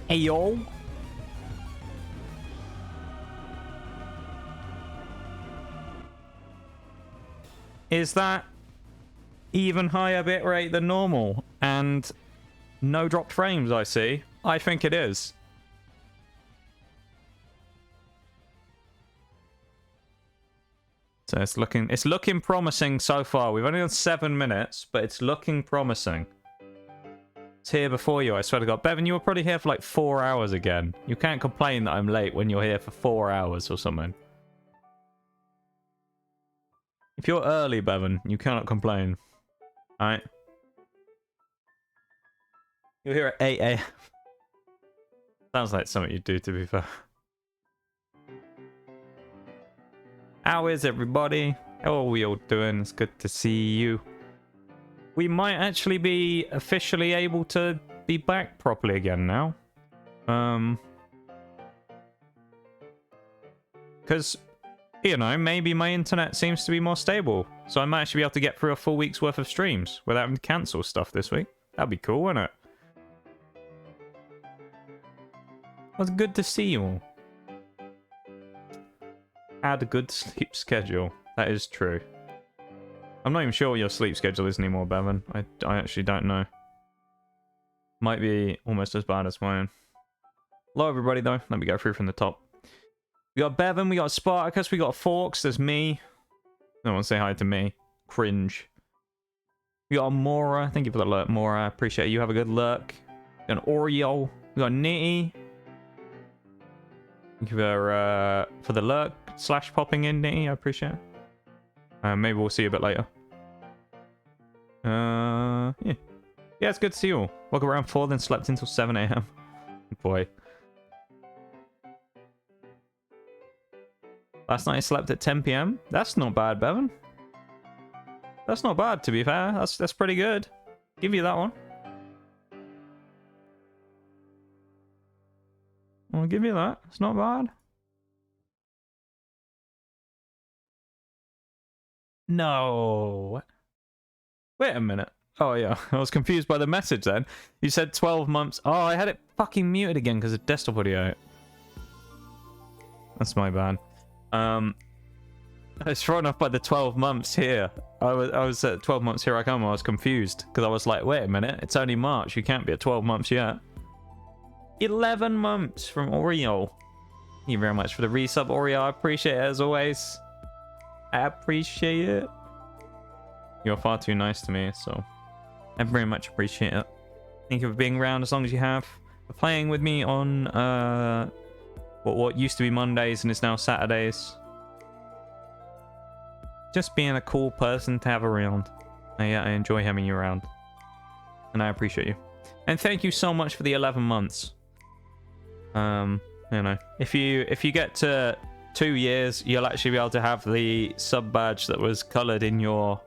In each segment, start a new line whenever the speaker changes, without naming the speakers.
Ayo. Is that even higher bitrate than normal? And no dropped frames, I see. I think it is. So it's looking promising so far. We've only done 7 minutes, but it's looking promising. It's here before you, I swear to God. Bevan, you were probably here for like 4 hours again. You can't complain that I'm late when you're here for 4 hours or something. If you're early, Bevan, you cannot complain. Alright? You're here at 8 a.m. Sounds like something you'd do, to be fair. How is everybody? How are we all doing? It's good to see you. We might actually be officially able to be back properly again now. Because, you know, maybe my internet seems to be more stable. So I might actually be able to get through a full week's worth of streams without having to cancel stuff this week. That'd be cool, wouldn't it? It was good to see you all. Had a good sleep schedule. That is true. I'm not even sure what your sleep schedule is anymore, Bevan. I actually don't know. Might be almost as bad as mine. Hello, everybody, though. Let me go through from the top. We got Bevan, we got Spartacus, we got Forks, there's me. No one say hi to me. Cringe. We got Mora. Thank you for the lurk, Mora. Appreciate it. You have a good lurk. We got an Oreo. We got Nitty. Thank you for the lurk / popping in, Nitty. I appreciate it. Maybe we'll see you a bit later. Yeah. Yeah, it's good to see you all. Woke up around 4, then slept until 7 a.m. Boy. Last night I slept at 10 p.m. That's not bad, Bevan. That's not bad, to be fair. That's pretty good. Give you that one. I'll give you that. It's not bad. No. Wait a minute. Oh, yeah. I was confused by the message then. You said 12 months. Oh, I had it fucking muted again because of desktop audio. That's my bad. I was thrown off by the 12 months here. I was at 12 months here I come. I was confused because I was like, wait a minute. It's only March. You can't be at 12 months yet. 11 months from Oreo. Thank you very much for the resub, Oreo. I appreciate it as always. I appreciate it. You're far too nice to me, so I very much appreciate it. Thank you for being around as long as you have. For playing with me on what used to be Mondays and is now Saturdays. Just being a cool person to have around. I enjoy having you around. And I appreciate you. And thank you so much for the 11 months. You know, if you get to 2 years, you'll actually be able to have the sub badge that was coloured in your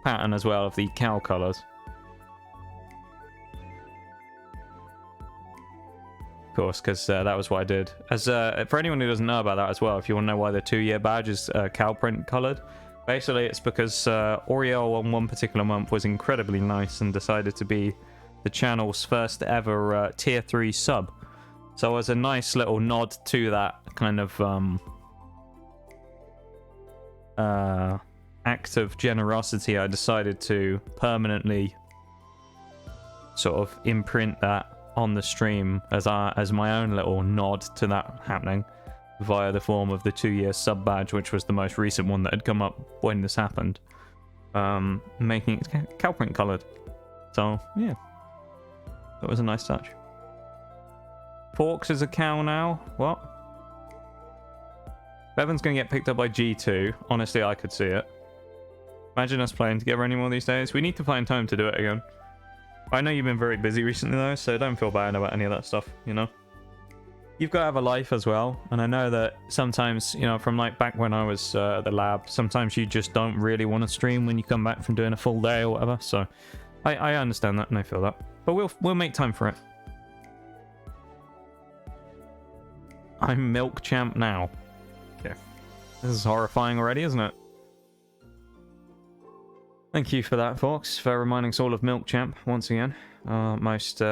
pattern as well of the cow colours. Of course, because that was what I did. As for anyone who doesn't know about that as well, if you want to know why the 2-year badge is cow print coloured, basically it's because Oreo on one particular month was incredibly nice and decided to be the channel's first ever tier 3 sub. So as a nice little nod to that kind of act of generosity, I decided to permanently sort of imprint that on the stream as my own little nod to that happening via the form of the 2-year sub badge, which was the most recent one that had come up when this happened, making it cow print coloured. So yeah, that was a nice touch. Forks is a cow now. What? Bevan's gonna get picked up by G2. Honestly, I could see it. Imagine us playing together anymore these days. We need to find time to do it again. I know you've been very busy recently though, so don't feel bad about any of that stuff, you know? You've got to have a life as well, and I know that sometimes, you know, from like back when I was at the lab, sometimes you just don't really want to stream when you come back from doing a full day or whatever, so I understand that and I feel that. But we'll make time for it. I'm Milk Champ now. Yeah. This is horrifying already, isn't it? Thank you for that, Fox, for reminding us all of Milk Champ once again. Most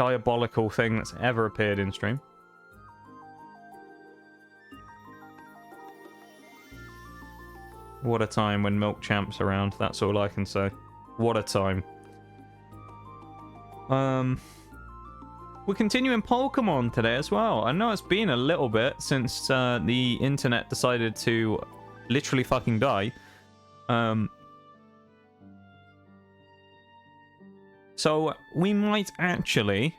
diabolical thing that's ever appeared in stream. What a time when Milk Champ's around. That's all I can say. What a time. We're continuing Pokemon today as well. I know it's been a little bit since the internet decided to literally fucking die. So we might actually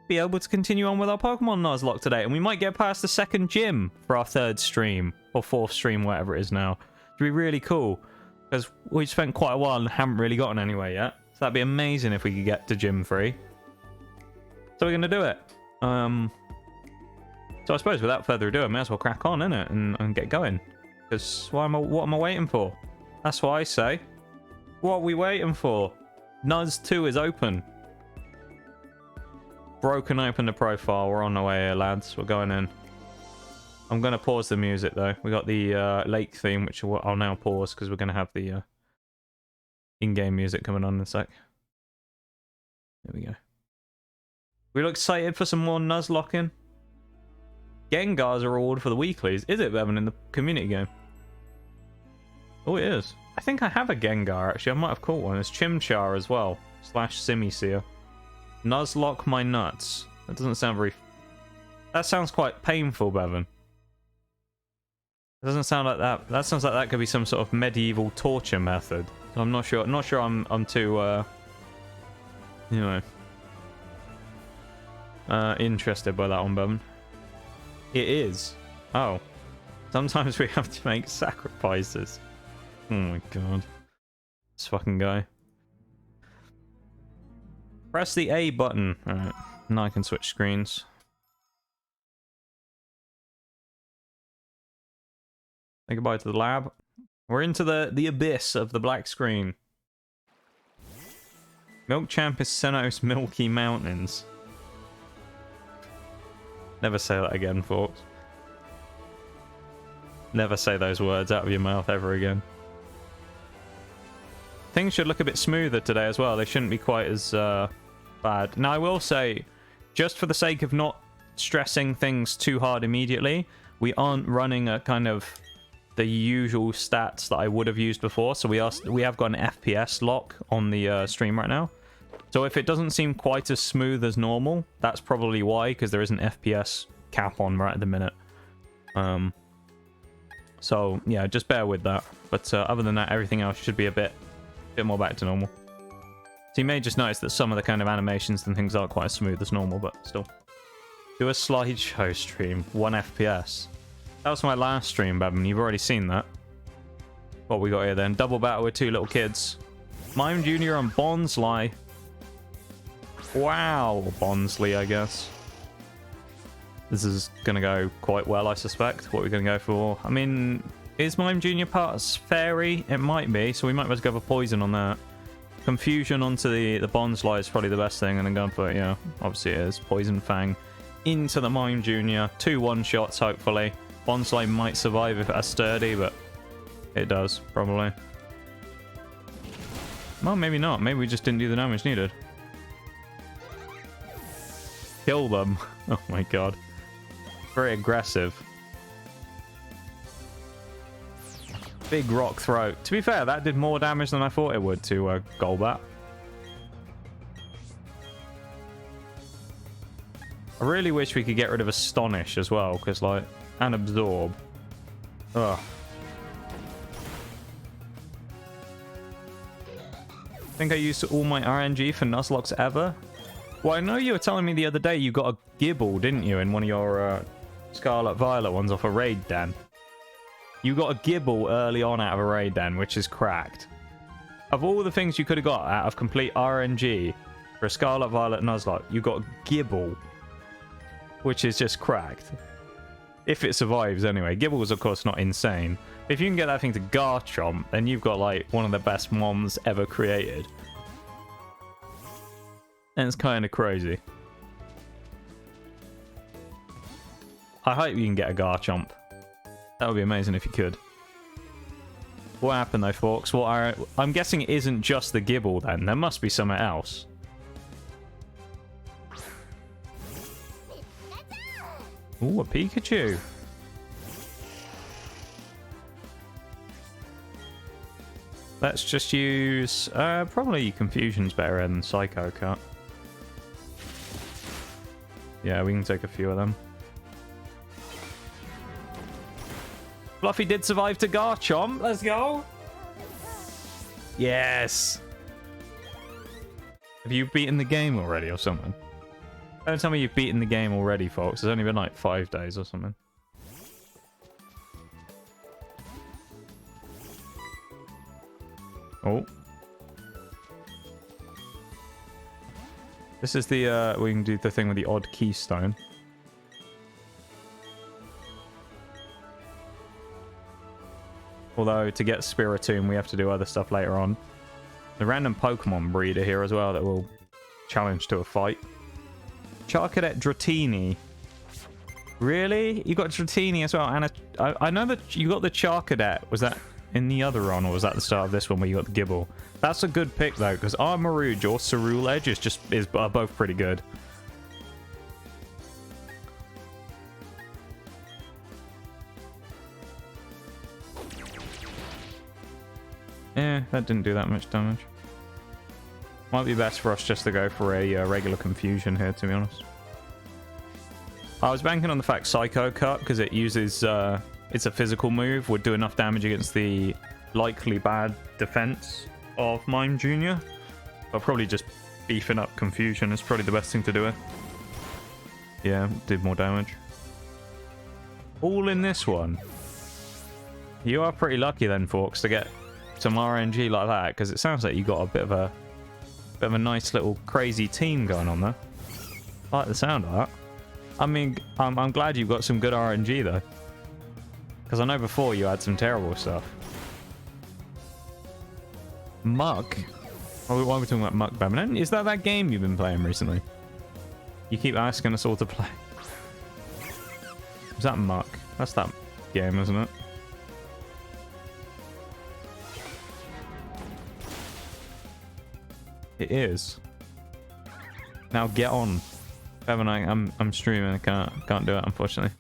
be able to continue on with our Pokemon Nuzlocke today, and we might get past the second gym for our third stream or fourth stream, whatever it is now. It'd be really cool because we've spent quite a while and haven't really gotten anywhere yet. So that'd be amazing if we could get to gym 3. So we're gonna do it. So I suppose without further ado, I may as well crack on, innit, and get going. Because what am I waiting for? That's what I say. What are we waiting for? Nuz 2 is open. Broken open the profile. We're on our way here, lads. We're going in. I'm going to pause the music, though. We got the lake theme, which I'll now pause because we're going to have the in-game music coming on in a sec. There we go. We look excited for some more Nuzlocking. Gengar's a reward for the weeklies. Is it, Bevan, in the community game? Oh, it is. I think I have a Gengar, actually. I might have caught one. It's Chimchar as well. / Simisear. Nuzlocke my nuts. That doesn't sound very... That sounds quite painful, Bevan. It doesn't sound like that. That sounds like that could be some sort of medieval torture method. So I'm not sure. Not sure I'm too, you know, interested by that one, Bevan. It is. Oh. Sometimes we have to make sacrifices. Oh my god. This fucking guy. Press the A button. Alright. Now I can switch screens. Say goodbye to the lab. We're into the abyss of the black screen. Milk Champ is Senos Milky Mountains. Never say that again, folks. Never say those words out of your mouth ever again. Things should look a bit smoother today as well. They shouldn't be quite as bad. Now, I will say, just for the sake of not stressing things too hard immediately, we aren't running a kind of the usual stats that I would have used before. So we have got an FPS lock on the stream right now. So if it doesn't seem quite as smooth as normal, that's probably why, because there is an FPS cap on right at the minute. So yeah, just bear with that. But other than that, everything else should be a bit more back to normal. So you may just notice that some of the kind of animations and things aren't quite as smooth as normal, but still. Do a slideshow stream, 1 FPS. That was my last stream, Babin. You've already seen that. What we got here then? Double battle with 2 little kids. Mime Jr. and Bonsly. Wow, Bonsly, I guess. This is going to go quite well, I suspect. What we're going to go for. I mean, is Mime Jr. parts fairy? It might be, so we might as well go for poison on that. Confusion onto the Bonsly is probably the best thing, and then going for it, yeah, obviously it is. Poison Fang into the Mime Jr. 2 one-shots, hopefully. Bonsly might survive if it's sturdy, but it does, probably. Well, maybe not. Maybe we just didn't do the damage needed. Kill them. Oh my god. Very aggressive. Big rock throat. To be fair, that did more damage than I thought it would to Golbat. I really wish we could get rid of Astonish as well, because like, and Absorb. Ugh. I think I used all my RNG for Nuzlocks ever. Well, I know you were telling me the other day you got a Gibble, didn't you, in one of your Scarlet Violet ones off a raid den. You got a Gibble early on out of a raid den, which is cracked. Of all the things you could have got out of complete RNG for a Scarlet Violet Nuzlocke, you got a Gibble, which is just cracked. If it survives, anyway. Gibble was, of course, not insane. If you can get that thing to Garchomp, then you've got, like, one of the best moms ever created. And it's kind of crazy. I hope you can get a Garchomp. That would be amazing if you could. What happened though, folks? I'm guessing it isn't just the Gibble then. There must be something else. Ooh, a Pikachu. Let's just use... probably Confusion's better than Psycho Cut. Yeah, we can take a few of them. Fluffy did survive to Garchomp. Let's go. Yes. Have you beaten the game already or something? Don't tell me you've beaten the game already, folks. It's only been like 5 days or something. Oh. This is the, we can do the thing with the odd keystone. Although, to get Spiritomb, we have to do other stuff later on. The random Pokemon breeder here as well that will challenge to a fight. Charcadet Dratini. Really? You got Dratini as well? And I know that you got the Charcadet. Was that in the other run, or was that the start of this one where you got the Gibble? That's a good pick, though, because Armarouge or Ceruledge are both pretty good. Yeah, that didn't do that much damage. Might be best for us just to go for a regular Confusion here, to be honest. I was banking on the fact Psycho Cut, because it uses... it's a physical move, would do enough damage against the likely bad defense of Mime Jr. But probably just beefing up Confusion is probably the best thing to do it. Yeah, did more damage. All in this one. You are pretty lucky then, Forks, to get some RNG like that, because it sounds like you got a bit of a nice little crazy team going on there. I like the sound of that. I mean, I'm glad you've got some good RNG though, because I know before you had some terrible stuff. Muck? Why are we talking about Muck Badminton? Is that game you've been playing recently? You keep asking us all to play. Is that Muck? That's that game, isn't it? It is. Now get on. Bevan, I'm streaming. I can't do it, unfortunately.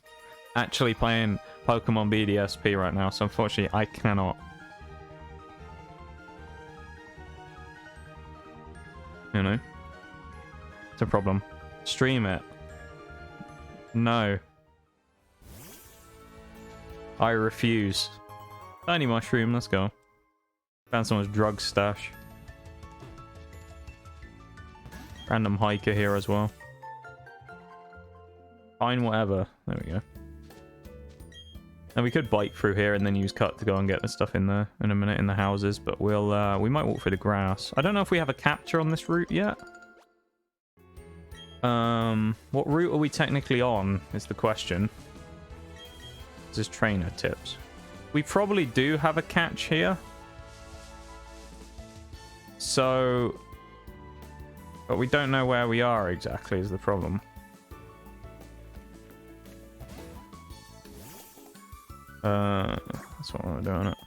Actually playing Pokemon BDSP right now, so unfortunately I cannot. You know, it's a problem. Stream it. No. I refuse. Tiny mushroom. Let's go. Found someone's drug stash. Random hiker here as well. Fine, whatever. There we go. And we could bike through here and then use cut to go and get the stuff in there in a minute in the houses, but we'll we might walk through the grass. I don't know if we have a capture on this route yet. What route are we technically on is the question. This is trainer tips. We probably do have a catch here. So, but we don't know where we are exactly is the problem. That's what we're doing it.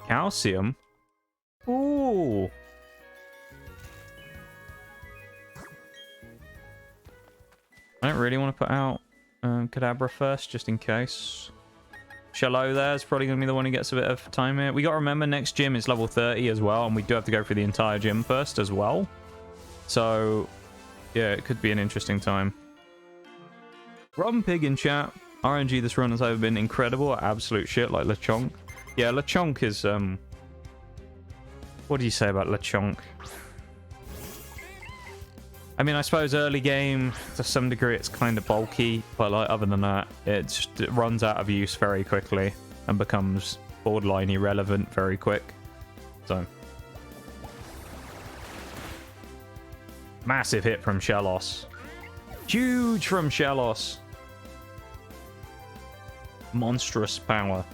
Calcium? Ooh! I don't really want to put out Kadabra first, just in case. Shallow there is probably going to be the one who gets a bit of time here. We got to remember next gym is level 30 as well, and we do have to go through the entire gym first as well. So, yeah, it could be an interesting time. Rumpig in chat. RNG this run has either been incredible or absolute shit, like Lechonk. Yeah, Lechonk is, what do you say about Lechonk? I mean, I suppose early game, to some degree, it's kind of bulky, but like other than that, it runs out of use very quickly and becomes borderline irrelevant very quick. So, massive hit from Shellos. Huge from Shellos. Monstrous power.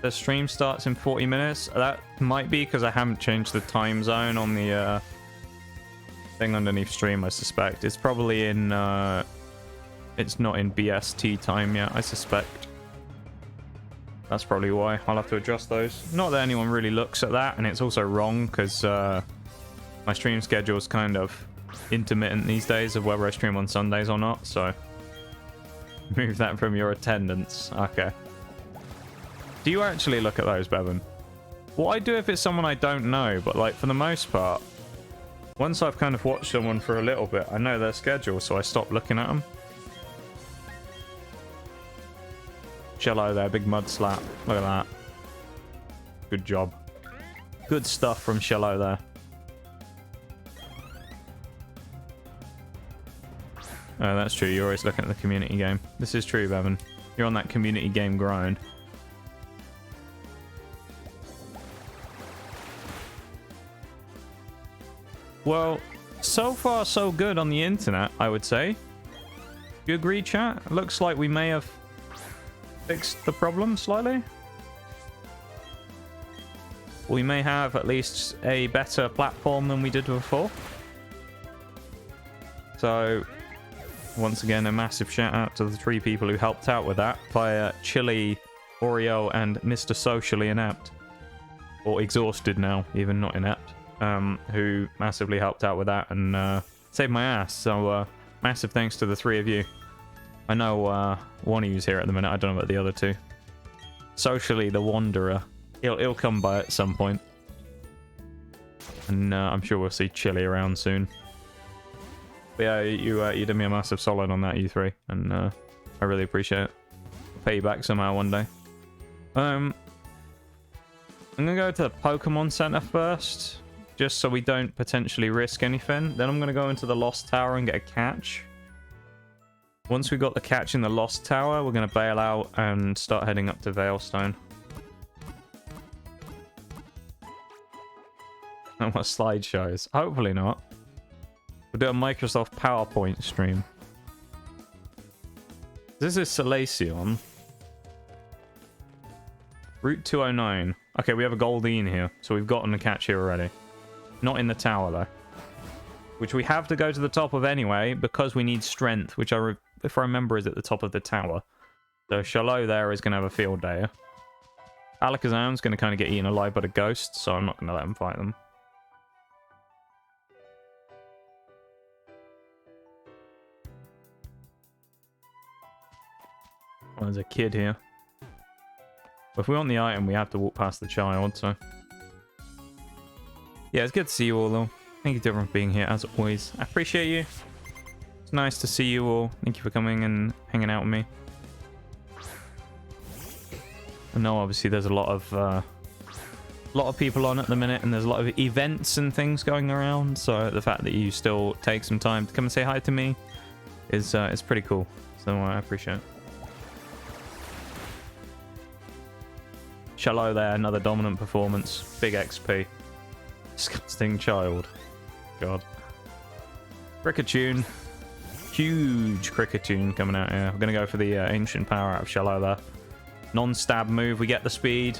The stream starts in 40 minutes. That might be because I haven't changed the time zone on the thing underneath stream, I suspect. It's probably in... it's not in BST time yet, I suspect. That's probably why. I'll have to adjust those. Not that anyone really looks at that, and it's also wrong because my stream schedule is kind of intermittent these days of whether I stream on Sundays or not, so move that from your attendance. Okay. Do you actually look at those, Bevan? What I do if it's someone I don't know, but like for the most part, once I've kind of watched someone for a little bit, I know their schedule, so I stop looking at them. Cello there, big mud slap. Look at that. Good job. Good stuff from Cello there. Oh, that's true. You're always looking at the community game. This is true, Bevan. You're on that community game grind. Well, so far so good on the internet, I would say. You agree, chat? It looks like we may have fixed the problem slightly. We may have at least a better platform than we did before. So, once again, a massive shout out to the 3 people who helped out with that via Chili, Oreo, and Mr. Socially Inept. Or Exhausted now, even not inept. Who massively helped out with that and saved my ass. So, massive thanks to the 3 of you. I know one of you's here at the minute. I don't know about the other 2. Socially, the Wanderer. He'll come by at some point. And I'm sure we'll see Chili around soon. But yeah, you did me a massive solid on that, you 3. And I really appreciate it. I'll pay you back somehow one day. I'm going to go to the Pokemon Center first. Just so we don't potentially risk anything. Then I'm going to go into the Lost Tower and get a catch. Once we've got the catch in the Lost Tower, we're going to bail out and start heading up to Veilstone. No more slideshows. Hopefully not. We'll do a Microsoft PowerPoint stream. This is Salacion. Route 209. Okay, we have a Goldeen here. So we've gotten a catch here already. Not in the tower, though. Which we have to go to the top of anyway, because we need strength, which if I remember is at the top of the tower. So Shallow there is going to have a field day. Alakazam's going to kind of get eaten alive by the ghosts, so I'm not going to let him fight them. Well, there's a kid here. But if we want the item, we have to walk past the child, so... Yeah, it's good to see you all, though. Thank you to everyone for being here, as always. I appreciate you. It's nice to see you all. Thank you for coming and hanging out with me. I know, obviously, there's a lot of people on at the minute, and there's a lot of events and things going around, so the fact that you still take some time to come and say hi to me is pretty cool. So I appreciate it. Shallow there, another dominant performance. Big XP. Disgusting child. God. Cricketune. Huge Cricketune coming out here. We're going to go for the Ancient Power out of Shallow there. Non-stab move. We get the speed.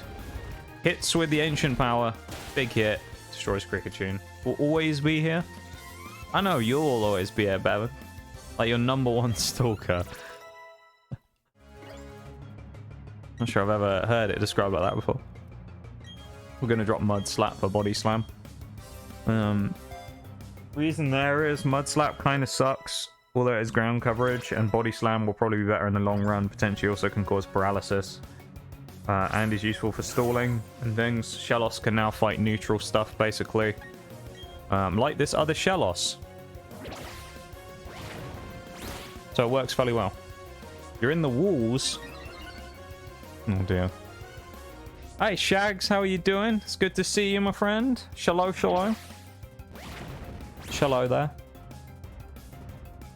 Hits with the Ancient Power. Big hit. Destroys Cricketune. Will always be here. I know you'll always be here, Bevan. Like your #1 stalker. Not sure I've ever heard it described like that before. We're going to drop Mud Slap for Body Slam. Reason there is Mud Slap kind of sucks, although it is ground coverage, and Body Slam will probably be better in the long run. Potentially also can cause paralysis. And is useful for stalling and things. Shellos can now fight neutral stuff, basically. Like this other Shellos. So it works fairly well. You're in the walls. Oh dear. Hi Shags, how are you doing? It's good to see you, my friend. Shallow, shallow. Shallow there.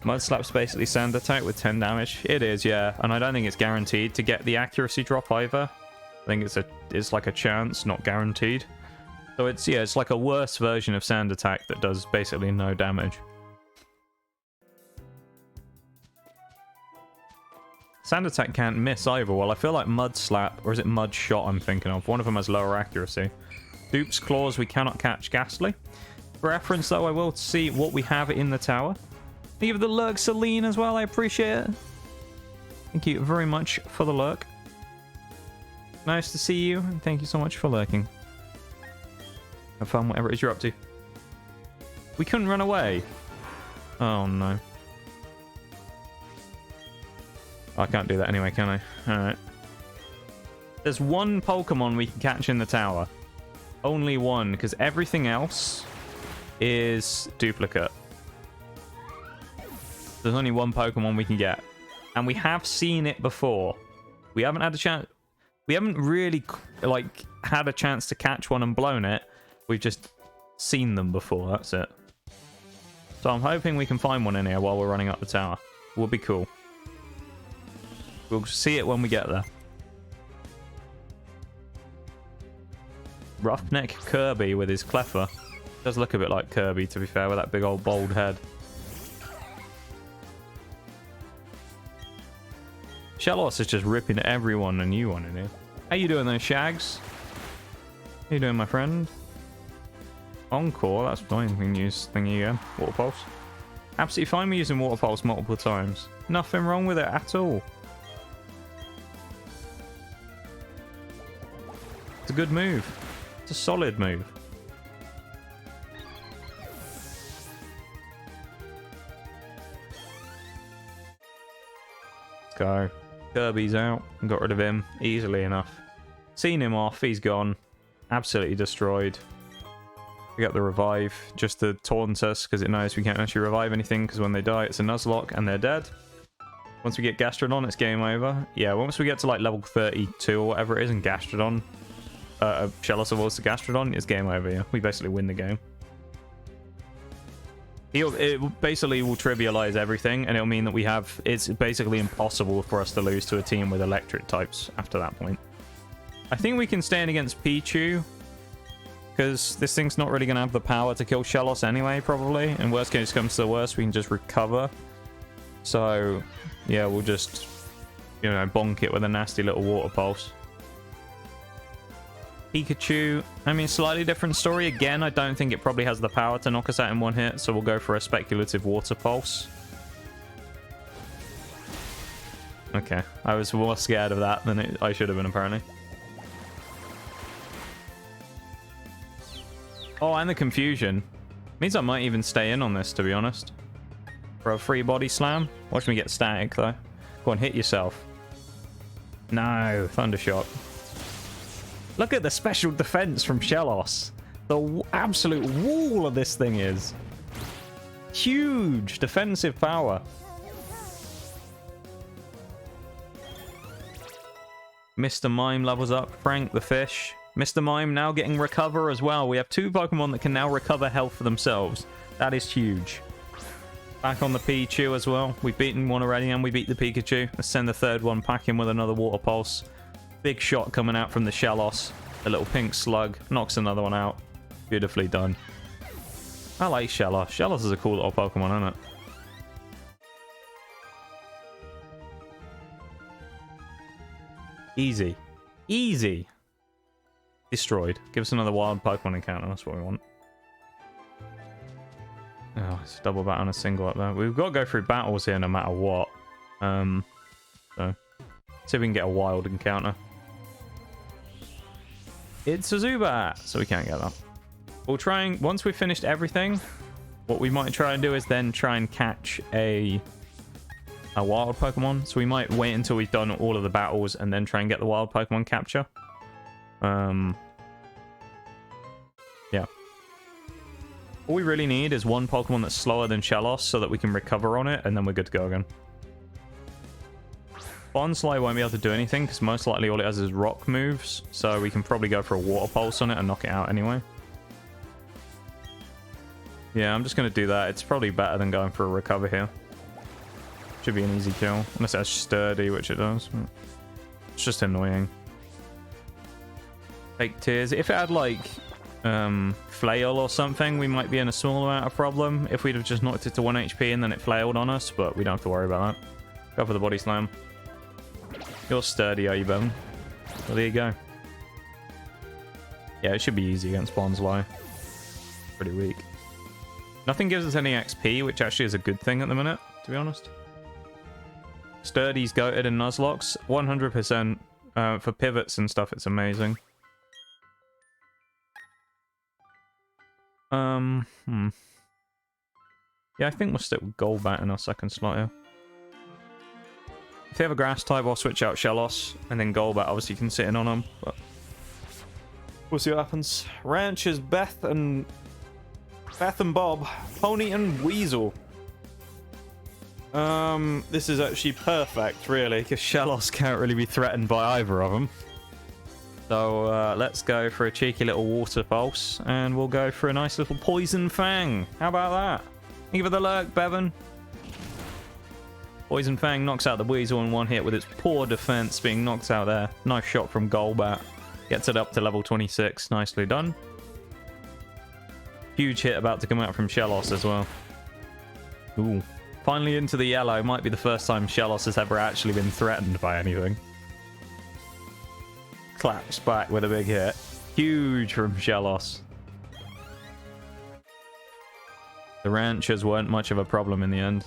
Mud Slap's basically sand attack with 10 damage. It is, yeah. And I don't think it's guaranteed to get the accuracy drop either. I think it's like a chance, not guaranteed. So it's, yeah, it's like a worse version of sand attack that does basically no damage. Sand attack can't miss either. Well, I feel like Mud Slap, or is it Mud Shot I'm thinking of? One of them has lower accuracy. Dupe's Claws, we cannot catch Ghastly. For reference, though, I will see what we have in the tower. Thank you for the lurk, Celine, as well. I appreciate it. Thank you very much for the lurk. Nice to see you, and thank you so much for lurking. Have fun, whatever it is you're up to. We couldn't run away. Oh, no. I can't do that anyway, can I? Alright. There's one Pokemon we can catch in the tower. Only one, because everything else is duplicate. There's only one Pokemon we can get. And we have seen it before. We haven't had a chance... We haven't really, like, had a chance to catch one and blown it. We've just seen them before, that's it. So I'm hoping we can find one in here while we're running up the tower. Would be cool. We'll see it when we get there. Roughneck Kirby with his Cleffer. Does look a bit like Kirby, to be fair, with that big old bald head. Shellos is just ripping everyone a new one in here. How you doing there, Shags? How you doing, my friend? Encore, that's fine. We can use thingy again. Water Pulse. Absolutely fine with using Water Pulse multiple times. Nothing wrong with it at all. It's a good move. It's a solid move. Let's go. Kirby's out. Got rid of him easily enough. Seen him off. He's gone. Absolutely destroyed. We got the revive just to taunt us because it knows we can't actually revive anything because when they die it's a Nuzlocke and they're dead. Once we get Gastrodon, it's game over. Yeah, once we get to like level 32 or whatever it is and Gastrodon, Shellos evolves to Gastrodon, it's game over, yeah. We basically win the game. It basically will trivialize everything and it'll mean that we have... It's basically impossible for us to lose to a team with electric types after that point. I think we can stand against Pichu because this thing's not really going to have the power to kill Shellos anyway, probably. And worst case comes to the worst, we can just recover. So, yeah, we'll just, you know, bonk it with a nasty little Water Pulse. Pikachu, I mean, slightly different story. Again, I don't think it probably has the power to knock us out in one hit, so we'll go for a speculative Water Pulse. Okay, I was more scared of that than I should have been, apparently. Oh, and the confusion. Means I might even stay in on this, to be honest. For a free body slam. Watch me get static, though. Go on, hit yourself. No, Thundershock. Look at the special defense from Shellos. The absolute wall of this thing is. Huge defensive power. Mr. Mime levels up. Frank the fish. Mr. Mime now getting recover as well. We have two Pokemon that can now recover health for themselves. That is huge. Back on the Pichu as well. We've beaten one already and we beat the Pikachu. Let's send the third one back in with another Water Pulse. Big shot coming out from the Shellos. A little pink slug. Knocks another one out. Beautifully done. I like Shellos. Shellos is a cool little Pokemon, isn't it? Easy. Easy. Destroyed. Give us another wild Pokemon encounter. That's what we want. Oh, it's a double battle and a single up there. We've got to go through battles here no matter what. So, see if we can get a wild encounter. It's a Zubat, so we can't get that. We'll try and, once we've finished everything, what we might try and do is then try and catch a wild Pokemon. So we might wait until we've done all of the battles and then try and get the wild Pokemon capture. Yeah. All we really need is one Pokemon that's slower than Shellos so that we can recover on it and then we're good to go again. Bonsly won't be able to do anything because most likely all it has is rock moves, so we can probably go for a Water Pulse on it and knock it out anyway. Yeah, I'm just going to do that. It's probably better than going for a recover here. Should be an easy kill, unless it has Sturdy, which it does. It's just annoying. Fake Tears. If it had like Flail or something, we might be in a small amount of problem if we'd have just knocked it to 1 HP and then it flailed on us, but we don't have to worry about that. Go for the body slam. You're sturdy, are you, Ben? Well, there you go. Yeah, it should be easy against Bonsly. Pretty weak. Nothing gives us any XP, which actually is a good thing at the minute, to be honest. Sturdy's goated in Nuzlocks. 100% For pivots and stuff, it's amazing. Yeah, I think we'll stick with Golbat in our second slot here. If you have a grass type, I'll switch out Shellos, and then Golbat obviously can sit in on them, but we'll see what happens. Ranch is Beth and Bob, Pony and Weasel. This is actually perfect, really, because Shellos can't really be threatened by either of them. So let's go for a cheeky little Water Pulse, and we'll go for a nice little Poison Fang. How about that? Give it the lurk, Bevan. Poison Fang knocks out the Weasel in one hit with its poor defense being knocked out there. Nice shot from Golbat. Gets it up to level 26. Nicely done. Huge hit about to come out from Shellos as well. Ooh. Finally into the yellow. Might be the first time Shellos has ever actually been threatened by anything. Claps back with a big hit. Huge from Shellos. The ranchers weren't much of a problem in the end.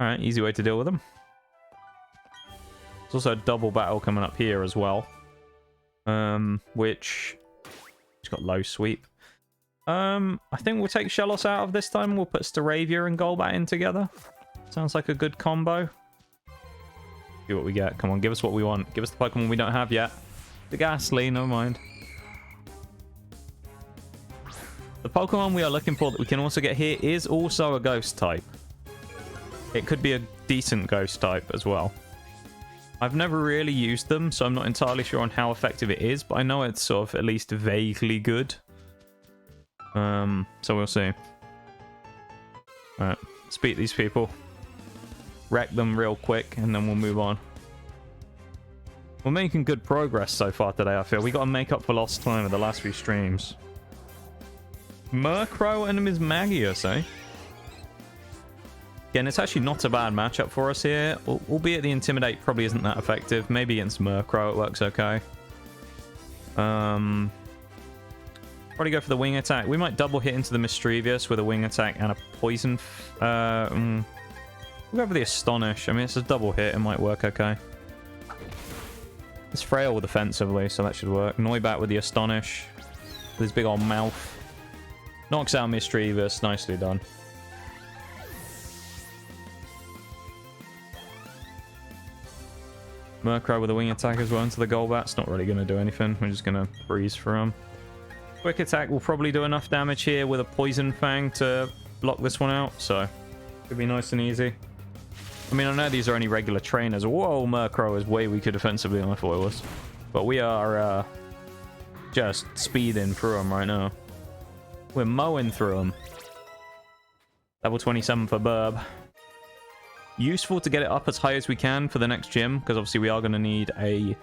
Alright, easy way to deal with them. There's also a double battle coming up here as well. Which... It's got low sweep. I think we'll take Shellos out of this time. We'll put Staravia and Golbat in together. Sounds like a good combo. See what we get. Come on, give us what we want. Give us the Pokemon we don't have yet. The Ghastly, never mind. The Pokemon we are looking for that we can also get here is also a Ghost type. It could be a decent Ghost type as well. I've never really used them, so I'm not entirely sure on how effective it is, but I know it's sort of at least vaguely good. So we'll see. Alright, let's beat these people. Wreck them real quick, and then we'll move on. We're making good progress so far today, I feel. We got to make up for lost time with the last few streams. Murkrow and Mismagius, eh? Again, it's actually not a bad matchup for us here, albeit the Intimidate probably isn't that effective. Maybe against Murkrow it works okay. Probably go for the Wing Attack. We might double hit into the Mischievous with a Wing Attack and a Poison... We'll go for the Astonish. I mean, it's a double hit. It might work okay. It's frail defensively, so that should work. Noibat with the Astonish. With his big old mouth. Knocks out Mischievous. Nicely done. Murkrow with a Wing Attack as well into the Golbat. It's not really going to do anything. We're just going to breeze through him. Quick Attack will probably do enough damage here with a Poison Fang to block this one out. So, could be nice and easy. I mean, I know these are only regular trainers. Whoa, Murkrow is way weaker defensively than I thought it was. But we are just speeding through them right now. We're mowing through them. Level 27 for Burb. Useful to get it up as high as we can for the next gym, because obviously we are going to need a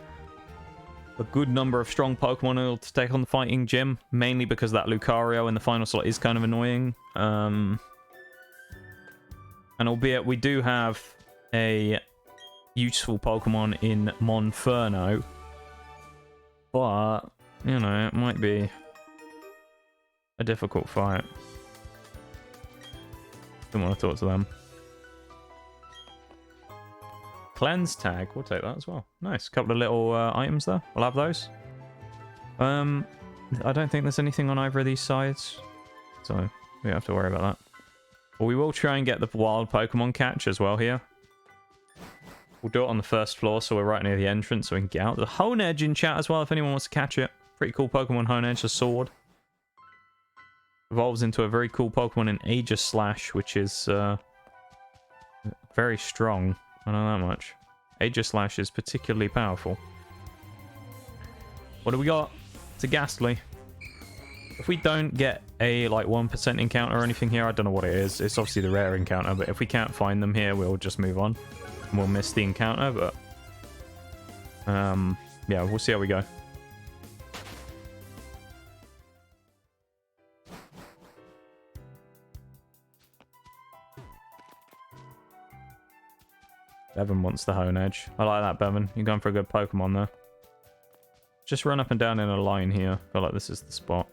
good number of strong Pokemon to take on the fighting gym, mainly because that Lucario in the final slot is kind of annoying. And albeit we do have a useful Pokemon in Monferno, but, you know, it might be a difficult fight. Don't want to talk to them. Cleanse tag, we'll take that as well. Nice, couple of little items there. We'll have those. I don't think there's anything on either of these sides, so we don't have to worry about that. But we will try and get the wild Pokemon catch as well here. We'll do it on the first floor, so we're right near the entrance, so we can get out. The Honedge in chat as well, if anyone wants to catch it. Pretty cool Pokemon, Honedge, a sword. Evolves into a very cool Pokemon in Aegislash, which is very strong. I know that much. Aegislash is particularly powerful. What do we got? It's a Ghastly. If we don't get a like 1% encounter or anything here, I don't know what it is. It's obviously the rare encounter, but if we can't find them here, we'll just move on. And we'll miss the encounter, but yeah, we'll see how we go. Bevan wants the Honedge. I like that, Bevan. You're going for a good Pokemon there. Just run up and down in a line here. I feel like this is the spot.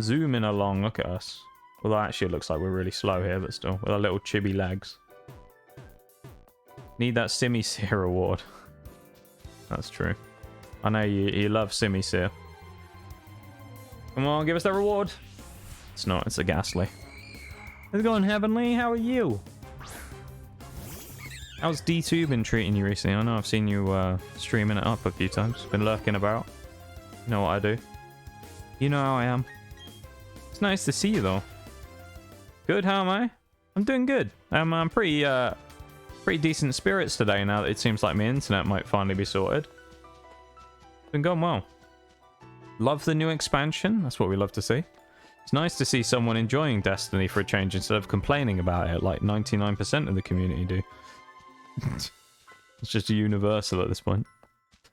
Zoom in along. Look at us. Although actually it looks like we're really slow here, but still. With our little chibi legs. Need that Simisear reward. That's true. I know you love Simisear. Come on, give us that reward. It's not, it's a Ghastly. How's it going, Heavenly? How are you? How's D2 been treating you recently? I know I've seen you streaming it up a few times. Been lurking about. You know what I do. You know how I am. It's nice to see you though. Good, how am I? I'm doing good. I'm pretty decent spirits today now that it seems like my internet might finally be sorted. Been going well. Love the new expansion. That's what we love to see. It's nice to see someone enjoying Destiny for a change instead of complaining about it like 99% of the community do. It's just universal at this point.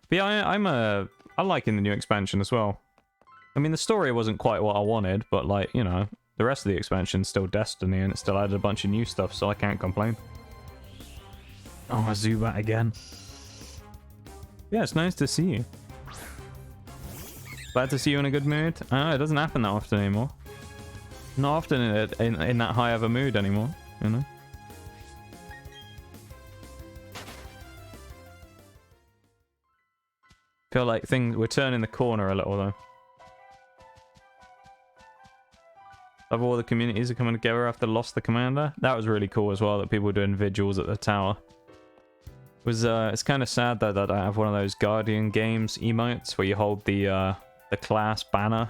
But yeah, I'm liking the new expansion as well. I mean, the story wasn't quite what I wanted, but like, you know, the rest of the expansion's still Destiny and it still added a bunch of new stuff, so I can't complain. Oh, Zubat again. Yeah, it's nice to see you. Glad to see you in a good mood. It doesn't happen that often anymore. Not often in that high of a mood anymore, you know? Feel like we're turning the corner a little though. Of all the communities are coming together after lost the commander. That was really cool as well, that people were doing vigils at the tower. It's kind of sad though that I have one of those Guardian Games emotes where you hold the class banner.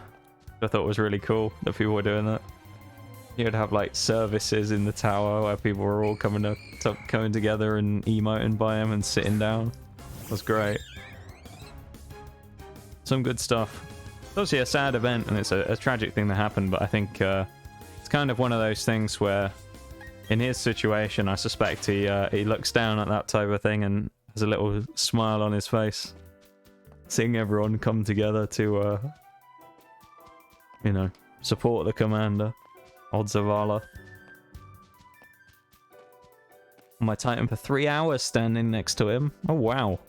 I thought it was really cool that people were doing that. You'd have like services in the tower where people were all coming together and emoting by him and sitting down. It was great. Some good stuff. It's obviously a sad event and it's a tragic thing that happened, but I think it's kind of one of those things where in his situation I suspect he looks down at that type of thing and has a little smile on his face, seeing everyone come together to you know, support the commander. Odzavala. My Titan for 3 hours standing next to him. Oh wow.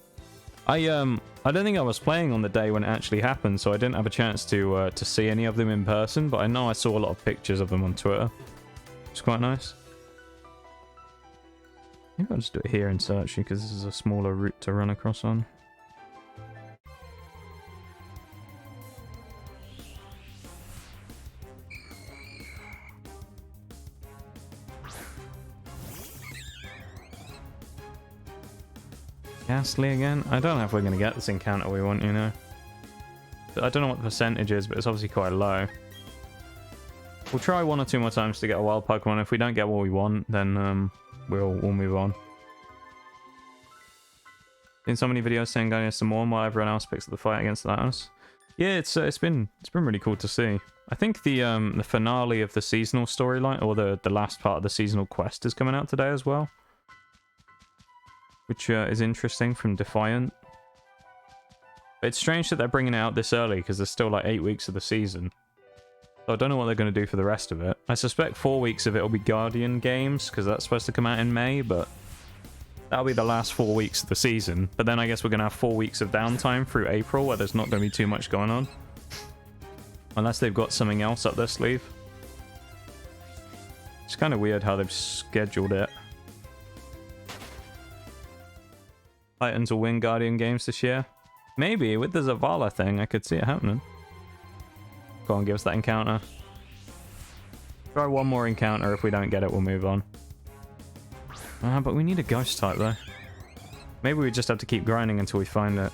I don't think I was playing on the day when it actually happened, so I didn't have a chance to see any of them in person, but I know I saw a lot of pictures of them on Twitter. It's quite nice. Maybe I'll just do it here in search because this is a smaller route to run across on. Ghastly again? I don't know if we're going to get this encounter we want, you know. I don't know what the percentage is, but it's obviously quite low. We'll try 1 or 2 more times to get a wild Pokemon. If we don't get what we want, then we'll move on. Seen so many videos saying going some more while everyone else picks up the fight against Atlas. Yeah, it's been really cool to see. I think the finale of the seasonal storyline, or the last part of the seasonal quest, is coming out today as well. Which is interesting from Defiant. But it's strange that they're bringing it out this early because there's still like 8 weeks of the season. So I don't know what they're going to do for the rest of it. I suspect 4 weeks of it will be Guardian Games because that's supposed to come out in May, but that'll be the last 4 weeks of the season. But then I guess we're going to have 4 weeks of downtime through April where there's not going to be too much going on. Unless they've got something else up their sleeve. It's kind of weird how they've scheduled it. Titans will win Guardian Games this year. Maybe, with the Zavala thing, I could see it happening. Go on, give us that encounter. Try 1 more encounter. If we don't get it, we'll move on. But we need a ghost type, though. Maybe we just have to keep grinding until we find it.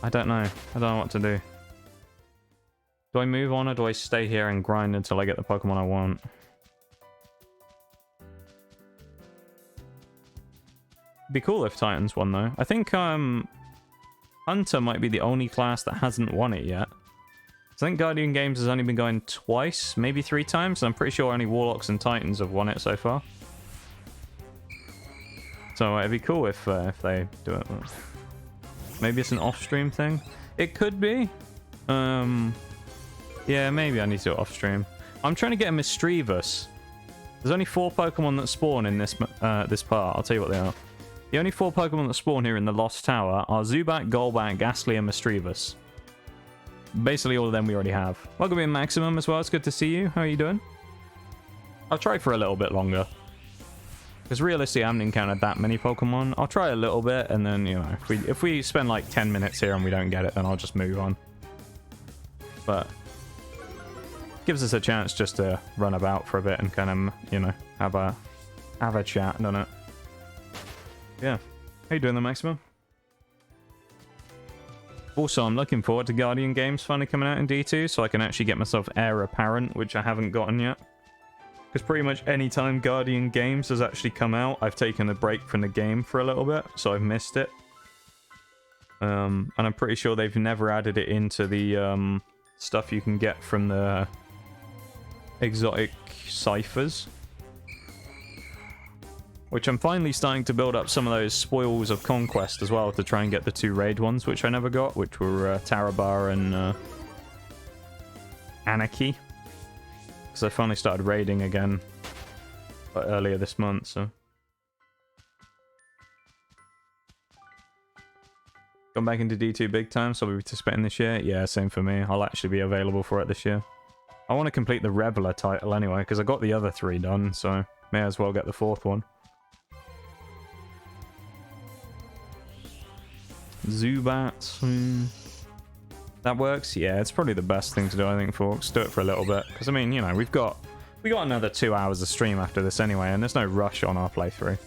I don't know. I don't know what to do. Do I move on or do I stay here and grind until I get the Pokemon I want? Be cool if Titans won though. I think Hunter might be the only class that hasn't won it yet. I think Guardian Games has only been going twice, maybe 3 times, and I'm pretty sure only Warlocks and Titans have won it so far. So it'd be cool if they do it. Maybe it's an off-stream thing. It could be. Yeah, maybe I need to do it off-stream. I'm trying to get a Mischievous. There's only 4 Pokemon that spawn in this part. I'll tell you what they are. The only 4 Pokemon that spawn here in the Lost Tower are Zubat, Golbat, Ghastly, and Mischievous. basically all of them we already have. Welcome in Maximum as well. It's good to see you. How are you doing? I'll try for a little bit longer. Because realistically, I haven't encountered that many Pokemon. I'll try a little bit, and then, you know, if we spend like 10 minutes here and we don't get it, then I'll just move on. But gives us a chance just to run about for a bit and kind of, you know, have a chat, doesn't it? Yeah. How you doing, the Maximum? Also, I'm looking forward to Guardian games finally coming out in D2, so I can actually get myself Heir Apparent, which I haven't gotten yet. Because pretty much any time Guardian games has actually come out, I've taken a break from the game for a little bit, so I've missed it. And I'm pretty sure they've never added it into the stuff you can get from the exotic ciphers. Which I'm finally starting to build up some of those spoils of conquest as well to try and get the 2 raid ones, which I never got, which were Tarabar and Anarchy. Because I finally started raiding again earlier this month, so. Gone back into D2 big time, so I'll be participating this year. Yeah, same for me. I'll actually be available for it this year. I want to complete the Reveler title anyway, because I got the other 3 done, so may as well get the 4th one. Zubat. That works? Yeah, it's probably the best thing to do, I think, folks. Do it for a little bit. Because, I mean, you know, we got another 2 hours of stream after this anyway, and there's no rush on our playthrough.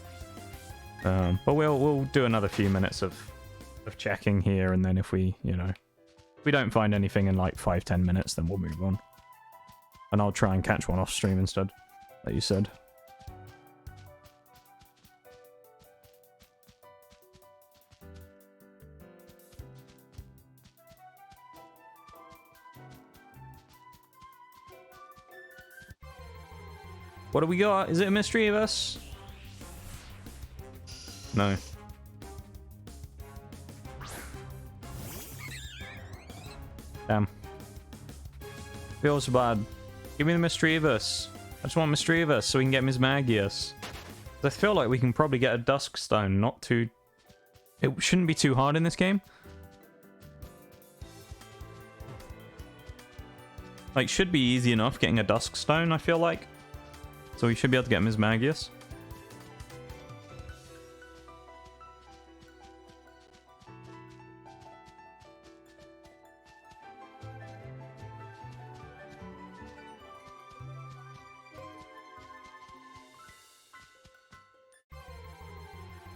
But we'll do another few minutes of checking here, and then if we, you know, if we don't find anything in like 5-10 minutes, then we'll move on. And I'll try and catch one off stream instead, like you said. What do we got? Is it a mystery of us? No. Damn. Feels bad. Give me the mystery of us. I just want mystery of us so we can get Ms. Magius. I feel like we can probably get a Dusk Stone. Not too... It shouldn't be too hard in this game. Like, should be easy enough getting a Dusk Stone, I feel like. So we should be able to get Ms. Magius.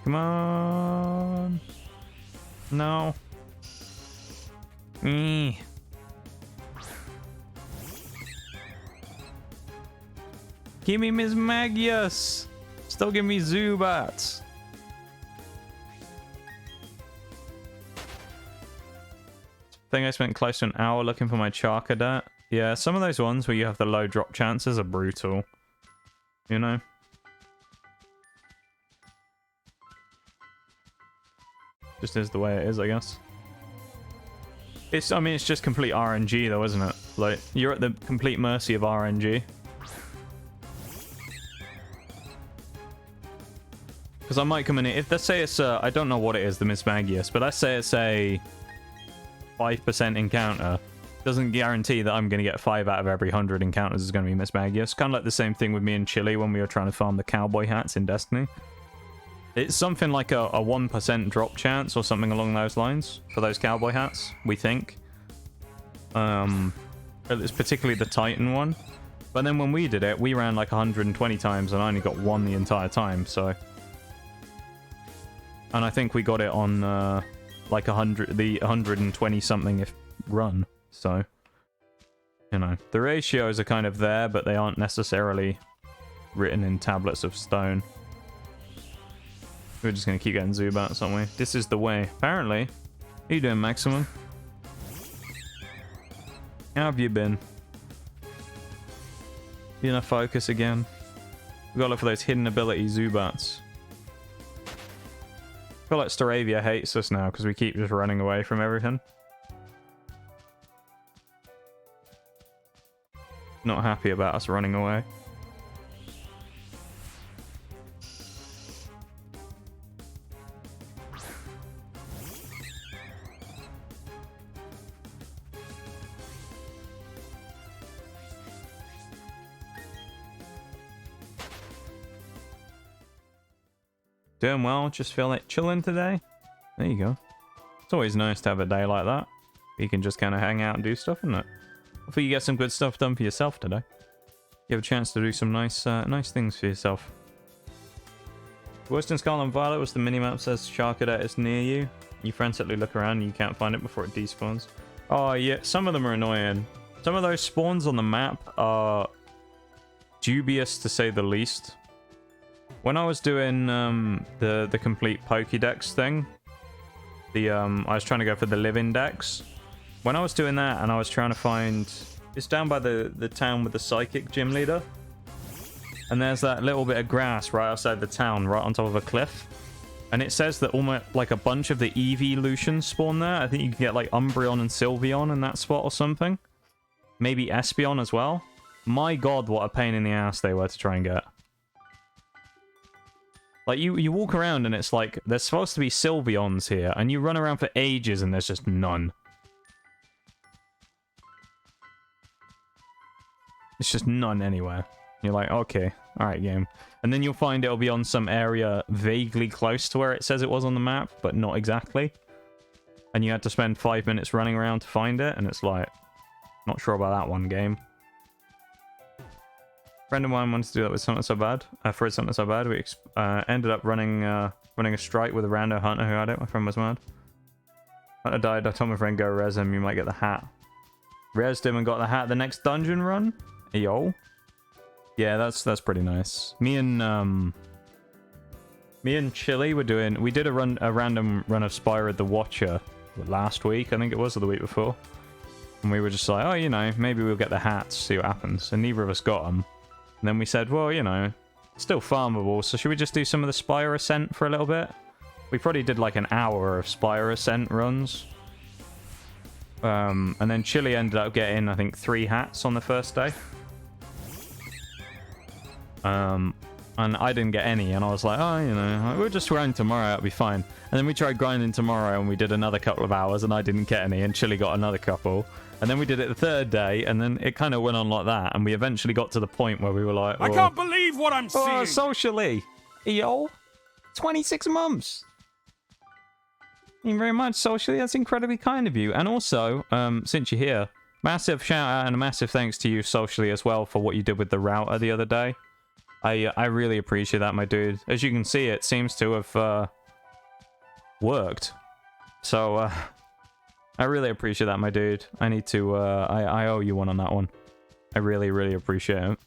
Come on. No. Give me Ms. Magius. Still give me Zubat. I think I spent close to an hour looking for my Charcadet. Yeah, some of those ones where you have the low drop chances are brutal. You know? Just is the way it is, I guess. I mean, it's just complete RNG though, isn't it? Like, you're at the complete mercy of RNG. Because I might come in here, if let's say it's I don't know what it is, the Miss Magius, but let's say it's a 5% encounter, doesn't guarantee that I'm going to get 5 out of every 100 encounters is going to be Miss Magius. Kind of like the same thing with me and Chili when we were trying to farm the cowboy hats in Destiny. It's something like a 1% drop chance or something along those lines for those cowboy hats, we think. It's particularly the Titan one. But then when we did it, we ran like 120 times and I only got 1 the entire time, so... And I think we got it on like the 120 something if run. So, you know, the ratios are kind of there, but they aren't necessarily written in tablets of stone. We're just gonna keep getting Zubats, aren't we? This is the way. Apparently. How you doing, Maximum? How have you been? You in a focus again? We gotta look for those hidden ability Zubats. I feel like Staravia hates us now because we keep just running away from everything. Not happy about us running away. Doing well, just feel like chilling today. There you go. It's always nice to have a day like that. You can just kind of hang out and do stuff, isn't it? Hopefully you get some good stuff done for yourself today. You have a chance to do some nice things for yourself. Western Scarlet and Violet was the minimap says Sharkadet is near you. You frantically look around and you can't find it before it despawns. Oh yeah, some of them are annoying. Some of those spawns on the map are dubious to say the least. When I was doing the complete Pokédex thing, I was trying to go for the live index. When I was doing that and I was trying to find, it's down by the town with the psychic gym leader. And there's that little bit of grass right outside the town, right on top of a cliff. And it says that almost like a bunch of the Eeveelutions spawn there. I think you can get like Umbreon and Sylveon in that spot or something. Maybe Espeon as well. My god, what a pain in the ass they were to try and get. Like, you walk around and it's like, there's supposed to be Sylveons here, and you run around for ages and there's just none. It's just none anywhere. You're like, okay, alright game. And then you'll find it'll be on some area vaguely close to where it says it was on the map, but not exactly. And you had to spend 5 minutes running around to find it, and it's like, not sure about that one game. A friend of mine wanted to do that with Something So Bad. For Something So Bad, we ended up running a strike with a rando hunter who had it. My friend was mad. Hunter died. I told my friend, go res him, you might get the hat. Resed him and got the hat the next dungeon run. Yo. Yeah, that's pretty nice. Me and Chili we did a random run of Spyro the Watcher last week, I think it was, or the week before. And we were just like, oh, you know, maybe we'll get the hats, see what happens. And neither of us got them. And then we said, well, you know, still farmable, so should we just do some of the Spire Ascent for a little bit? We probably did like an hour of Spire Ascent runs. And then Chili ended up getting, I think, 3 hats on the first day. And I didn't get any, and I was like, oh, you know, we'll just grind tomorrow, it'll be fine. And then we tried grinding tomorrow, and we did another couple of hours, and I didn't get any, and Chili got another couple. And then we did it the third day, and then it kind of went on like that, and we eventually got to the point where we were like,
I can't believe what I'm seeing!
Oh, socially! Yo! 26 months! Thank you very much, socially, that's incredibly kind of you. And also, since you're here, massive shout out and a massive thanks to you socially as well for what you did with the router the other day. I really appreciate that, my dude. As you can see, it seems to have worked. So, I really appreciate that, my dude. I need to, I owe you one on that one. I really, really appreciate it.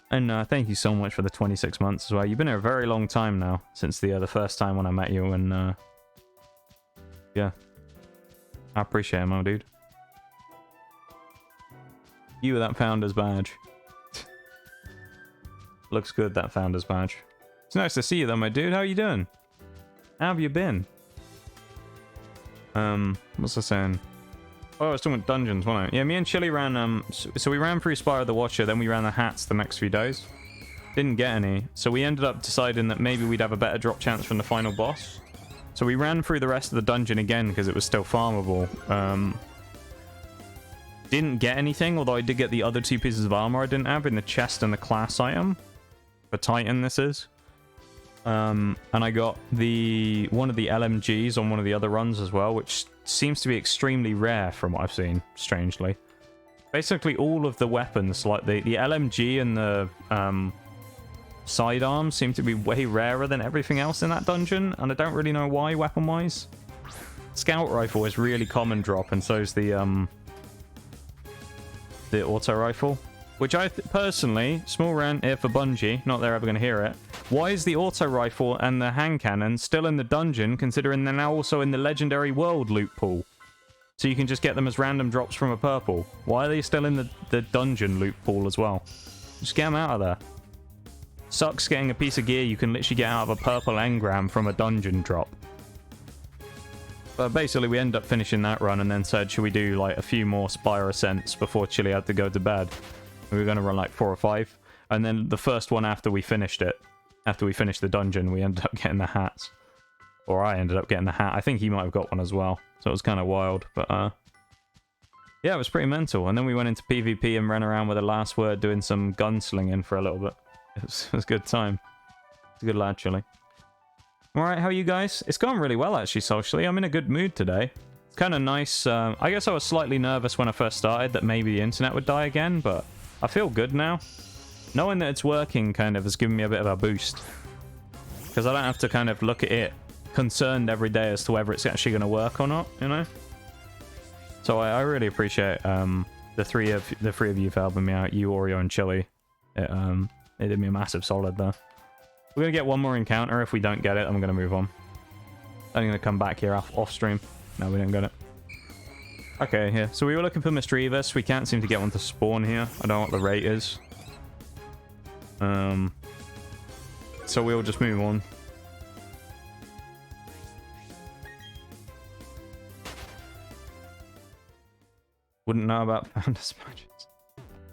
And thank you so much for the 26 months as well. You've been here a very long time now, since the first time when I met you, and yeah. I appreciate it, my dude. You with that founder's badge. Looks good, that founder's badge. It's nice to see you though, my dude. How are you doing? How have you been? What's I saying? Oh, I was talking about dungeons, wasn't I? Yeah, me and Chili ran, so we ran through Spyro the Watcher, then we ran the hats the next few days. Didn't get any, so we ended up deciding that maybe we'd have a better drop chance from the final boss. So we ran through the rest of the dungeon again, because it was still farmable. Didn't get anything, although I did get the other 2 pieces of armor I didn't have in the chest and the class item. For Titan, this is. And I got one of the LMGs on one of the other runs as well, which seems to be extremely rare from what I've seen, strangely. Basically, all of the weapons, like the LMG and the sidearms, seem to be way rarer than everything else in that dungeon, and I don't really know why, weapon-wise. Scout rifle is really common drop, and so is the auto rifle. Which I personally, small rant here for Bungie, not they're ever going to hear it. Why is the auto rifle and the hand cannon still in the dungeon, considering they're now also in the legendary world loot pool? So you can just get them as random drops from a purple. Why are they still in the dungeon loot pool as well? Just get them out of there. Sucks getting a piece of gear you can literally get out of a purple engram from a dungeon drop. But basically we ended up finishing that run and then said, should we do like a few more Spire Ascents before Chili had to go to bed? We were going to run like 4 or 5. And then the first one after we finished it, after we finished the dungeon, we ended up getting the hats. Or I ended up getting the hat. I think he might have got one as well. So it was kind of wild. But yeah, it was pretty mental. And then we went into PvP and ran around with a last word doing some gunslinging for a little bit. It was a good time. He's a good lad, Chili. Alright, how are you guys? It's gone really well, actually, socially. I'm in a good mood today. It's kind of nice. I guess I was slightly nervous when I first started that maybe the internet would die again, but I feel good now. Knowing that it's working kind of has given me a bit of a boost. Because I don't have to kind of look at it concerned every day as to whether it's actually going to work or not, you know? So I really appreciate the three of you for helping me out. You, Oreo, and Chili. It did me a massive solid there. We're going to get one more encounter. If we don't get it, I'm going to move on. I'm going to come back here off stream. No, we didn't get it. Okay, yeah. So we were looking for Mischievous. We can't seem to get one to spawn here. I don't know what the rate is. So we'll just move on. Wouldn't know about Founders Badges.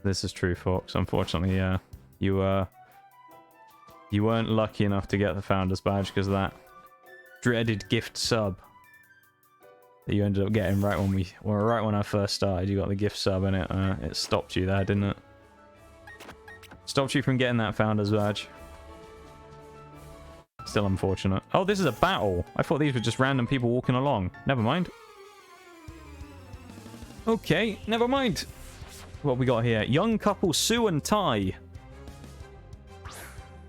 This is true, Fox. Unfortunately, yeah. You weren't lucky enough to get the Founders Badge because of that dreaded gift sub that you ended up getting right when I first started. You got the gift sub and it stopped you there, didn't it? Stopped you from getting that Founders Badge. Still unfortunate. Oh, this is a battle. I thought these were just random people walking along. Never mind. Okay, never mind. What we got here? Young couple Sue and Ty.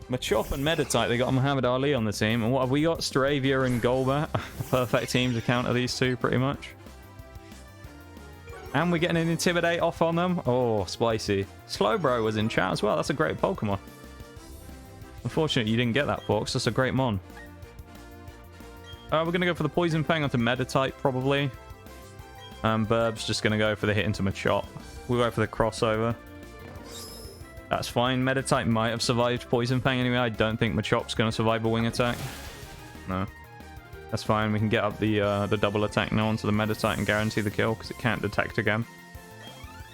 Machop and Meditite, they got Muhammad Ali on the team. And what have we got? Stravia and Golbat. Perfect team to counter these two, pretty much. And we're getting an Intimidate off on them. Oh, spicy. Slowbro was in chat as well. That's a great Pokemon. Unfortunately, you didn't get that, Fox. That's a great Mon. We're going to go for the Poison Fang onto Meditite, probably. Burb's just going to go for the hit into Machop. We'll go for the crossover. That's fine. Meditite might have survived Poison Fang anyway. I don't think Machop's going to survive a wing attack. No. That's fine. We can get up the double attack now onto the Meditite and guarantee the kill because it can't detect again.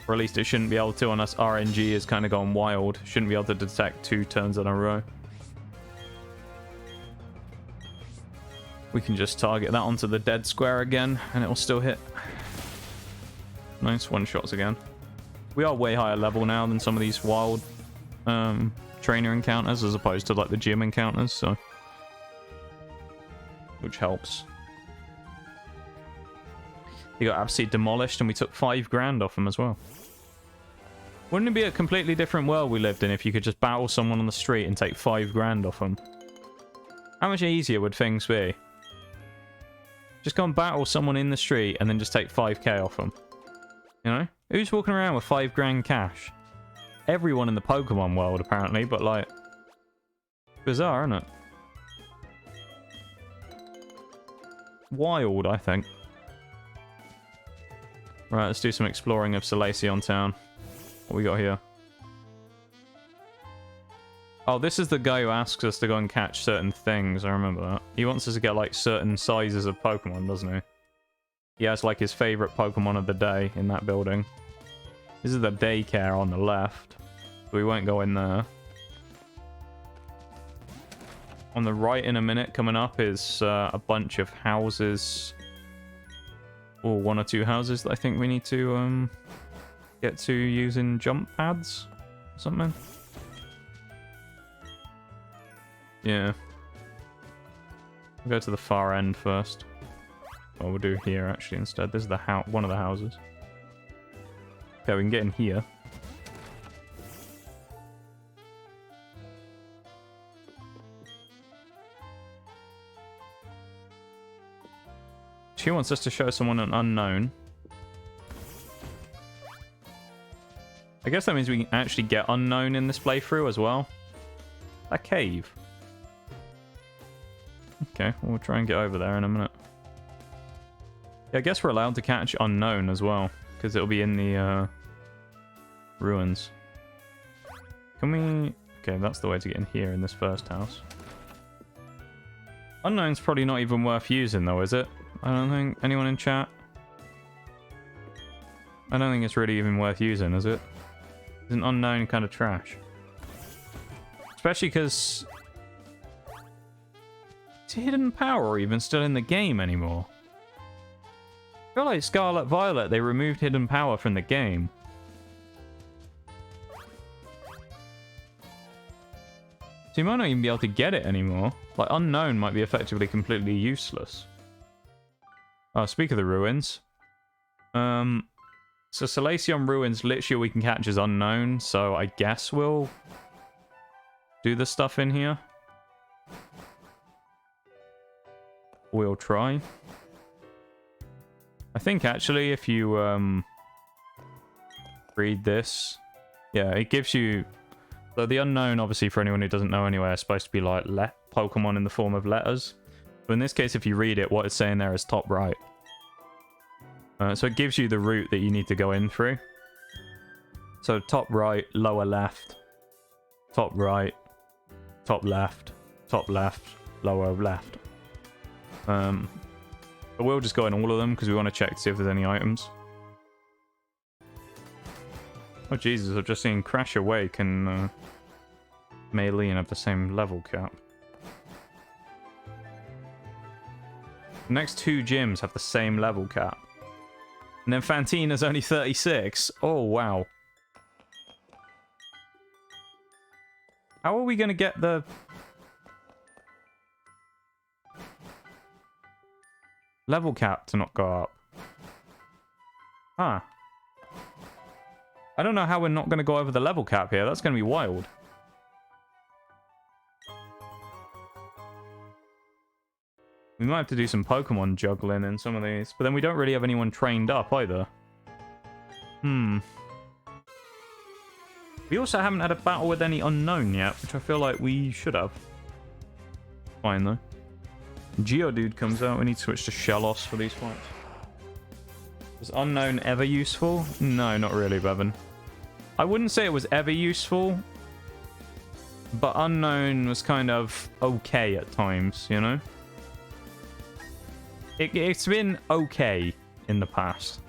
Or at least it shouldn't be able to unless RNG has kind of gone wild. Shouldn't be able to detect 2 turns in a row. We can just target that onto the dead square again and it will still hit. Nice one-shots again. We are way higher level now than some of these wild trainer encounters as opposed to like the gym encounters, so which helps. He got absolutely demolished and we took 5 grand off him as well. Wouldn't it be a completely different world we lived in if you could just battle someone on the street and take 5 grand off them? How much easier would things be? Just go and battle someone in the street and then just take 5k off them. You know? Who's walking around with 5 grand cash? Everyone in the Pokemon world, apparently, but like... bizarre, isn't it? Wild, I think. Right, let's do some exploring of Salacion Town. What we got here? Oh, this is the guy who asks us to go and catch certain things. I remember that. He wants us to get, like, certain sizes of Pokemon, doesn't he? He has, like, his favorite Pokemon of the day in that building. This is the daycare on the left. So we won't go in there. On the right in a minute coming up is a bunch of houses. Or 1 or 2 houses that I think we need to get to using jump pads or something. Yeah. We'll go to the far end first. Well, we'll do here actually instead. This is the one of the houses. Okay, we can get in here. She wants us to show someone an unknown. I guess that means we can actually get unknown in this playthrough as well. A cave. Okay, we'll try and get over there in a minute. Yeah, I guess we're allowed to catch unknown as well, because it'll be in the ruins. Can we... okay, that's the way to get in here in this first house. Unknown's probably not even worth using though, is it? I don't think... anyone in chat? I don't think it's really even worth using, is it? Isn't unknown kind of trash? Especially because... is hidden power even still in the game anymore? I feel like Scarlet Violet, they removed hidden power from the game. So you might not even be able to get it anymore. Like, unknown might be effectively completely useless. Oh, speak of the ruins. So Salacion ruins literally we can catch as unknown, so I guess we'll do the stuff in here. We'll try. I think actually if you read this, yeah, it gives you... So the unknown, obviously, for anyone who doesn't know anyway, is supposed to be like Pokemon in the form of letters. But in this case, if you read it, what it's saying there is top right. So it gives you the route that you need to go in through. So top right, lower left, top right, top left, lower left. But we'll just go in all of them because we want to check to see if there's any items. Oh Jesus, I've just seen Crash Awake and Maylene have the same level cap. The next two gyms have the same level cap. And then Fantina's only 36. Oh, wow. How are we going to get the... level cap to not go up? Huh. I don't know how we're not going to go over the level cap here. That's going to be wild. We might have to do some Pokemon juggling in some of these. But then we don't really have anyone trained up either. We also haven't had a battle with any unknown yet, which I feel like we should have. Fine, though. Geodude comes out. We need to switch to Shellos for these fights. Was unknown ever useful? No, not really, Bevan. I wouldn't say it was ever useful. But unknown was kind of okay at times, you know? It's been okay in the past.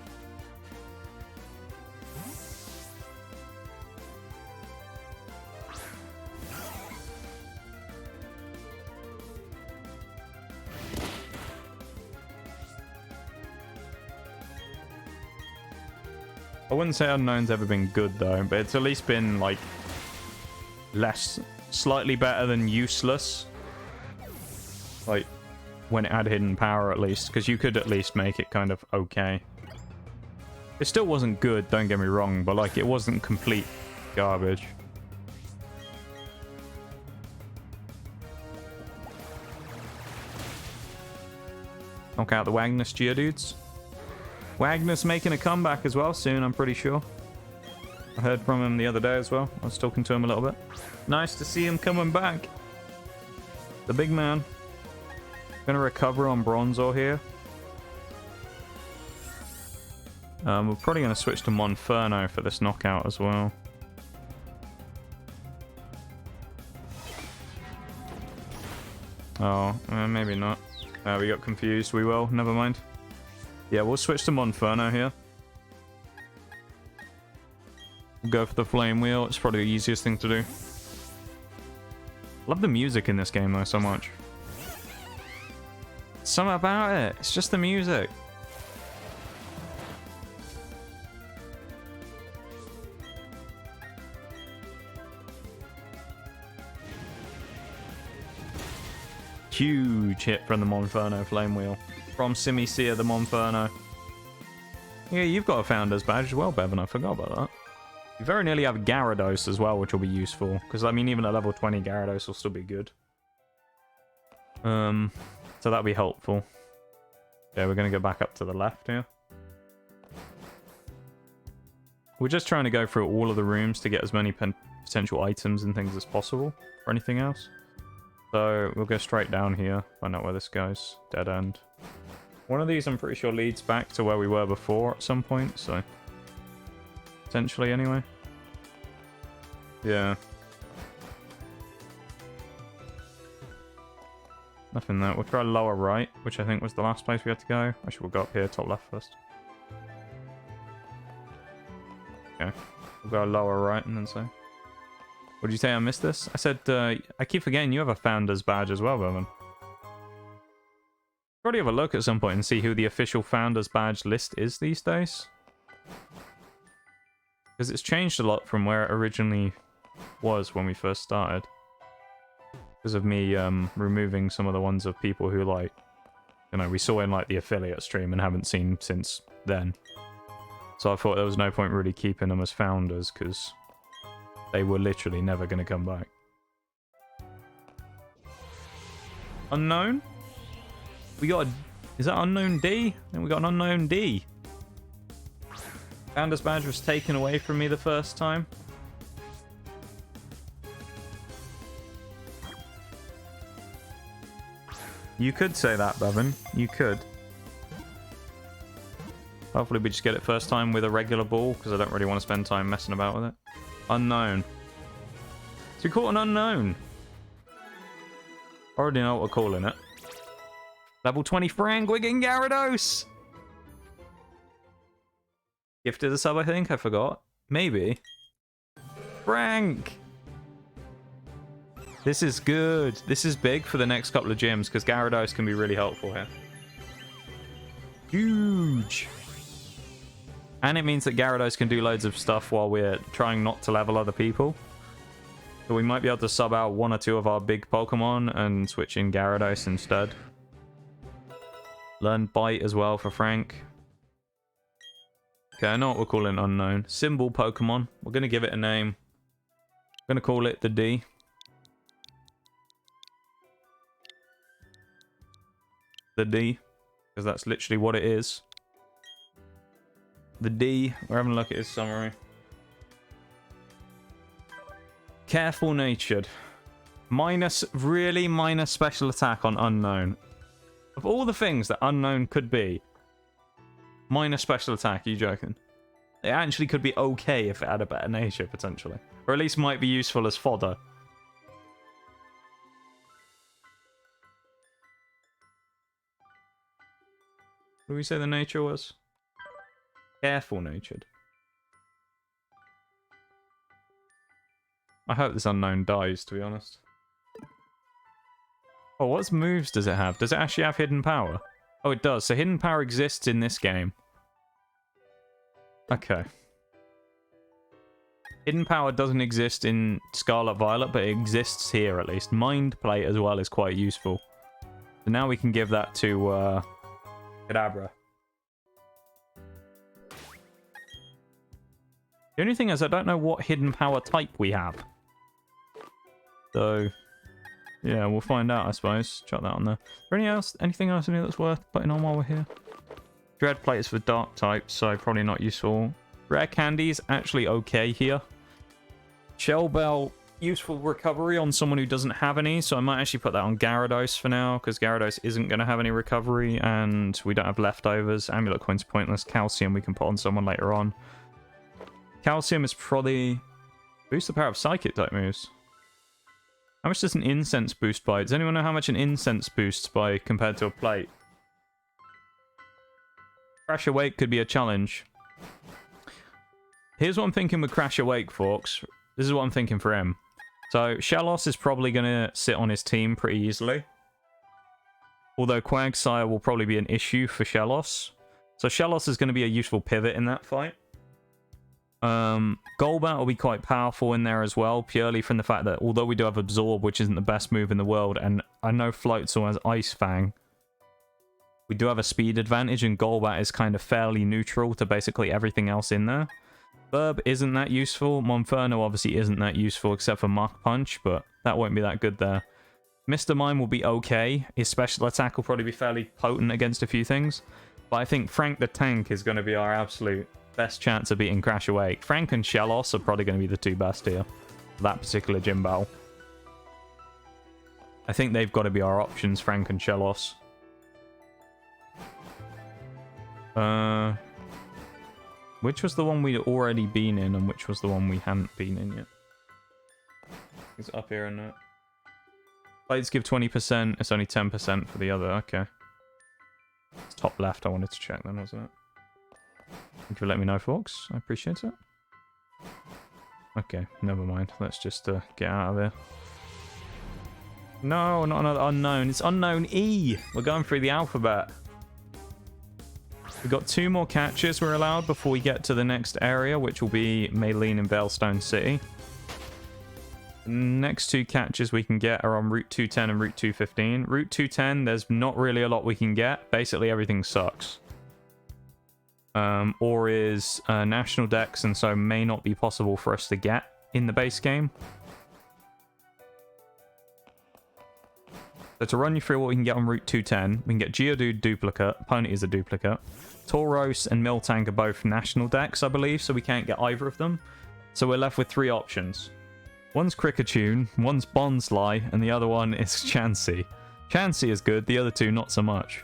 I wouldn't say unknown's ever been good though, but it's at least been like slightly better than useless. Like when it had hidden power at least, because you could at least make it kind of okay. It still wasn't good, don't get me wrong, but like it wasn't complete garbage. Knock out the Wagner's Geodudes. Wagner's making a comeback as well soon, I'm pretty sure. I heard from him the other day as well. I was talking to him a little bit. Nice to see him coming back. The big man. Gonna recover on Bronzor here. We're probably gonna switch to Monferno for this knockout as well. Oh, maybe not. We got confused. We will. Never mind. Yeah, we'll switch to Monferno here. We'll go for the Flame Wheel. It's probably the easiest thing to do. Love the music in this game though so much. Something about it. It's just the music. Huge hit from the Monferno Flame Wheel. From Simisear the Monferno. Yeah, you've got a Founder's Badge as well, Bevan. I forgot about that. You very nearly have Gyarados as well, which will be useful. Because, I mean, even at level 20, Gyarados will still be good. So that'll be helpful. Yeah, we're going to go back up to the left here. We're just trying to go through all of the rooms to get as many potential items and things as possible for anything else. So we'll go straight down here, find out where this goes. Dead end. One of these I'm pretty sure leads back to where we were before at some point, so... Potentially, anyway. Yeah. Nothing there. We'll try lower right, which I think was the last place we had to go. Actually, we'll go up here, top left first. Okay. We'll go lower right and then say. What did you say? I missed this? I said, I keep forgetting you have a Founder's Badge as well, Bowman. Probably have a look at some point and see who the official Founder's Badge list is these days. Because it's changed a lot from where it originally was when we first started. Because of me removing some of the ones of people who, like, you know, we saw in, like, the affiliate stream and haven't seen since then. So I thought there was no point really keeping them as founders, because they were literally never going to come back. Unknown? We got a... Is that unknown D? Then we got an unknown D. Founder's badge was taken away from me the first time. You could say that, Bevan. You could. Hopefully we just get it first time with a regular ball, because I don't really want to spend time messing about with it. Unknown. So we caught an unknown. Already know what we're calling it. Level 20 Frank, we're getting Gyarados! Gifted a sub, I think? I forgot. Maybe. Frank! This is good. This is big for the next couple of gyms, because Gyarados can be really helpful here. Huge! And it means that Gyarados can do loads of stuff while we're trying not to level other people. So we might be able to sub out one or two of our big Pokemon and switch in Gyarados instead. Learn Bite as well for Frank. Okay, I know what we're calling unknown. Symbol Pokemon. We're going to give it a name. I'm going to call it the D. The D. Because that's literally what it is. The D. We're having a look at his summary. Careful natured. Really minus special attack on unknown. Of all the things that unknown could be, minus special attack, you joking? It actually could be okay if it had a better nature, potentially. Or at least might be useful as fodder. What did we say the nature was? Careful natured. I hope this unknown dies, to be honest. Oh, what moves does it have? Does it actually have hidden power? Oh, it does. So hidden power exists in this game. Okay. Hidden power doesn't exist in Scarlet Violet, but it exists here at least. Mind Plate as well is quite useful. So now we can give that to Kadabra. The only thing is I don't know what hidden power type we have. So, yeah, we'll find out, I suppose. Chuck that on there. Is there anything else in here that's worth putting on while we're here? Dread Plate is for dark types, so probably not useful. Rare Candy's actually okay here. Shell Bell, useful recovery on someone who doesn't have any, so I might actually put that on Gyarados for now, because Gyarados isn't going to have any recovery, and we don't have leftovers. Amulet Coin's pointless. Calcium we can put on someone later on. Calcium is probably... Boost the power of Psychic type moves. How much does an Incense boost by? Does anyone know how much an Incense boosts by compared to a plate? Crash Awake could be a challenge. Here's what I'm thinking with Crash Awake, folks. This is what I'm thinking for him. So, Shellos is probably going to sit on his team pretty easily. Although Quagsire will probably be an issue for Shellos. So Shellos is going to be a useful pivot in that fight. Golbat will be quite powerful in there as well, purely from the fact that although we do have Absorb, which isn't the best move in the world, and I know Floatzel has Ice Fang, we do have a speed advantage, and Golbat is kind of fairly neutral to basically everything else in there. Burb isn't that useful. Monferno obviously isn't that useful except for Mach Punch, but that won't be that good there. Mr. Mime will be okay. His special attack will probably be fairly potent against a few things, but I think Frank the Tank is going to be our absolute best chance of beating Crash Awake. Frank and Shellos are probably going to be the two best here for that particular gym battle. I think they've got to be our options, Frank and Shellos. Which was the one we'd already been in, and which was the one we hadn't been in yet? It's up here, isn't it? Plates give 20%, it's only 10% for the other, okay. It's top left I wanted to check then, wasn't it? Thank you for letting me know, folks. I appreciate it. Okay, never mind. Let's just get out of here. No, not another unknown. It's unknown E. We're going through the alphabet. We've got 2 more catches we're allowed before we get to the next area, which will be Maylene and Veilstone City. Next two catches we can get are on Route 210 and Route 215. Route 210, there's not really a lot we can get. Basically, everything sucks. Or is national dex, and so may not be possible for us to get in the base game. So to run you through what we can get on Route 210, we can get Geodude duplicate, Pony is a duplicate. Tauros and Miltank are both national decks, I believe, so we can't get either of them. So we're left with three options. One's Kricketune, one's Bonsly, and the other one is Chansey. Chansey is good, the other two not so much.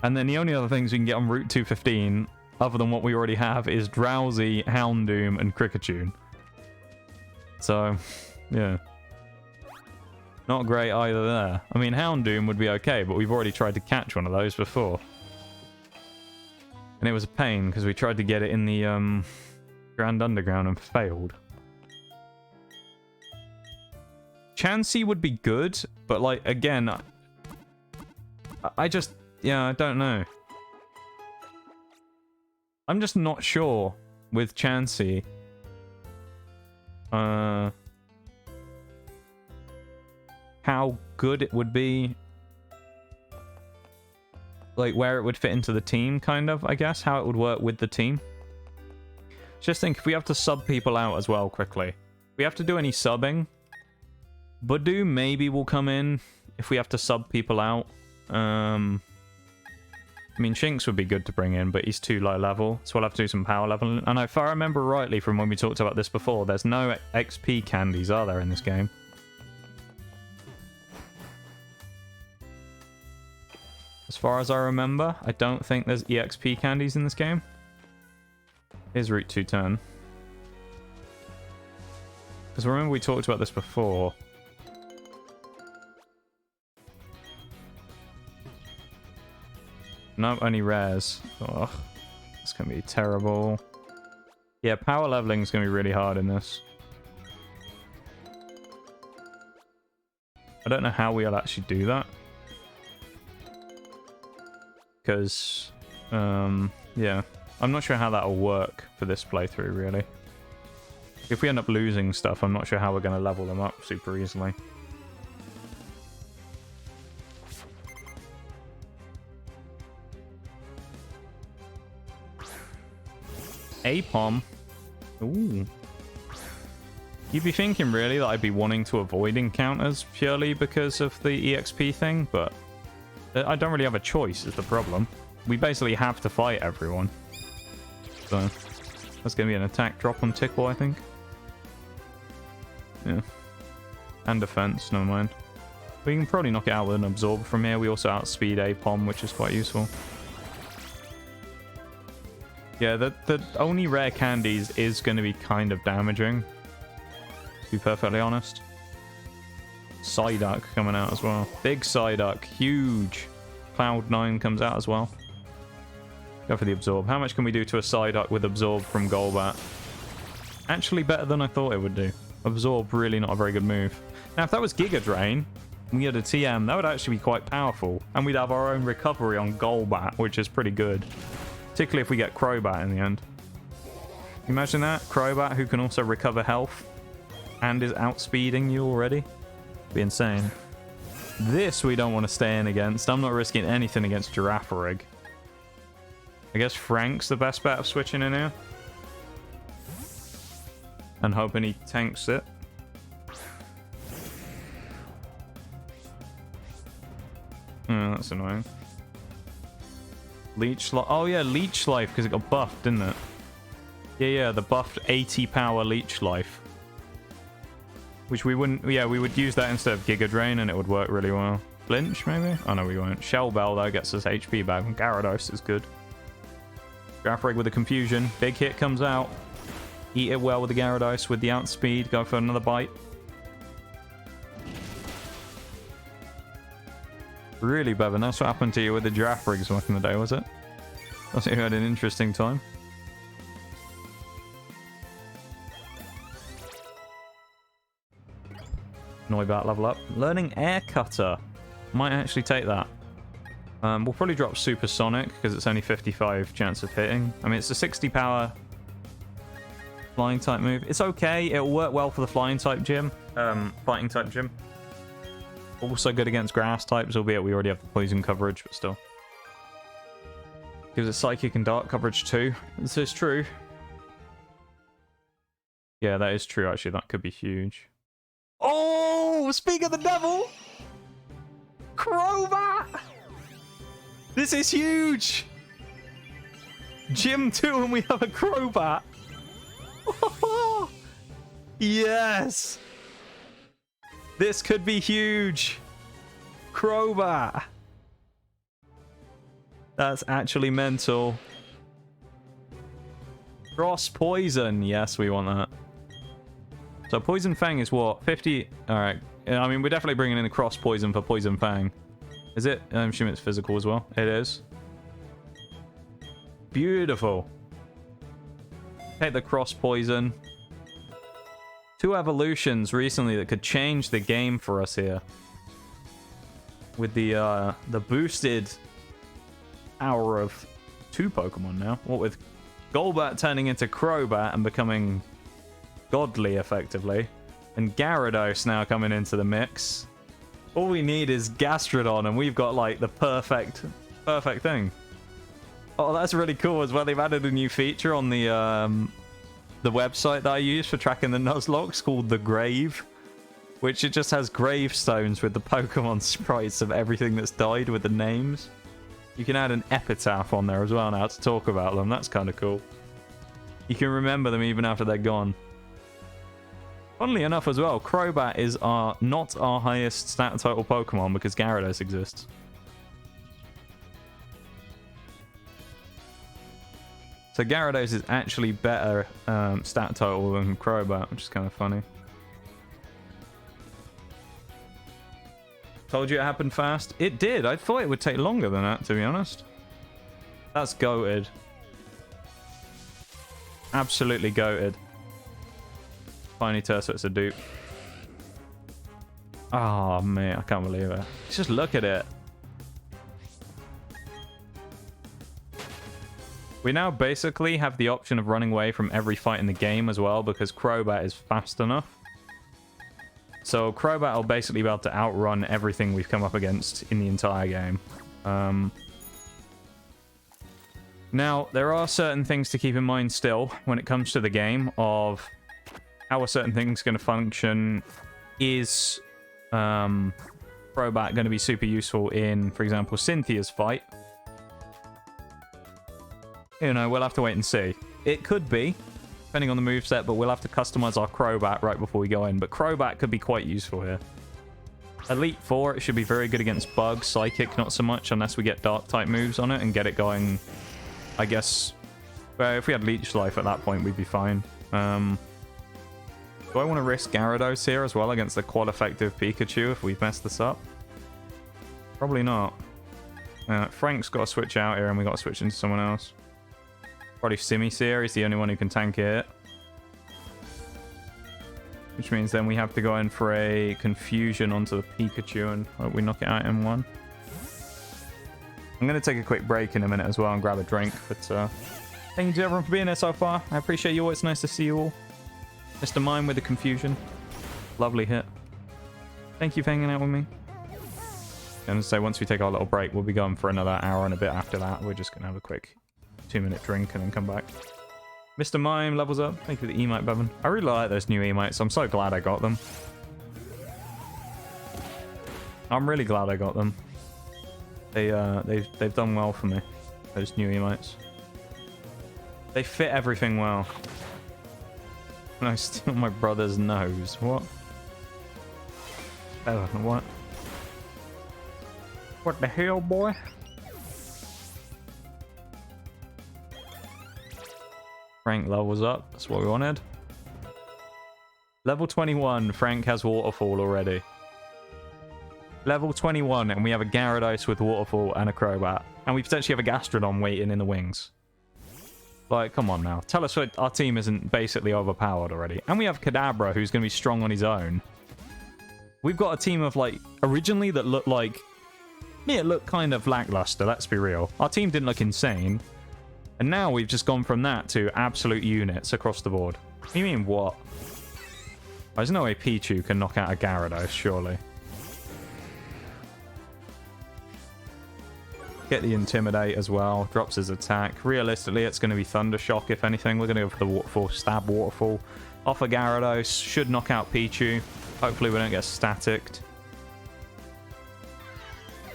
And then the only other things we can get on Route 215, other than what we already have, is Drowsy, Houndoom, and Kricketune. So, yeah. Not great either there. I mean, Houndoom would be okay, but we've already tried to catch one of those before. And it was a pain, because we tried to get it in the Grand Underground and failed. Chansey would be good, but, like, again, I just, yeah, I don't know. I'm just not sure with Chansey. How good it would be. Like, where it would fit into the team, kind of, I guess. How it would work with the team. Just think, if we have to sub people out as well quickly. If we have to do any subbing, Budu maybe will come in if we have to sub people out. I mean, Shinx would be good to bring in, but he's too low level, so we'll have to do some power leveling. And if I remember rightly from when we talked about this before, there's no XP candies, are there, in this game? As far as I remember, I don't think there's EXP candies in this game. Here's Route 210. Because remember we talked about this before. No, only rares. Ugh, it's going to be terrible. Yeah, power leveling is going to be really hard in this. I don't know how we'll actually do that. Because, yeah, I'm not sure how that'll work for this playthrough, really. If we end up losing stuff, I'm not sure how we're going to level them up super easily. Apom. Ooh. You'd be thinking, really, that I'd be wanting to avoid encounters purely because of the EXP thing, but I don't really have a choice, is the problem. We basically have to fight everyone. So, that's going to be an attack drop on Tickle, I think. Yeah. And defense, never mind. We can probably knock it out with an Absorb from here. We also outspeed Apom, which is quite useful. Yeah, the only rare candies is going to be kind of damaging, to be perfectly honest. Psyduck coming out as well. Big Psyduck. Huge. Cloud9 comes out as well. Go for the Absorb. How much can we do to a Psyduck with Absorb from Golbat? Actually better than I thought it would do. Absorb, really not a very good move. Now, if that was Giga Drain, and we had a TM, that would actually be quite powerful. And we'd have our own recovery on Golbat, which is pretty good. Particularly if we get Crobat in the end. Imagine that. Crobat, who can also recover health and is outspeeding you already. Be insane. This we don't want to stay in against. I'm not risking anything against Girafarig. I guess Frank's the best bet of switching in here. And hoping he tanks it. Oh, that's annoying. Leech Life. Oh yeah, Leech Life, because it got buffed, didn't it? Yeah, the buffed 80 power Leech Life. Which we wouldn't... Yeah, we would use that instead of Giga Drain, and it would work really well. Flinch, maybe? Oh, no, we won't. Shell Bell, though, gets us HP back. And Gyarados is good. Girafarig with a Confusion. Big hit comes out. Eat it well with the Gyarados, with the outspeed. Go for another bite. Really, Bevan, that's what happened to you with the Girafarigs back in the day, was it? I think you had an interesting time. Noibat level up. Learning Air Cutter. Might actually take that. We'll probably drop Supersonic, because it's only 55 chance of hitting. I mean, it's a 60 power Flying type move. It's okay. It'll work well for the flying type gym. Fighting type gym. Also good against grass types, albeit we already have the poison coverage, but still. Gives it psychic and dark coverage too. This is true. Yeah, that is true, actually. That could be huge. Oh! Speak of the devil! Crobat! This is huge! Gym 2 and we have a Crobat! Yes! This could be huge! Crobat! That's actually mental. Cross Poison. Yes, we want that. So Poison Fang is what? 50? Alright. I mean, we're definitely bringing in a Cross Poison for Poison Fang. Is it? I'm assuming it's physical as well. It is. Beautiful. Take the Cross Poison. 2 evolutions recently that could change the game for us here. With the boosted power of 2 Pokemon now. What with Golbat turning into Crobat and becoming godly effectively. And Gyarados now coming into the mix. All we need is Gastrodon and we've got like the perfect thing. Oh, that's really cool as well. They've added a new feature on the website that I use for tracking the Nuzlocks called The Grave. Which it just has gravestones with the Pokemon sprites of everything that's died with the names. You can add an epitaph on there as well now to talk about them. That's kind of cool. You can remember them even after they're gone. Funnily enough as well, Crobat is not our highest stat total Pokemon because Gyarados exists. So Gyarados is actually better stat total than Crobat, which is kind of funny. Told you it happened fast? It did. I thought it would take longer than that, to be honest. That's goated. Absolutely goated. Tiny Tersuit's a dupe. Oh, man. I can't believe it. Just look at it. We now basically have the option of running away from every fight in the game as well because Crobat is fast enough. So Crobat will basically be able to outrun everything we've come up against in the entire game. Now, there are certain things to keep in mind still when it comes to the game of how a certain thing's going to function. Is Crobat going to be super useful in, for example, Cynthia's fight? You know, we'll have to wait and see. It could be, depending on the moveset, but we'll have to customize our Crobat right before we go in. But Crobat could be quite useful here. Elite 4, it should be very good against Bug. Psychic, not so much, unless we get Dark-type moves on it and get it going, I guess. Well, if we had Leech Life at that point, we'd be fine. Do I want to risk Gyarados here as well against the quad-effective Pikachu if we mess this up? Probably not. Frank's got to switch out here and we got to switch into someone else. Probably Simisear is the only one who can tank it. Which means then we have to go in for a Confusion onto the Pikachu and hope we knock it out in one. I'm going to take a quick break in a minute as well and grab a drink. But thank you to everyone for being here so far. I appreciate you all. It's nice to see you all. Mr. Mime with the Confusion. Lovely hit. Thank you for hanging out with me. And so once we take our little break, we'll be going for another hour and a bit after that. We're just going to have a quick 2-minute drink and then come back. Mr. Mime levels up. Thank you for the Emite, Bevan. I really like those new Emites. I'm so glad I got them. I'm really glad I got them. They've done well for me. Those new Emites. They fit everything well. And I steal my brother's nose. What? Oh, what? What the hell, boy? Frank levels up. That's what we wanted. Level 21. Frank has Waterfall already. Level 21, and we have a Gyarados with Waterfall and a Crobat. And we potentially have a Gastrodon waiting in the wings. Like, come on now. Tell us what our team isn't basically overpowered already. And we have Kadabra, who's going to be strong on his own. We've got a team of, like, originally that looked like... Yeah, it looked kind of lackluster, let's be real. Our team didn't look insane. And now we've just gone from that to absolute units across the board. What do you mean, what? There's no way Pichu can knock out a Gyarados, surely. Get the Intimidate as well. Drops his attack. Realistically, it's going to be Thunder Shock, if anything. We're going to go for the Waterfall. Stab Waterfall. Off a Gyarados. Should knock out Pichu. Hopefully we don't get staticked.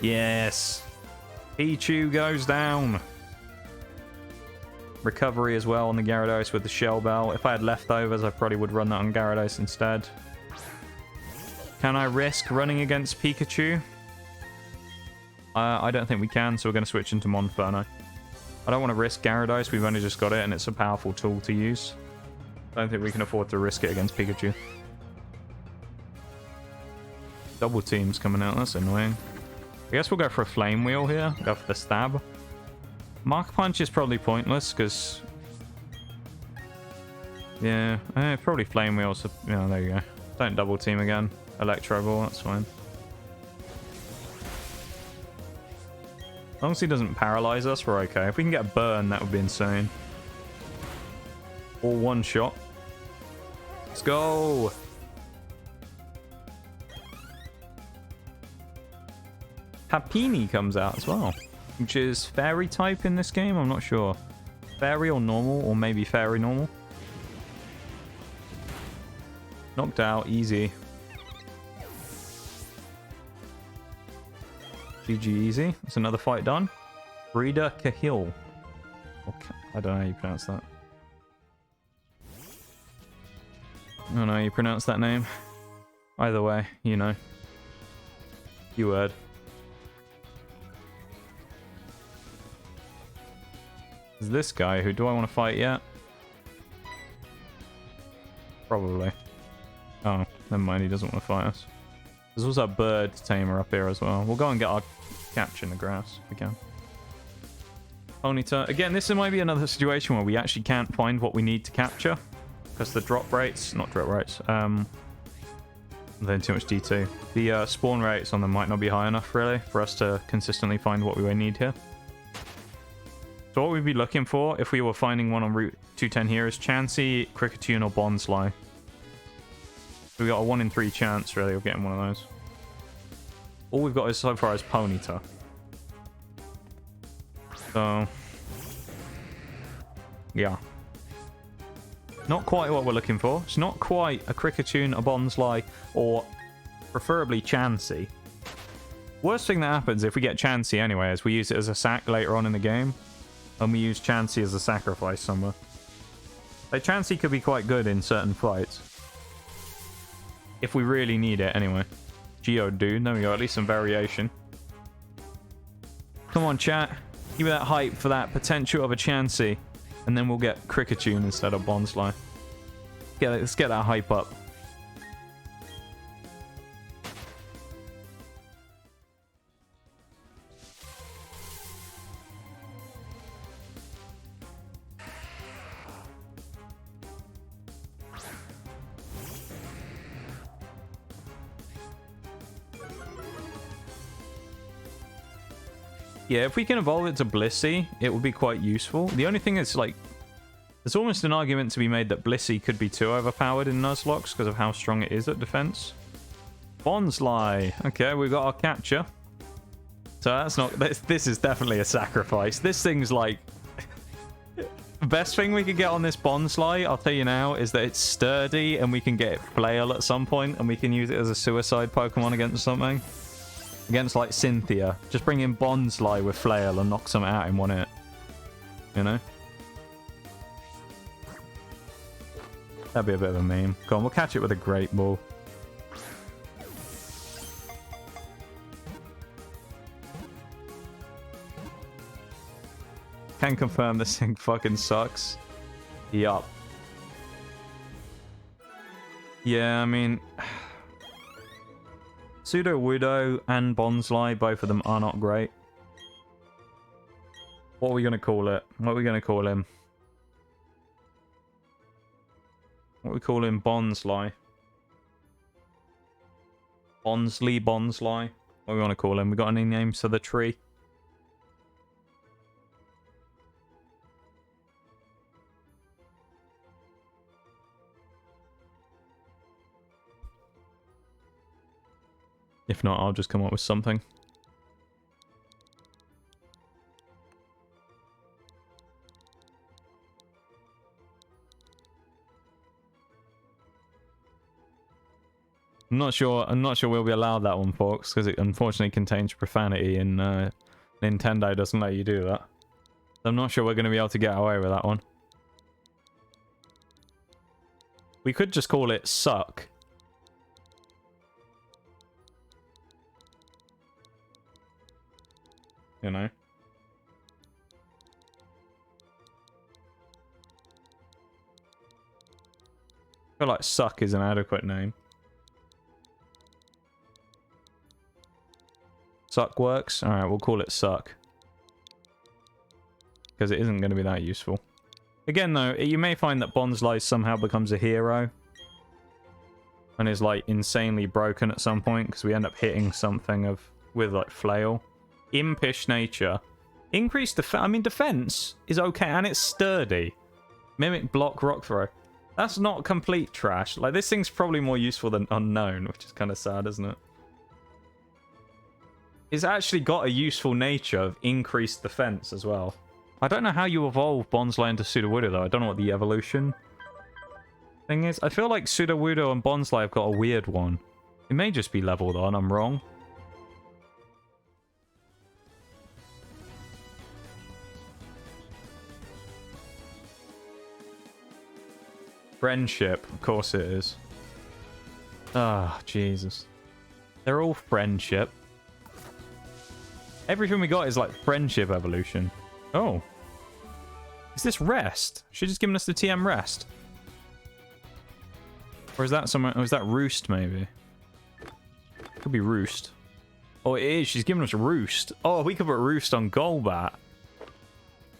Yes. Pichu goes down. Recovery as well on the Gyarados with the Shell Bell. If I had leftovers, I probably would run that on Gyarados instead. Can I risk running against Pikachu? I don't think we can, so we're going to switch into Monferno. I don't want to risk Gyarados. We've only just got it, and it's a powerful tool to use. I don't think we can afford to risk it against Pikachu. Double teams coming out. That's annoying. I guess we'll go for a Flame Wheel here. Go for the Stab. Mark Punch is probably pointless, because... yeah, probably Flame Wheel. So, yeah, there you go. Don't double team again. Electro Ball, that's fine. As long as he doesn't paralyze us, we're okay. If we can get a burn, that would be insane. Or one shot. Let's go! Happiny comes out as well, which is Fairy type in this game, I'm not sure. Fairy or normal, or maybe Fairy normal. Knocked out, easy. GG easy. That's another fight done. Breeder Cahill. I don't know how you pronounce that. I don't know how you pronounce that name. Either way, you know. Keyword. Is this guy who do I want to fight yet? Probably. Oh, never mind, he doesn't want to fight us. There's also a bird tamer up here as well. We'll go and get our capture in the grass if we can. Ponyta. Again, this might be another situation where we actually can't find what we need to capture. Because the drop rates... not drop rates. I'm doing too much D2. The spawn rates on them might not be high enough, really, for us to consistently find what we need here. So what we'd be looking for, if we were finding one on Route 210 here, is Chansey, Kricketune, or Bonsly. We got a 1 in 3 chance, really, of getting one of those. All we've got is so far is Ponyta. So... yeah. Not quite what we're looking for. It's not quite a Kricketune, a Bonsly, or preferably Chansey. Worst thing that happens if we get Chansey anyway is we use it as a sack later on in the game. And we use Chansey as a sacrifice somewhere. Like, Chansey could be quite good in certain fights. If we really need it, anyway. Geodude, there we go, at least some variation. Come on, chat. Give me that hype for that potential of a Chansey. And then we'll get Kricketune instead of Bonsly. Let's get that hype up. Yeah, if we can evolve it to Blissey, it would be quite useful. The only thing is, like, there's almost an argument to be made that Blissey could be too overpowered in Nuzlocke because of how strong it is at defense. Bonsly. Okay, we've got our capture. So that's not... this is definitely a sacrifice. This thing's like... the best thing we could get on this Bonsly, I'll tell you now, is that it's sturdy and we can get Flail at some point and we can use it as a suicide Pokemon against something. Against, like, Cynthia. Just bring in Bonsly with Flail and knock something out in one hit. You know? That'd be a bit of a meme. Come on, we'll catch it with a Great Ball. Can confirm this thing fucking sucks. Yup. Yeah, I mean... Sudowoodo and Bonsly, both of them are not great. What are we going to call it? What are we going to call him? What we call him? Bonsly. Bonsly. What do we want to call him? We got any names for the tree? If not, I'll just come up with something. I'm not sure we'll be allowed that one, folks, because it unfortunately contains profanity, and Nintendo doesn't let you do that. So I'm not sure we're going to be able to get away with that one. We could just call it Suck. You know? I feel like Suck is an adequate name. Suck works? Alright, we'll call it Suck. Because it isn't going to be that useful. Again, though, you may find that Bonsly somehow becomes a hero. And is, like, insanely broken at some point. Because we end up hitting something with, like, Flail. Impish nature. Increased defense. I mean, defense is okay. And it's sturdy. Mimic, block, rock throw. That's not complete trash. Like, this thing's probably more useful than Unknown. Which is kind of sad, isn't it? It's actually got a useful nature of increased defense as well. I don't know how you evolve Bonsly into Sudowoodo, though. I don't know what the evolution thing is. I feel like Sudowoodo and Bonsly have got a weird one. It may just be leveled on, I'm wrong. Friendship, of course it is. Ah, Jesus. They're all friendship. Everything we got is like friendship evolution. Oh. Is this rest? She's just given us the TM rest. Or is that somewhere? Or is that roost maybe? Could be roost. Oh, it is. She's giving us roost. Oh, we could put roost on Golbat.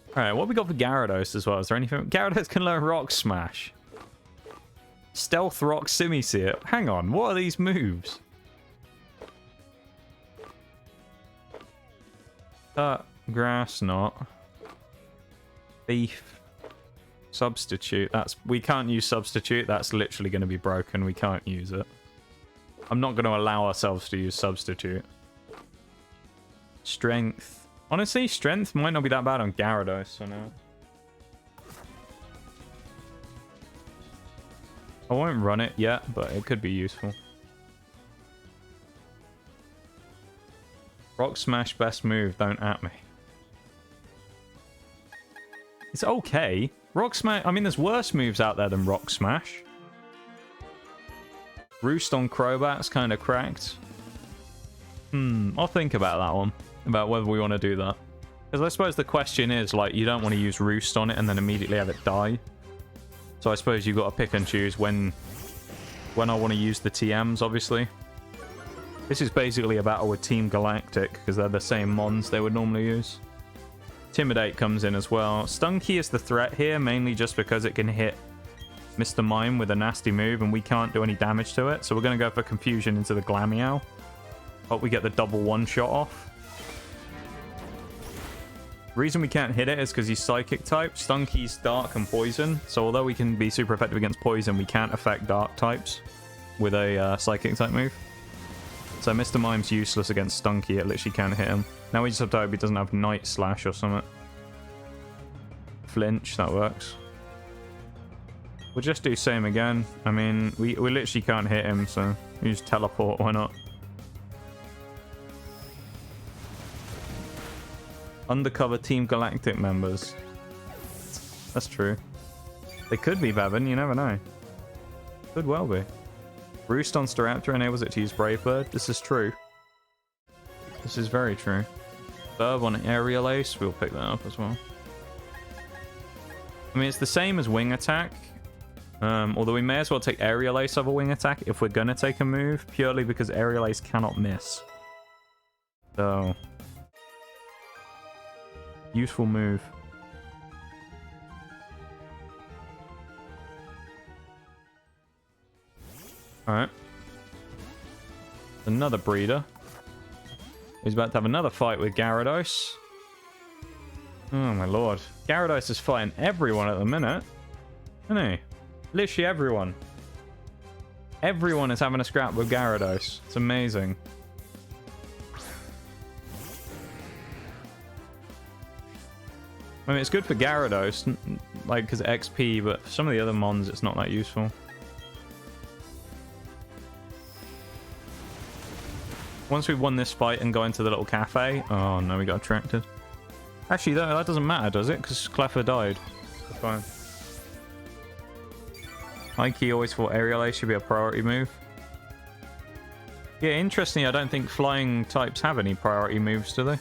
Alright, what have we got for Gyarados as well? Is there anything? Gyarados can learn Rock Smash. Stealth Rock Simisear. Hang on, what are these moves? Grass Knot. Beef. Substitute. We can't use Substitute. That's literally going to be broken. We can't use it. I'm not going to allow ourselves to use Substitute. Strength. Honestly, Strength might not be that bad on Gyarados for now. I won't run it yet, but it could be useful. Rock Smash, best move. Don't at me. It's okay. Rock Smash... I mean, there's worse moves out there than Rock Smash. Roost on Crobat's kind of cracked. I'll think about that one. About whether we want to do that. Because I suppose the question is, like, you don't want to use Roost on it and then immediately have it die. So I suppose you've got to pick and choose when I want to use the TMs, obviously. This is basically a battle with Team Galactic, because they're the same mons they would normally use. Intimidate comes in as well. Stunky is the threat here, mainly just because it can hit Mr. Mime with a nasty move, and we can't do any damage to it. So we're going to go for Confusion into the Glameow. Hope we get the double one-shot off. The reason we can't hit it is because he's Psychic type. Stunky's Dark and Poison. So although we can be super effective against Poison, we can't affect Dark types with a Psychic type move. So Mr. Mime's useless against Stunky. It literally can't hit him. Now we just have to hope he doesn't have Night Slash or something. Flinch, that works. We'll just do same again. I mean, we literally can't hit him, so we just teleport, why not? Undercover Team Galactic members. That's true. They could be Bevan, you never know. Could well be. Roost on Staraptor enables it to use Brave Bird. This is true. This is very true. Burb on Aerial Ace, we'll pick that up as well. I mean, it's the same as Wing Attack. Although we may as well take Aerial Ace over Wing Attack if we're going to take a move, purely because Aerial Ace cannot miss. So... useful move. Alright. Another breeder. He's about to have another fight with Gyarados. Oh my lord. Gyarados is fighting everyone at the minute. Isn't he? Literally everyone. Everyone is having a scrap with Gyarados. It's amazing. I mean, it's good for Gyarados, like, because XP, but for some of the other mons, it's not that useful. Once we've won this fight and go into the little cafe... Oh, no, we got attracted. Actually, that doesn't matter, does it? Because Cleffa died. That's fine. High key always thought Aerial Ace should be a priority move. Yeah, interestingly, I don't think flying types have any priority moves, do they?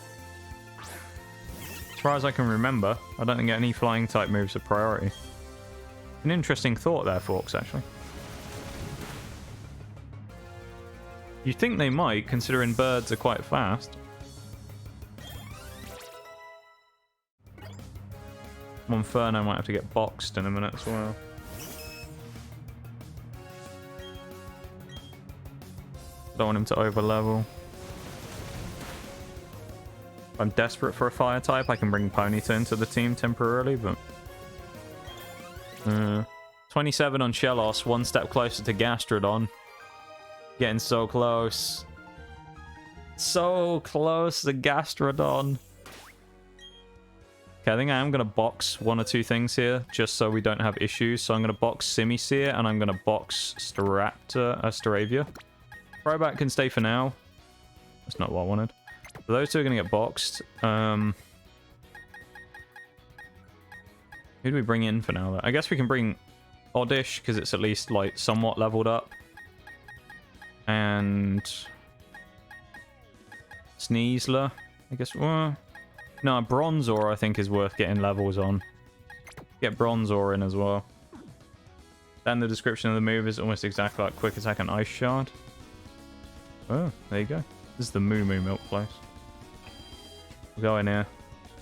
As far as I can remember, I don't think any flying type moves are priority. An interesting thought there, Forks, actually. You'd think they might, considering birds are quite fast. Monferno might have to get boxed in a minute as well. Don't want him to overlevel. If I'm desperate for a fire type, I can bring Ponyta into the team temporarily, but... 27 on Shellos, one step closer to Gastrodon. Getting so close. So close to Gastrodon. Okay, I think I am going to box one or two things here, just so we don't have issues. So I'm going to box Simisear, and I'm going to box Staravia. Throwback can stay for now. That's not what I wanted. So those two are going to get boxed. Who do we bring in for now, though? I guess we can bring Oddish, because it's at least, like, somewhat leveled up. And... Sneasler. I guess... no, Bronzor, I think, is worth getting levels on. Get Bronzor in as well. Then the description of the move is almost exactly like Quick Attack and Ice Shard. Oh, there you go. This is the Moo Moo milk place. We'll go in here.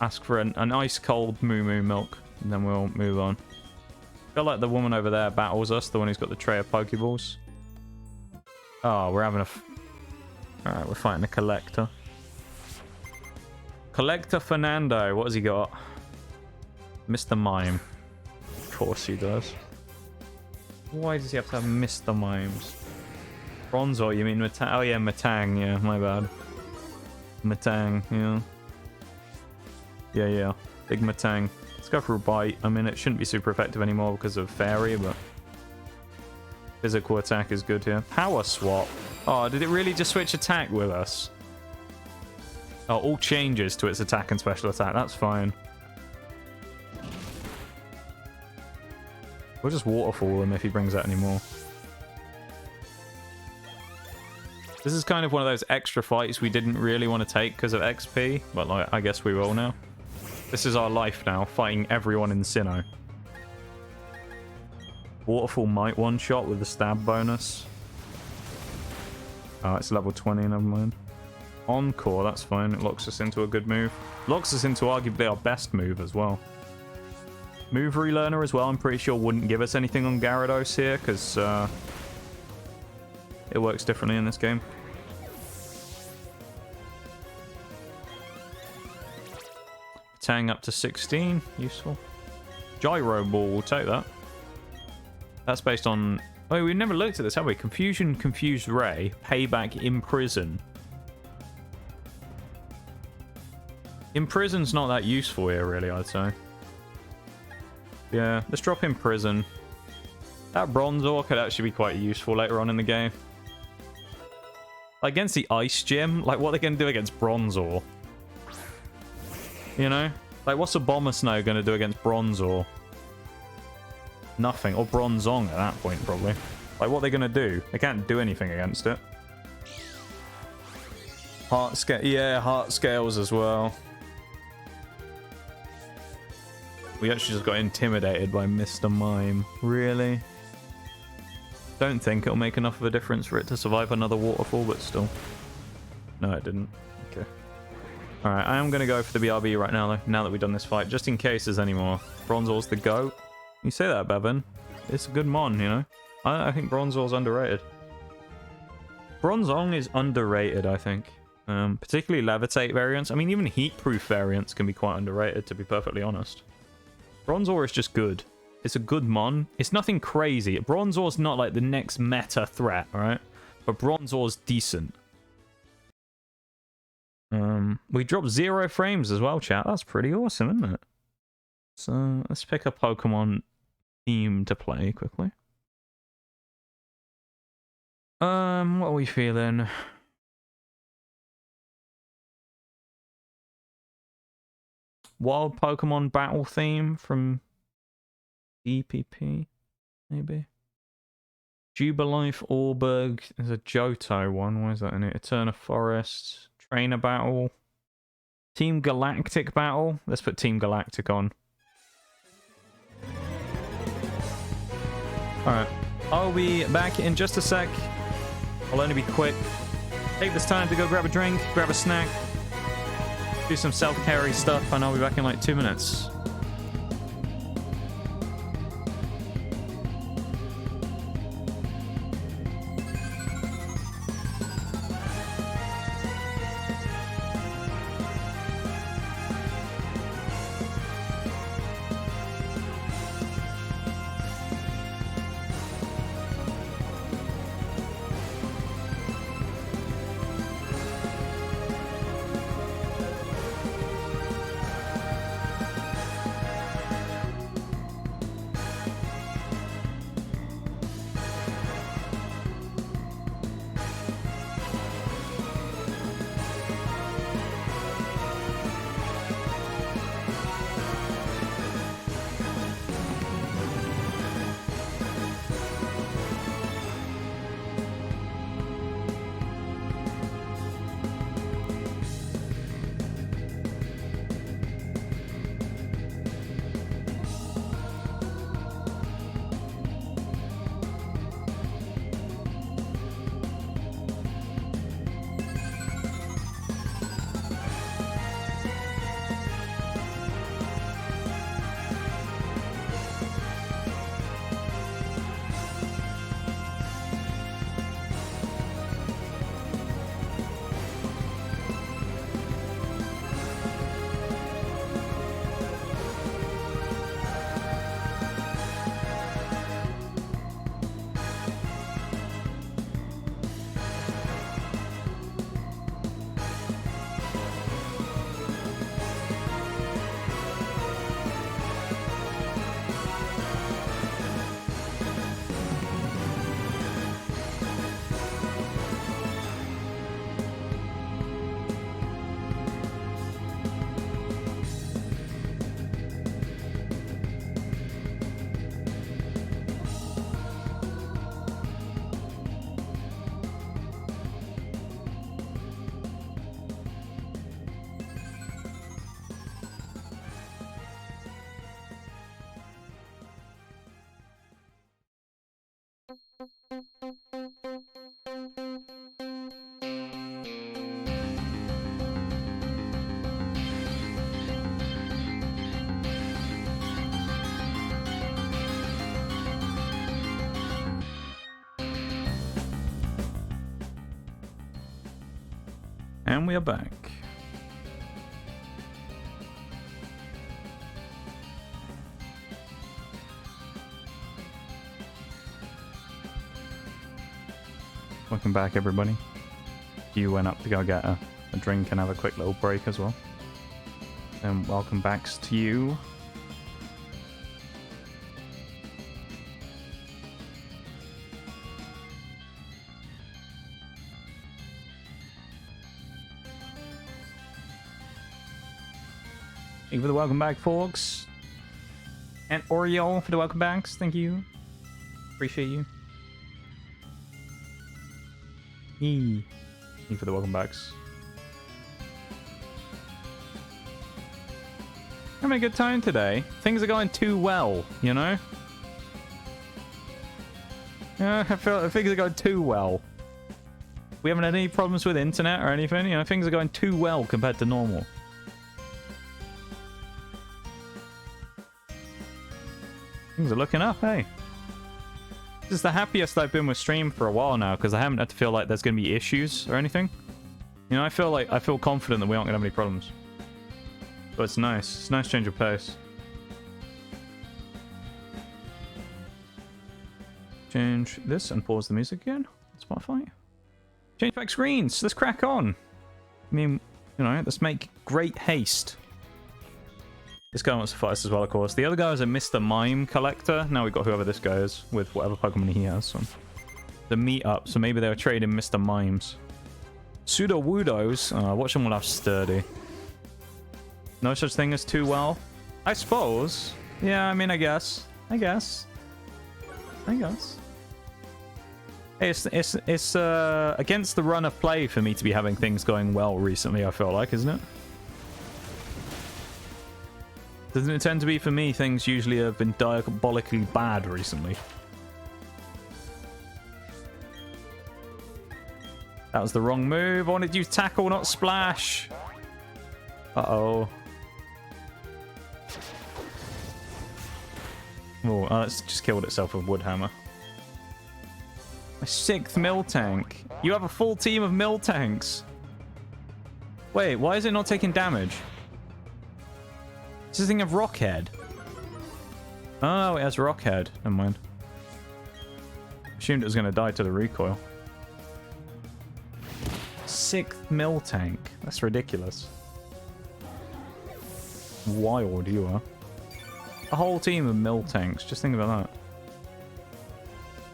Ask for an ice-cold Moo Moo milk. And then we'll move on. I feel like the woman over there battles us. The one who's got the tray of Pokeballs. Oh, we're having a... Alright, we're fighting a Collector. Collector Fernando. What has he got? Mr. Mime. Of course he does. Why does he have to have Mr. Mimes? Bronzor, you mean Matang? Oh yeah, Matang. Yeah, my bad. Matang, yeah. Yeah. Big Matang. Let's go for a bite. I mean, it shouldn't be super effective anymore because of Fairy, but... Physical attack is good here. Power swap. Oh, did it really just switch attack with us? Oh, all changes to its attack and special attack. That's fine. We'll just waterfall him if he brings out any more. This is kind of one of those extra fights we didn't really want to take because of XP, but like, I guess we will now. This is our life now, fighting everyone in Sinnoh. Waterfall might one-shot with the stab bonus. Oh, it's level 20, never mind. Encore, that's fine. It locks us into a good move. Locks us into arguably our best move as well. Move relearner as well, I'm pretty sure wouldn't give us anything on Gyarados here, because it works differently in this game. Tang up to 16, useful. Gyro Ball, we'll take that. That's based on... Oh, we've never looked at this, have we? Confusion, Confused Ray, Payback, Imprison. Imprison's not that useful here, really, I'd say. Yeah, let's drop Imprison. That Bronzor could actually be quite useful later on in the game. Like, against the Ice Gym, like, what are they going to do against Bronzor? You know? Like, what's a Bomber Snow going to do against Bronzor? Nothing. Or Bronzong at that point, probably. Like, what are they going to do? They can't do anything against it. Heart Scale. Yeah, Heart Scales as well. We actually just got intimidated by Mr. Mime. Really? Don't think it'll make enough of a difference for it to survive another waterfall, but still. No, it didn't. Okay. Alright, I am going to go for the BRB right now, though, now that we've done this fight, just in case there's any more. Bronzor's the GOAT. You say that, Bevan. It's a good mon, you know? I think Bronzor's underrated. Bronzong is underrated, I think. Particularly Levitate variants. I mean, even Heat-proof variants can be quite underrated, to be perfectly honest. Bronzor is just good. It's a good mon. It's nothing crazy. Bronzor's not like the next meta threat, alright? But Bronzor's decent. We dropped 0 frames as well, chat. That's pretty awesome, isn't it? So let's pick a Pokemon theme to play quickly. What are we feeling? Wild Pokemon battle theme from DPP, maybe. Jubilife, Orberg. There's a Johto one. Why is that in it? Eterna Forest. Trainer battle. Team Galactic battle. Let's put Team Galactic on. Alright. I'll be back in just a sec. I'll only be quick. Take this time to go grab a drink, grab a snack, do some self-carry stuff, and I'll be back in like 2 minutes. And we are back. Welcome back, everybody. You went up to go get a drink and have a quick little break as well. And welcome back to you. Thank you for the welcome back, folks. And Oreo for the welcome backs. Thank you. Appreciate you. Thank you for the welcome backs. Having a good time today. Things are going too well, you know? Yeah, I feel like things are going too well. We haven't had any problems with internet or anything. You know, things are going too well compared to normal. Things are looking up, hey. This is the happiest I've been with stream for a while now, because I haven't had to feel like there's going to be issues or anything. You know, I feel confident that we aren't going to have any problems. But it's nice. It's a nice change of pace. Change this and pause the music again. Spotify. Change back screens. Let's crack on. I mean, you know, let's make great haste. This guy wants to fight us as well, of course. The other guy is a Mr. Mime collector. Now we've got whoever this guy is with whatever Pokemon he has. So. The meetup, so maybe they were trading Mr. Mimes. Pseudo-Woodos. Watch them will have Sturdy. No such thing as too well? I suppose. Yeah, I mean, I guess. Hey, it's against the run of play for me to be having things going well recently, I feel like, isn't it? Doesn't it tend to be for me things usually have been diabolically bad recently? That was the wrong move. I wanted you to tackle, not splash. Uh-oh. Oh, it's just killed itself with Wood Hammer. My 6th Miltank. You have a full team of Miltanks. Wait, why is it not taking damage? It's this thing of Rockhead. Oh, it has Rockhead. Never mind. Assumed it was going to die to the recoil. 6th Miltank. That's ridiculous. Wild you are. A whole team of Miltanks. Just think about that.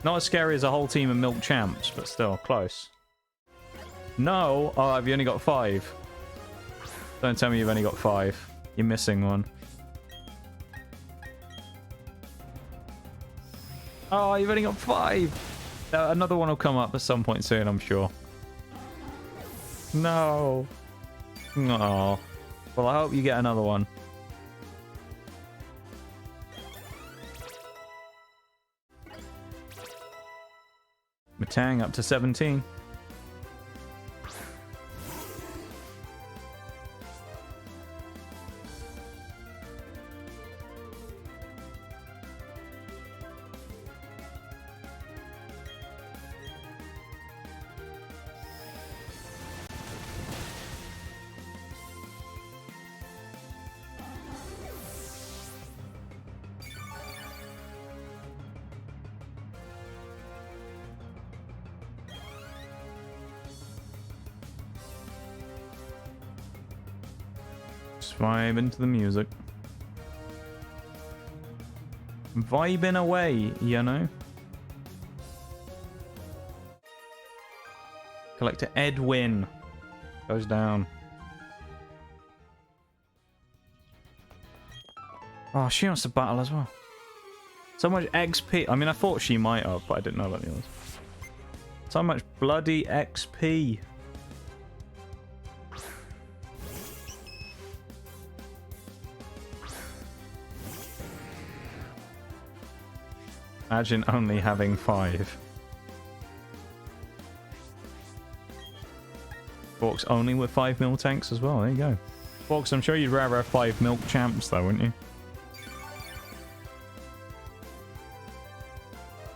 Not as scary as a whole team of Milk Champs, but still close. No! Oh, have you only got 5? Don't tell me you've only got 5. You're missing one. Oh, you've only got 5! Another one will come up at some point soon, I'm sure. No. Oh. Well, I hope you get another one. Matang up to 17. Vibe into the music. Vibing away, you know? Collector Edwin goes down. Oh, she wants to battle as well. So much XP. I mean, I thought she might have, but I didn't know about the others. So much bloody XP. Imagine only having 5. Forks only with 5 Miltanks as well. There you go. Forks, I'm sure you'd rather have 5 Milk Champs though, wouldn't you?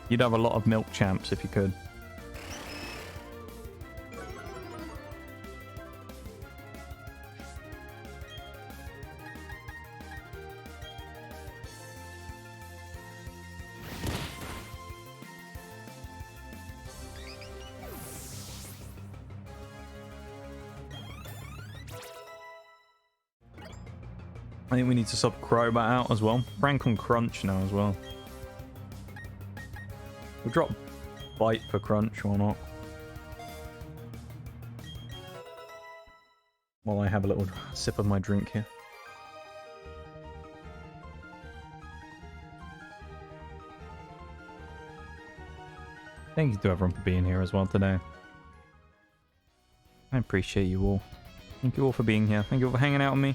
You'd have a lot of Milk Champs if you could. I think we need to sub Crobat out as well. Rank on Crunch now as well. We'll drop Bite for Crunch or not. While I have a little sip of my drink here. Thank you to everyone for being here as well today. I appreciate you all. Thank you all for being here. Thank you all for hanging out with me.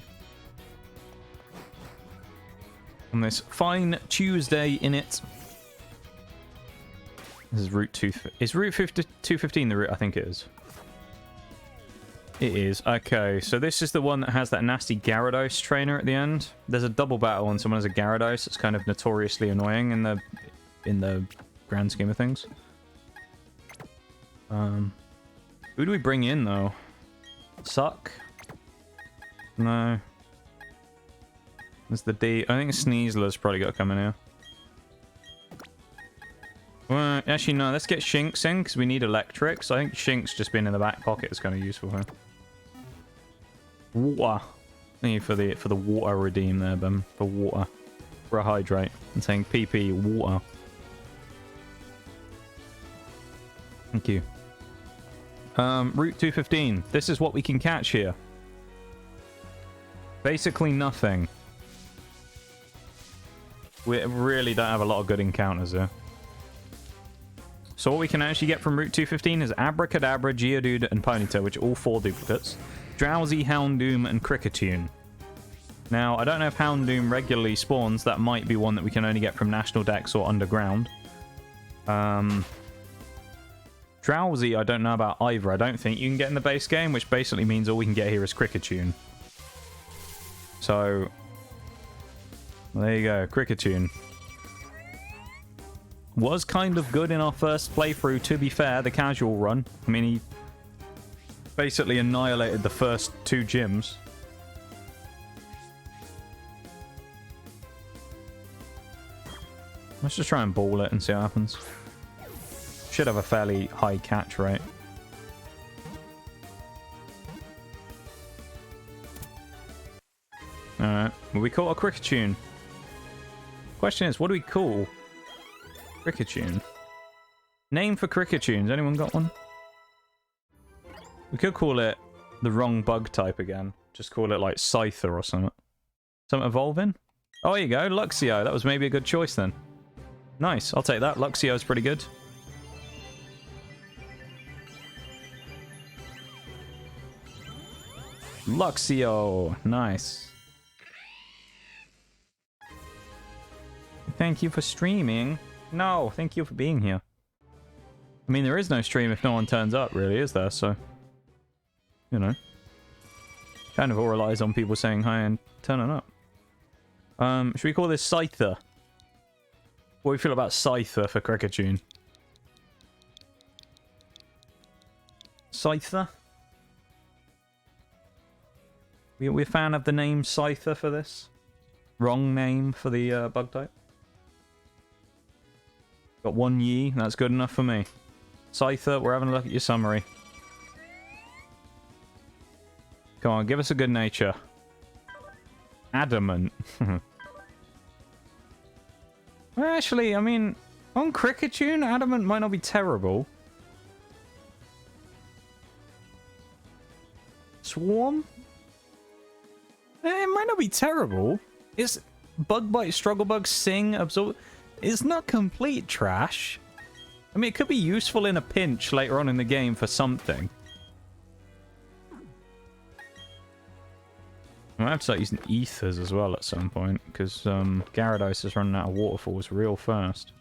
On this fine Tuesday in it. This is Route 2. Is Route 215 the route? I think it is. It is. Okay, so this is the one that has that nasty Gyarados trainer at the end. There's a double battle and someone has a Gyarados. It's kind of notoriously annoying in the grand scheme of things. Who do we bring in though? Suck? No. There's the D. I think Sneasler's probably got to come in here. Well, actually, no. Let's get Shinx in because we need electric. So I think Shinx just being in the back pocket is kind of useful here. Wow. you for the water redeem there, Ben. For water. For a hydrate. I'm saying PP water. Thank you. Route 215. This is what we can catch here. Basically nothing. We really don't have a lot of good encounters here. So what we can actually get from Route 215 is Abracadabra, Geodude, and Ponyta, which are all 4 duplicates. Drowsy, Houndoom, and Kricketune. Now, I don't know if Houndoom regularly spawns. That might be one that we can only get from National Dex or Underground. Drowsy, I don't know about either. I don't think you can get in the base game, which basically means all we can get here is Kricketune. So, there you go, Kricketune. Was kind of good in our first playthrough, to be fair, the casual run. I mean, he basically annihilated the first 2 gyms. Let's just try and ball it and see what happens. Should have a fairly high catch rate. Alright, well, we caught a Kricketune. Question is, what do we call Kricketune? Name for Kricketune. Anyone got one? We could call it the wrong bug type again. Just call it like Scyther or something. Something evolving? Oh, there you go. Luxio. That was maybe a good choice then. Nice. I'll take that. Luxio's pretty good. Luxio. Nice. Thank you for streaming. No, thank you for being here. I mean, there is no stream if no one turns up, really, is there? So, you know. Kind of all relies on people saying hi and turning up. Should we call this Scyther? What do you feel about Scyther for Kricketune? Scyther? We a fan of the name Scyther for this? Wrong name for the bug type? Got 1 Yi, that's good enough for me. Scyther, we're having a look at your summary. Come on, give us a good nature. Adamant. Well, actually, I mean, on Kricketune, Adamant might not be terrible. Swarm? It might not be terrible. It's Bug Bite, Struggle Bug, Sing, Absorb. It's not complete trash. I mean, it could be useful in a pinch later on in the game for something. I might have to start using Ethers as well at some point, because Gyarados is running out of waterfalls real fast.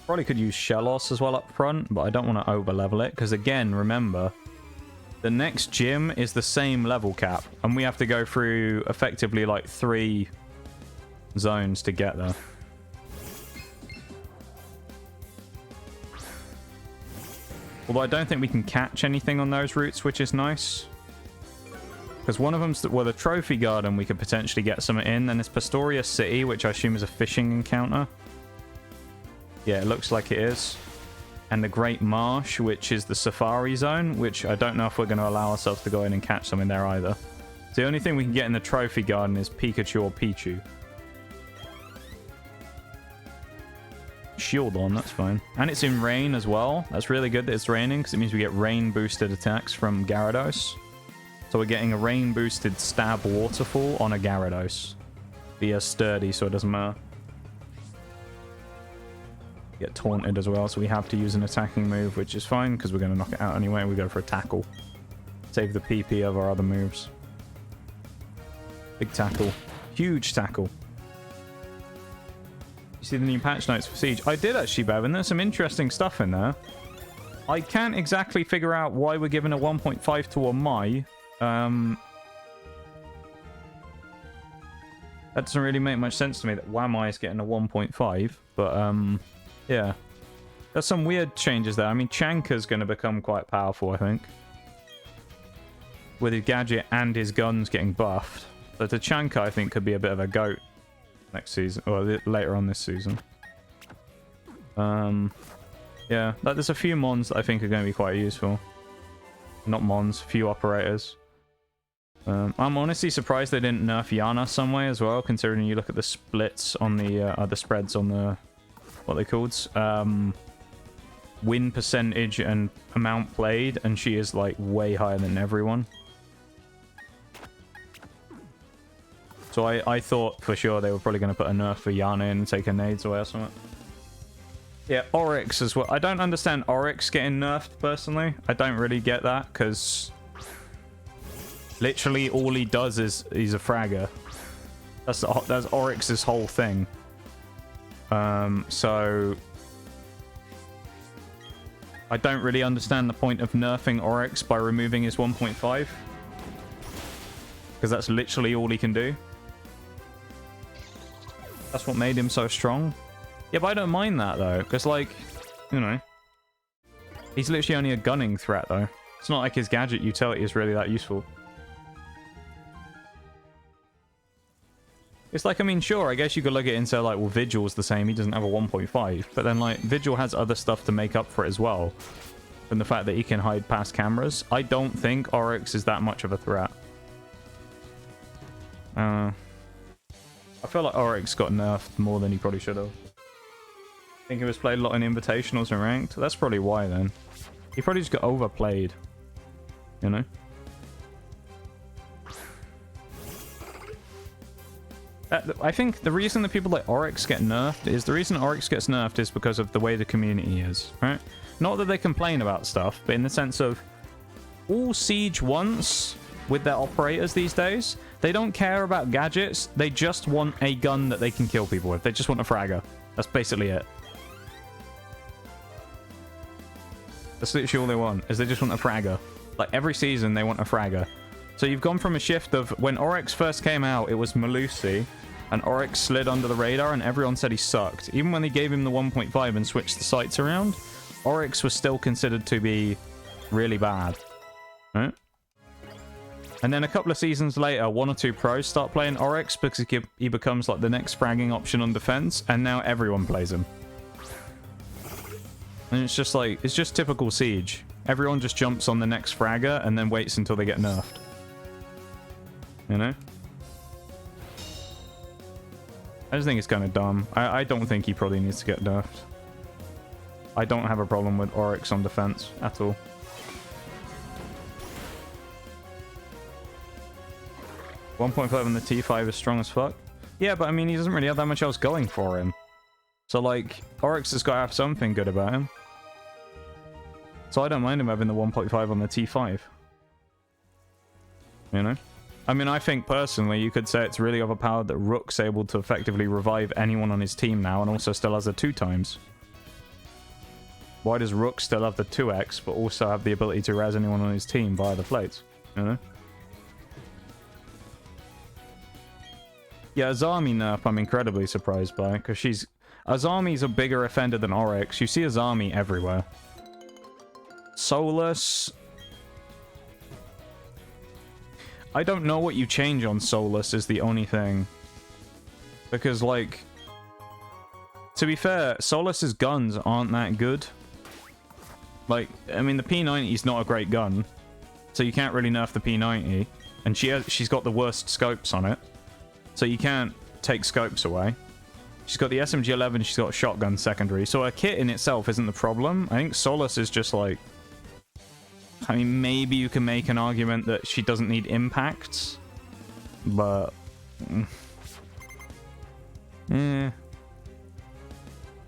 Probably could use Shellos as well up front, but I don't want to over-level it, because again, remember, the next gym is the same level cap, and we have to go through effectively like 3 zones to get there. Although I don't think we can catch anything on those routes, which is nice. Because one of them's the Trophy Garden, we could potentially get something in. Then there's Pastoria City, which I assume is a fishing encounter. Yeah, it looks like it is. And the Great Marsh, which is the Safari Zone, which I don't know if we're going to allow ourselves to go in and catch something there either. So the only thing we can get in the Trophy Garden is Pikachu or Pichu. Shieldon, that's fine. And it's in rain as well. That's really good that it's raining, because it means we get rain-boosted attacks from Gyarados. So we're getting a rain-boosted stab waterfall on a Gyarados. Via sturdy, so it doesn't matter. Get taunted as well, so we have to use an attacking move, which is fine, because we're going to knock it out anyway. We go for a tackle. Save the PP of our other moves. Big tackle. Huge tackle. You see the new patch notes for Siege? I did actually, Bevan. There's some interesting stuff in there. I can't exactly figure out why we're giving a 1.5 to a Mai. That doesn't really make much sense to me that Wamai is getting a 1.5, but yeah. There's some weird changes there. I mean, Chanka's going to become quite powerful, I think. With his gadget and his guns getting buffed. So Tachanka, I think, could be a bit of a goat next season, or later on this season. Yeah, there's a few mons that I think are going to be quite useful. Not mons, few operators. I'm honestly surprised they didn't nerf Yana some way as well, considering you look at the splits on the spreads on the, what they called, win percentage and amount played, and she is like way higher than everyone. So I thought for sure they were probably going to put a nerf for Yana in and take her nades away or something. Yeah, Oryx as well. I don't understand Oryx getting nerfed personally. I don't really get that, because literally all he does is he's a fragger. That's Oryx's whole thing. So I don't really understand the point of nerfing Oryx by removing his 1.5. Because that's literally all he can do. That's what made him so strong. Yeah, but I don't mind that though, because like, you know, he's literally only a gunning threat though. It's not like his gadget utility is really that useful. It's like, I mean, sure, I guess you could look at it and say, like, well, Vigil's the same. He doesn't have a 1.5. But then, like, Vigil has other stuff to make up for it as well. From the fact that he can hide past cameras. I don't think Oryx is that much of a threat. I feel like Oryx got nerfed more than he probably should have. I think he was played a lot in Invitationals and Ranked. That's probably why, then. He probably just got overplayed. You know? I think the reason that people like Oryx get nerfed is... The reason Oryx gets nerfed is because of the way the community is, right? Not that they complain about stuff, but in the sense of... All Siege wants with their operators these days, they don't care about gadgets. They just want a gun that they can kill people with. They just want a fragger. That's basically it. That's literally all they want, is they just want a fragger. Like, every season, they want a fragger. So you've gone from a shift of... When Oryx first came out, it was Melusi, and Oryx slid under the radar, and everyone said he sucked. Even when they gave him the 1.5 and switched the sights around, Oryx was still considered to be really bad. Right? And then a couple of seasons later, 1 or 2 pros start playing Oryx because he becomes like the next fragging option on defense, and now everyone plays him. And it's just like... It's just typical Siege. Everyone just jumps on the next fragger and then waits until they get nerfed. You know? I just think it's kind of dumb. I don't think he probably needs to get nerfed. I don't have a problem with Oryx on defense at all. .5 on the T5 is strong as fuck. Yeah, but I mean, he doesn't really have that much else going for him. So, like, Oryx has got to have something good about him. So I don't mind him having the 1.5 on the T5. You know? I mean, I think personally you could say it's really overpowered that Rook's able to effectively revive anyone on his team now and also still has the 2x. Why does Rook still have the 2x but also have the ability to res anyone on his team via the plates? You know? Yeah, Azami nerf I'm incredibly surprised by, because Azami's a bigger offender than Oryx. You see Azami everywhere. Solus... I don't know what you change on Solus is the only thing. Because, like... To be fair, Solus's guns aren't that good. Like, I mean, the P90's not a great gun. So you can't really nerf the P90. And she's got the worst scopes on it. So you can't take scopes away. She's got the SMG-11, she's got shotgun secondary. So her kit in itself isn't the problem. I think Solus is just like... I mean, maybe you can make an argument that she doesn't need impacts. But...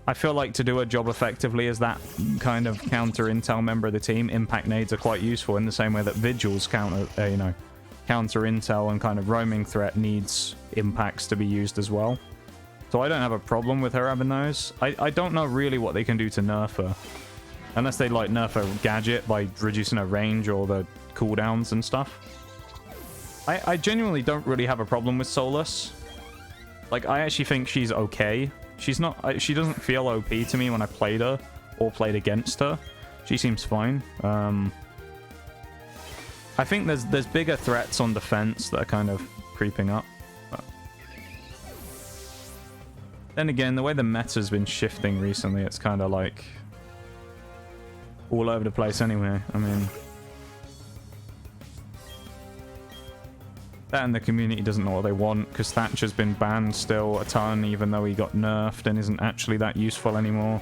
I feel like to do her job effectively as that kind of counter-intel member of the team, impact nades are quite useful in the same way that Vigil's counter-intel and kind of roaming threat needs impacts to be used as well. So I don't have a problem with her having those. I don't know really what they can do to nerf her. Unless they, like, nerf her gadget by reducing her range or the cooldowns and stuff. I genuinely don't really have a problem with Solus. Like, I actually think she's okay. She's not... she doesn't feel OP to me when I played her or played against her. She seems fine. I think there's bigger threats on defense that are kind of creeping up. But then again, the way the meta's been shifting recently, it's kind of like... all over the place anyway. I mean... That and the community doesn't know what they want, because Thatcher's been banned still a ton, even though he got nerfed and isn't actually that useful anymore,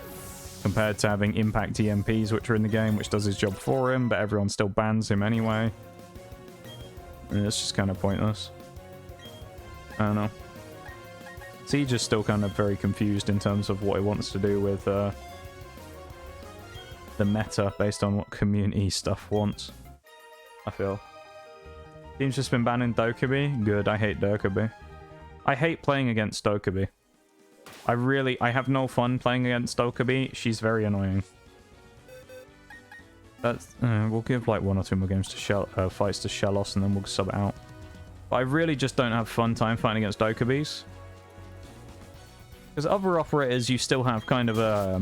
compared to having impact EMPs, which are in the game, which does his job for him, but everyone still bans him anyway. And it's just kind of pointless. I don't know. Siege is still kind of very confused in terms of what he wants to do with the meta based on what community stuff wants, I feel. Team's just been banning Dokkaebi. Good, I hate Dokkaebi. I hate playing against Dokkaebi. I have no fun playing against Dokkaebi. She's very annoying. That's, we'll give like 1 or 2 more games to fights to Shellos, and then we'll sub it out. But I really just don't have fun time fighting against Dokkaebis. Because other operators, you still have kind of a...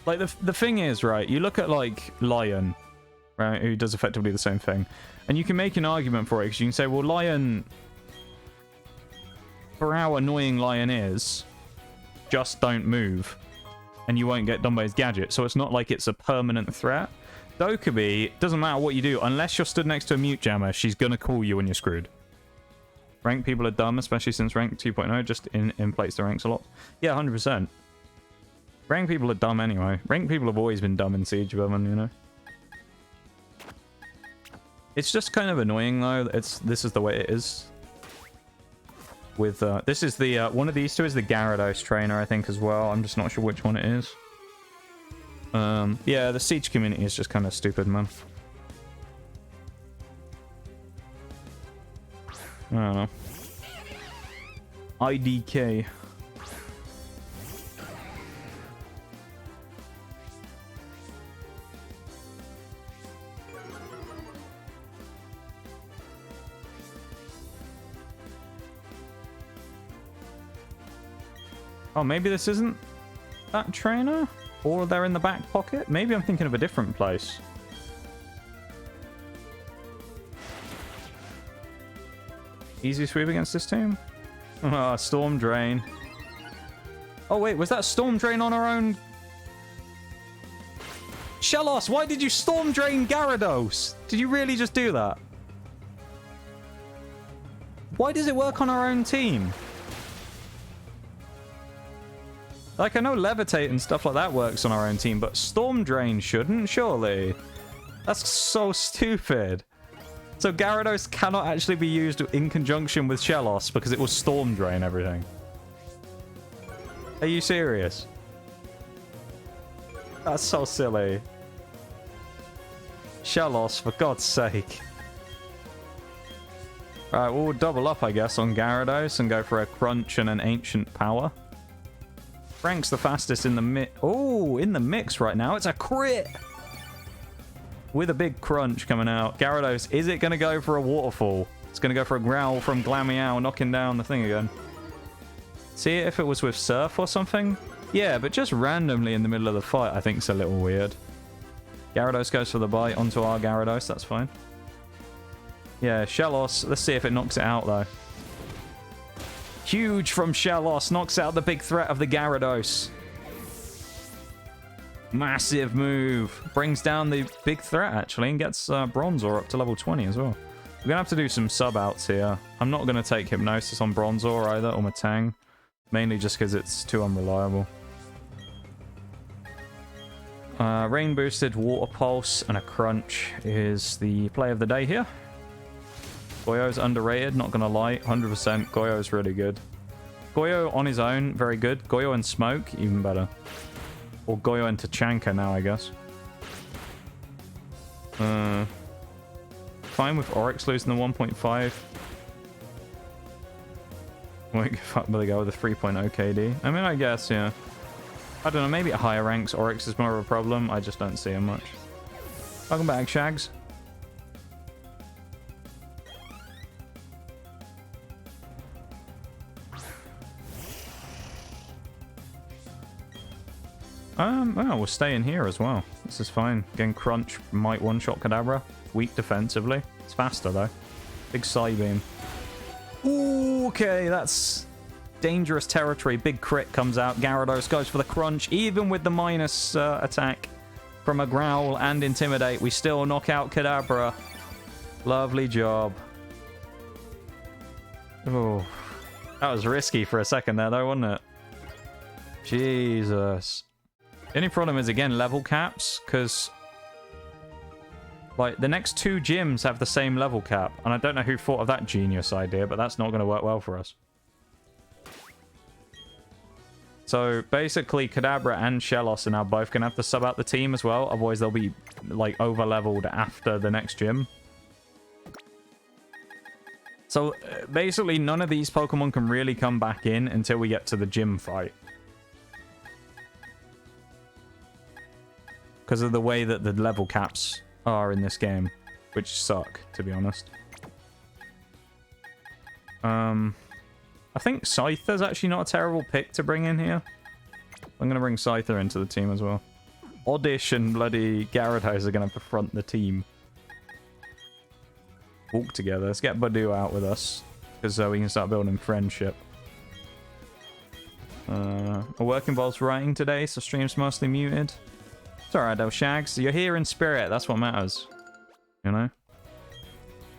like, the thing is, right, you look at, like, Lion, right, who does effectively the same thing. And you can make an argument for it, because you can say, well, Lion... for how annoying Lion is, just don't move. And you won't get done by his gadget. So it's not like it's a permanent threat. Dokkaebi, doesn't matter what you do, unless you're stood next to a mute jammer, she's gonna call you when you're screwed. Rank people are dumb, especially since rank 2.0 just inflates the ranks a lot. Yeah, 100%. Rank people are dumb anyway. Rank people have always been dumb in Siege Women, you know. It's just kind of annoying though. This is the way it is. With this is the one of these two is the Gyarados trainer, I think, as well. I'm just not sure which one it is. Yeah, the Siege community is just kind of stupid, man. I don't know. IDK. Oh, maybe this isn't that trainer? Or they're in the back pocket? Maybe I'm thinking of a different place. Easy sweep against this team? Oh, Storm Drain. Oh, wait, was that Storm Drain on our own? Shellos, why did you Storm Drain Gyarados? Did you really just do that? Why does it work on our own team? Like, I know Levitate and stuff like that works on our own team, but Storm Drain shouldn't, surely. That's so stupid. So Gyarados cannot actually be used in conjunction with Shellos because it will Storm Drain everything. Are you serious? That's so silly. Shellos, for God's sake. Alright, we'll double up, I guess, on Gyarados and go for a Crunch and an Ancient Power. Frank's the fastest in the mix. Oh, in the mix right now. It's a crit! With a big crunch coming out. Gyarados, is it going to go for a waterfall? It's going to go for a growl from Glameow, knocking down the thing again. See, if it was with Surf or something? Yeah, but just randomly in the middle of the fight, I think it's a little weird. Gyarados goes for the bite onto our Gyarados, that's fine. Yeah, Shellos, let's see if it knocks it out, though. Huge from Shellos, knocks out the big threat of the Gyarados. Massive move. Brings down the big threat, actually, and gets Bronzor up to level 20 as well. We're going to have to do some sub-outs here. I'm not going to take Hypnosis on Bronzor either, or Matang. Mainly just because it's too unreliable. Rain Boosted, Water Pulse, and a Crunch is the play of the day here. Goyo's underrated, not going to lie. 100%. Goyo's really good. Goyo on his own, very good. Goyo and Smoke, even better. Or Goyo into Tachanka now, I guess. Fine with Oryx losing the 1.5. Won't give up, but they go with a 3.0 KD. I mean, I guess, yeah. I don't know, maybe at higher ranks, Oryx is more of a problem. I just don't see him much. Welcome back, Shags. Oh, we'll stay in here as well. This is fine. Getting Crunch might one-shot Kadabra. Weak defensively. It's faster, though. Big Psybeam. Ooh, okay, that's dangerous territory. Big crit comes out. Gyarados goes for the Crunch. Even with the minus attack from a Growl and Intimidate, we still knock out Kadabra. Lovely job. Oh, that was risky for a second there, though, wasn't it? Jesus. The only problem is, again, level caps, because like the next 2 gyms have the same level cap, and I don't know who thought of that genius idea, but that's not going to work well for us. So basically, Kadabra and Shellos are now both going to have to sub out the team as well, otherwise they'll be like over leveled after the next gym. So basically, none of these Pokemon can really come back in until we get to the gym fight. Because of the way that the level caps are in this game, which suck, to be honest. I think Scyther's actually not a terrible pick to bring in here. I'm going to bring Scyther into the team as well. Oddish and bloody Gyarados are going to have to front the team. Walk together. Let's get Badoo out with us, because we can start building friendship. Our work involves writing today, so stream's mostly muted. It's alright though, Shags. You're here in spirit, that's what matters. You know?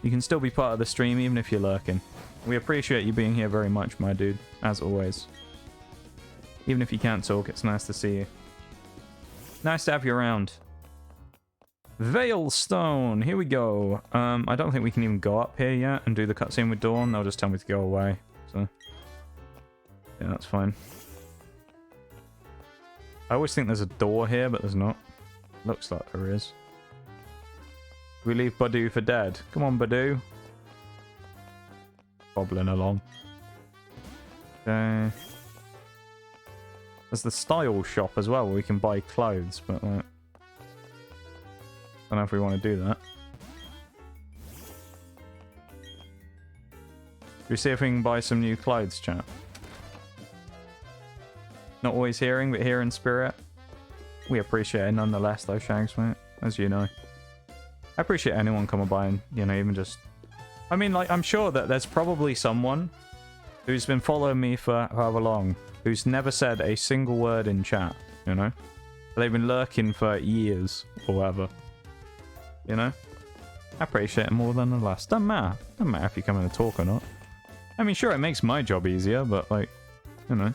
You can still be part of the stream even if you're lurking. We appreciate you being here very much, my dude, as always. Even if you can't talk, it's nice to see you. Nice to have you around. Veilstone, here we go. I don't think we can even go up here yet and do the cutscene with Dawn. They'll just tell me to go away. So, yeah, that's fine. I always think there's a door here, but there's not. Looks like there is. We leave Badoo for dead. Come on, Badoo. Bobbling along. Okay. There's the style shop as well, where we can buy clothes, but I don't know if we want to do that. Should we see if we can buy some new clothes, chat? Not always hearing, but here in spirit. We appreciate it nonetheless, though, Shags, mate. As you know. I appreciate anyone coming by and, you know, even just... I mean, like, I'm sure that there's probably someone who's been following me for however long, who's never said a single word in chat, you know? They've been lurking for years, or whatever. You know? I appreciate it more than the last. Doesn't matter. Doesn't matter if you come in to talk or not. I mean, sure, it makes my job easier, but, like, you know...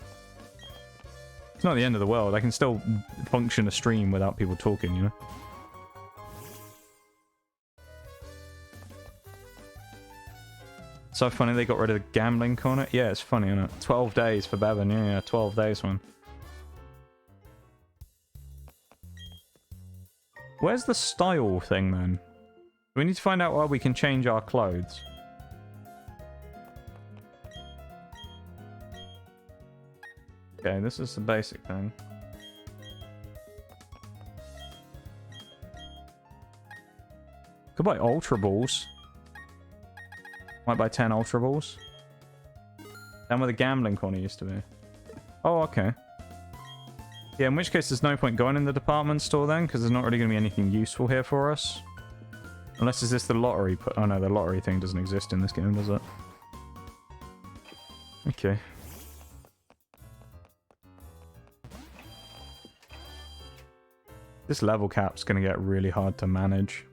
It's not the end of the world. I can still function a stream without people talking, you know? So funny they got rid of the gambling corner. Yeah, it's funny, isn't it? 12 days for Bevan. Yeah, 12 days, man. Where's the style thing, then? We need to find out why we can change our clothes. Okay, this is the basic thing. Could buy Ultra Balls. Might buy 10 Ultra Balls. Down where the gambling corner used to be. Oh, okay. Yeah, in which case there's no point going in the department store then, because there's not really going to be anything useful here for us. Unless is this the lottery? Oh no, the lottery thing doesn't exist in this game, does it? Okay. This level cap's going to get really hard to manage.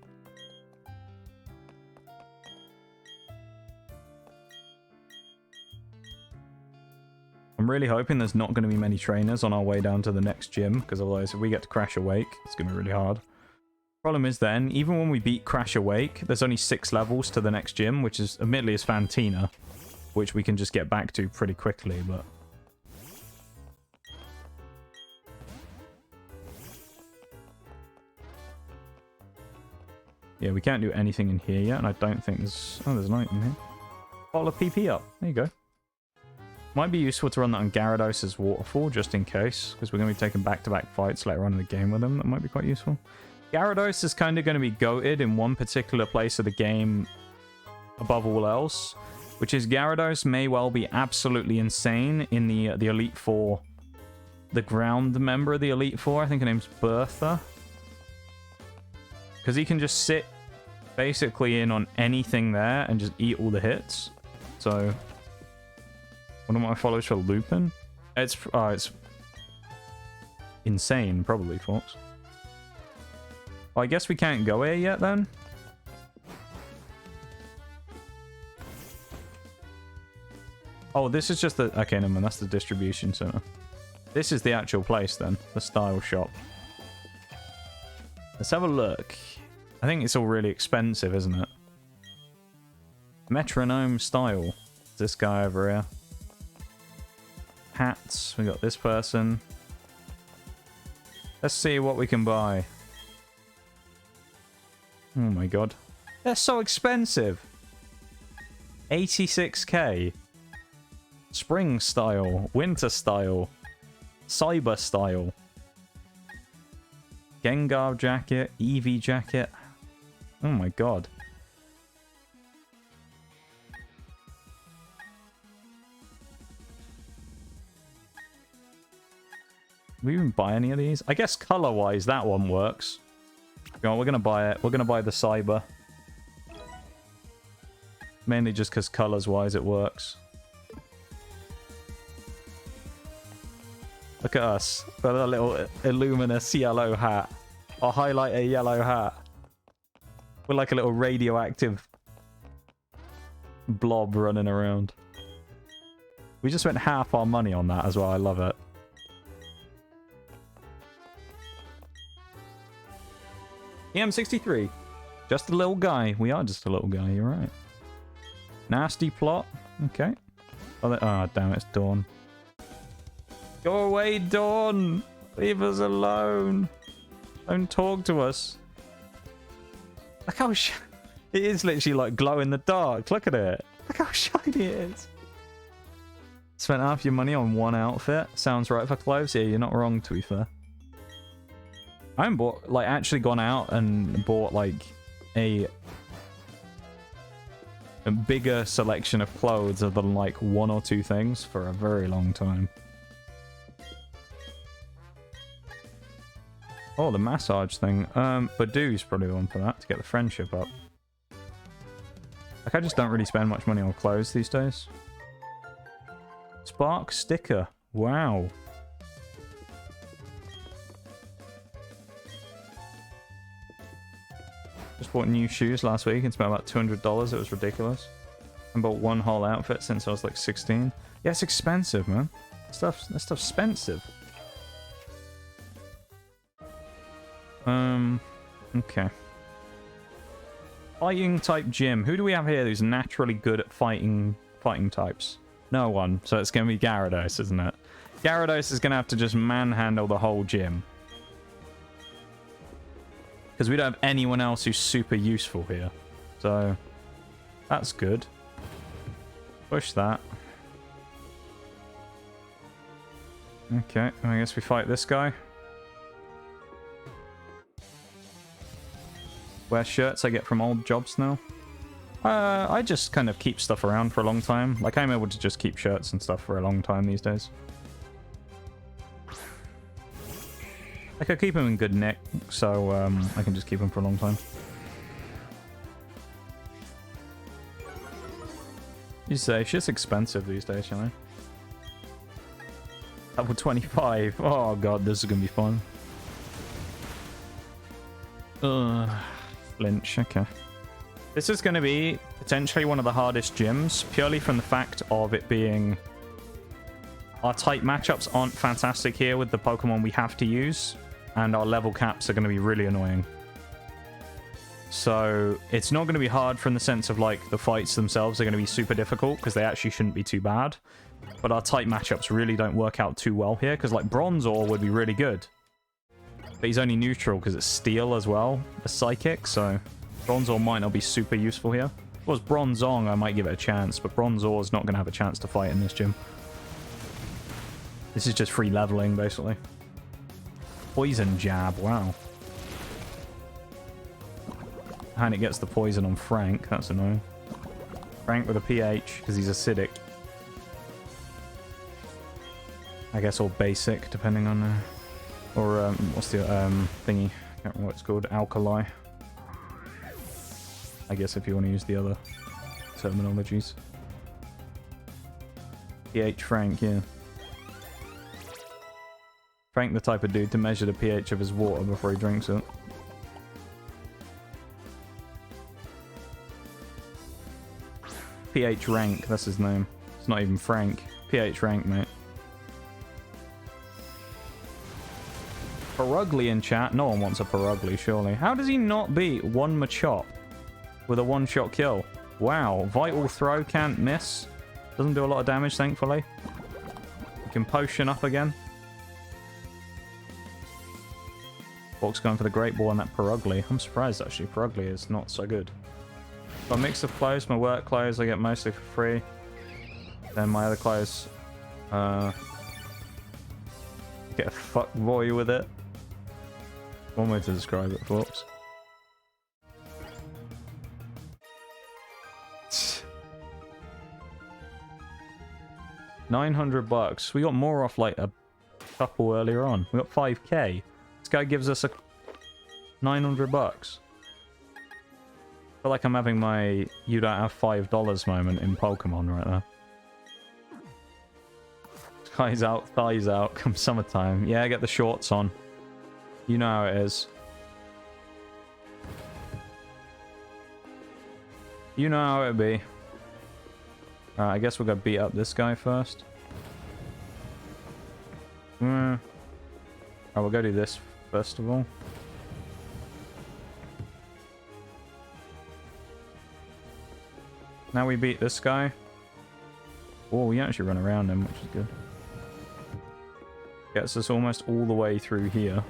I'm really hoping there's not going to be many trainers on our way down to the next gym, because otherwise if we get to Crash Awake, it's going to be really hard. Problem is then, even when we beat Crash Awake, there's only 6 levels to the next gym, which is admittedly is Fantina, which we can just get back to pretty quickly, but... Yeah, we can't do anything in here yet, and I don't think there's... Oh, there's an item here. Bottle of PP up. There you go. Might be useful to run that on Gyarados' Waterfall, just in case, because we're going to be taking back-to-back fights later on in the game with him. That might be quite useful. Gyarados is kind of going to be goated in one particular place of the game above all else, which is Gyarados may well be absolutely insane in the Elite Four. The ground member of the Elite Four, I think her name's Bertha. Because he can just sit basically in on anything there and just eat all the hits. So, one of my followers for Lupin? It's insane, probably, folks. Well, I guess we can't go here yet, then. Oh, this is just the... Okay, no, man, that's the distribution center. This is the actual place, then. The style shop. Let's have a look. I think it's all really expensive, isn't it? Metronome style. This guy over here. Hats. We got this person. Let's see what we can buy. Oh my god. They're so expensive. 86k. Spring style. Winter style. Cyber style. Gengar jacket. Eevee jacket. Oh my god. Do we even buy any of these? I guess color-wise that one works. You know, we're gonna buy it. We're gonna buy the Cyber. Mainly just because colors-wise it works. Look at us. Got a little Illuminous yellow hat. Or highlight a yellow hat. We're like a little radioactive blob running around. We just spent half our money on that as well. I love it. EM63. Just a little guy. We are just a little guy, you're right. Nasty plot. Okay. Oh, damn it, it's Dawn. Go away, Dawn! Leave us alone! Don't talk to us. Look how it is literally like glow in the dark. Look at it. Look how shiny it is. Spent half your money on one outfit. Sounds right for clothes. Yeah, you're not wrong, to be fair. I haven't bought, like, actually gone out and bought, like, a bigger selection of clothes other than, like, one or two things for a very long time. Oh, the massage thing. Badoo's probably the one for that, to get the friendship up. Like, I just don't really spend much money on clothes these days. Spark sticker. Wow. Just bought new shoes last week and spent about $200. It was ridiculous. I bought one whole outfit since I was like 16. Yeah, it's expensive, man. That stuff's expensive. Okay. Fighting type gym. Who do we have here who's naturally good at fighting types? No one. So it's going to be Gyarados, isn't it? Gyarados is going to have to just manhandle the whole gym. Because we don't have anyone else who's super useful here. So, that's good. Push that. Okay, I guess we fight this guy. Wear shirts I get from old jobs now. I just kind of keep stuff around for a long time. Like, I'm able to just keep shirts and stuff for a long time these days. Like, I keep them in good nick, so I can just keep them for a long time. You say, it's just expensive these days, you know? Level 25. Oh god, this is gonna be fun. Flinch, okay. This is gonna be potentially one of the hardest gyms, purely from the fact of it being... Our type matchups aren't fantastic here with the Pokemon we have to use, and our level caps are going to be really annoying. So it's not going to be hard from the sense of, like, the fights themselves are going to be super difficult, because they actually shouldn't be too bad. But our type matchups really don't work out too well here, because, like, Bronzor would be really good. But he's only neutral because it's Steel as well, a Psychic, so Bronzor might not be super useful here. If it was Bronzong, I might give it a chance, but Bronzor's not going to have a chance to fight in this gym. This is just free leveling, basically. Poison jab, wow. And it gets the poison on Frank, that's annoying. Frank with a PH, because he's acidic. I guess, or basic, depending on... or, what's the thingy? I can't remember what it's called. Alkali. I guess if you want to use the other terminologies. PH Frank, yeah. Frank the type of dude to measure the pH of his water before he drinks it. pH Rank, that's his name. It's not even Frank. PH rank, mate. Perugly in chat. No one wants a Perugly, surely. How does he not beat one Machop with a one-shot kill? Wow. Vital throw, can't miss. Doesn't do a lot of damage, thankfully. We can potion up again. Fox going for the Great Ball on that Perugly. I'm surprised, actually. Perugly is not so good. Got a mix of clothes. My work clothes I get mostly for free. Then my other clothes... get a fuck boy with it. One way to describe it, folks. $900. We got more off like a couple earlier on. We got 5k. This guy gives us a $900. I feel like I'm having my you don't have $5 moment in Pokemon right now. Guys out, thighs out, come summertime. Yeah, get the shorts on. You know how it is. You know how it be. Alright, I guess we'll go beat up this guy first. Alright, we'll go do this first of all. Now we beat this guy. Oh, we actually run around him, which is good. Gets us almost all the way through here.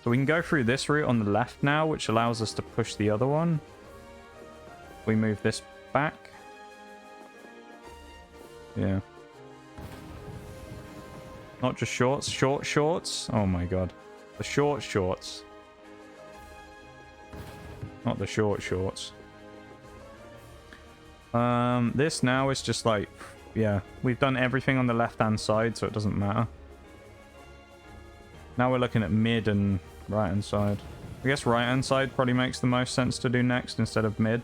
So we can go through this route on the left now, which allows us to push the other one. We move this back. Yeah. Not just shorts, short shorts. Oh my god. The short shorts. Not the short shorts. This now is just like, yeah, we've done everything on the left-hand side, so it doesn't matter. Now we're looking at mid and right-hand side. I guess right-hand side probably makes the most sense to do next instead of mid.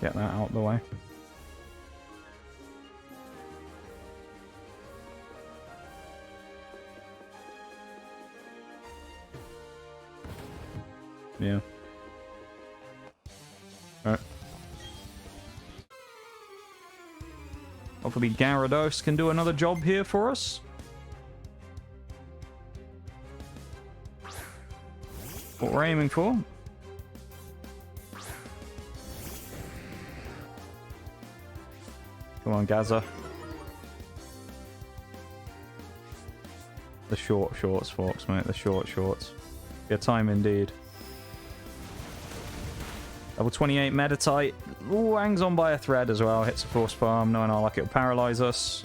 Get that out the way. Yeah. Alright. Hopefully Gyarados can do another job here for us. What we're aiming for. Come on, Gaza. The short shorts, folks, mate. The short shorts. Your time indeed. Level 28 Meditite. Ooh, hangs on by a thread as well. Hits a Force Palm. Knowing our luck, it'll paralyze us.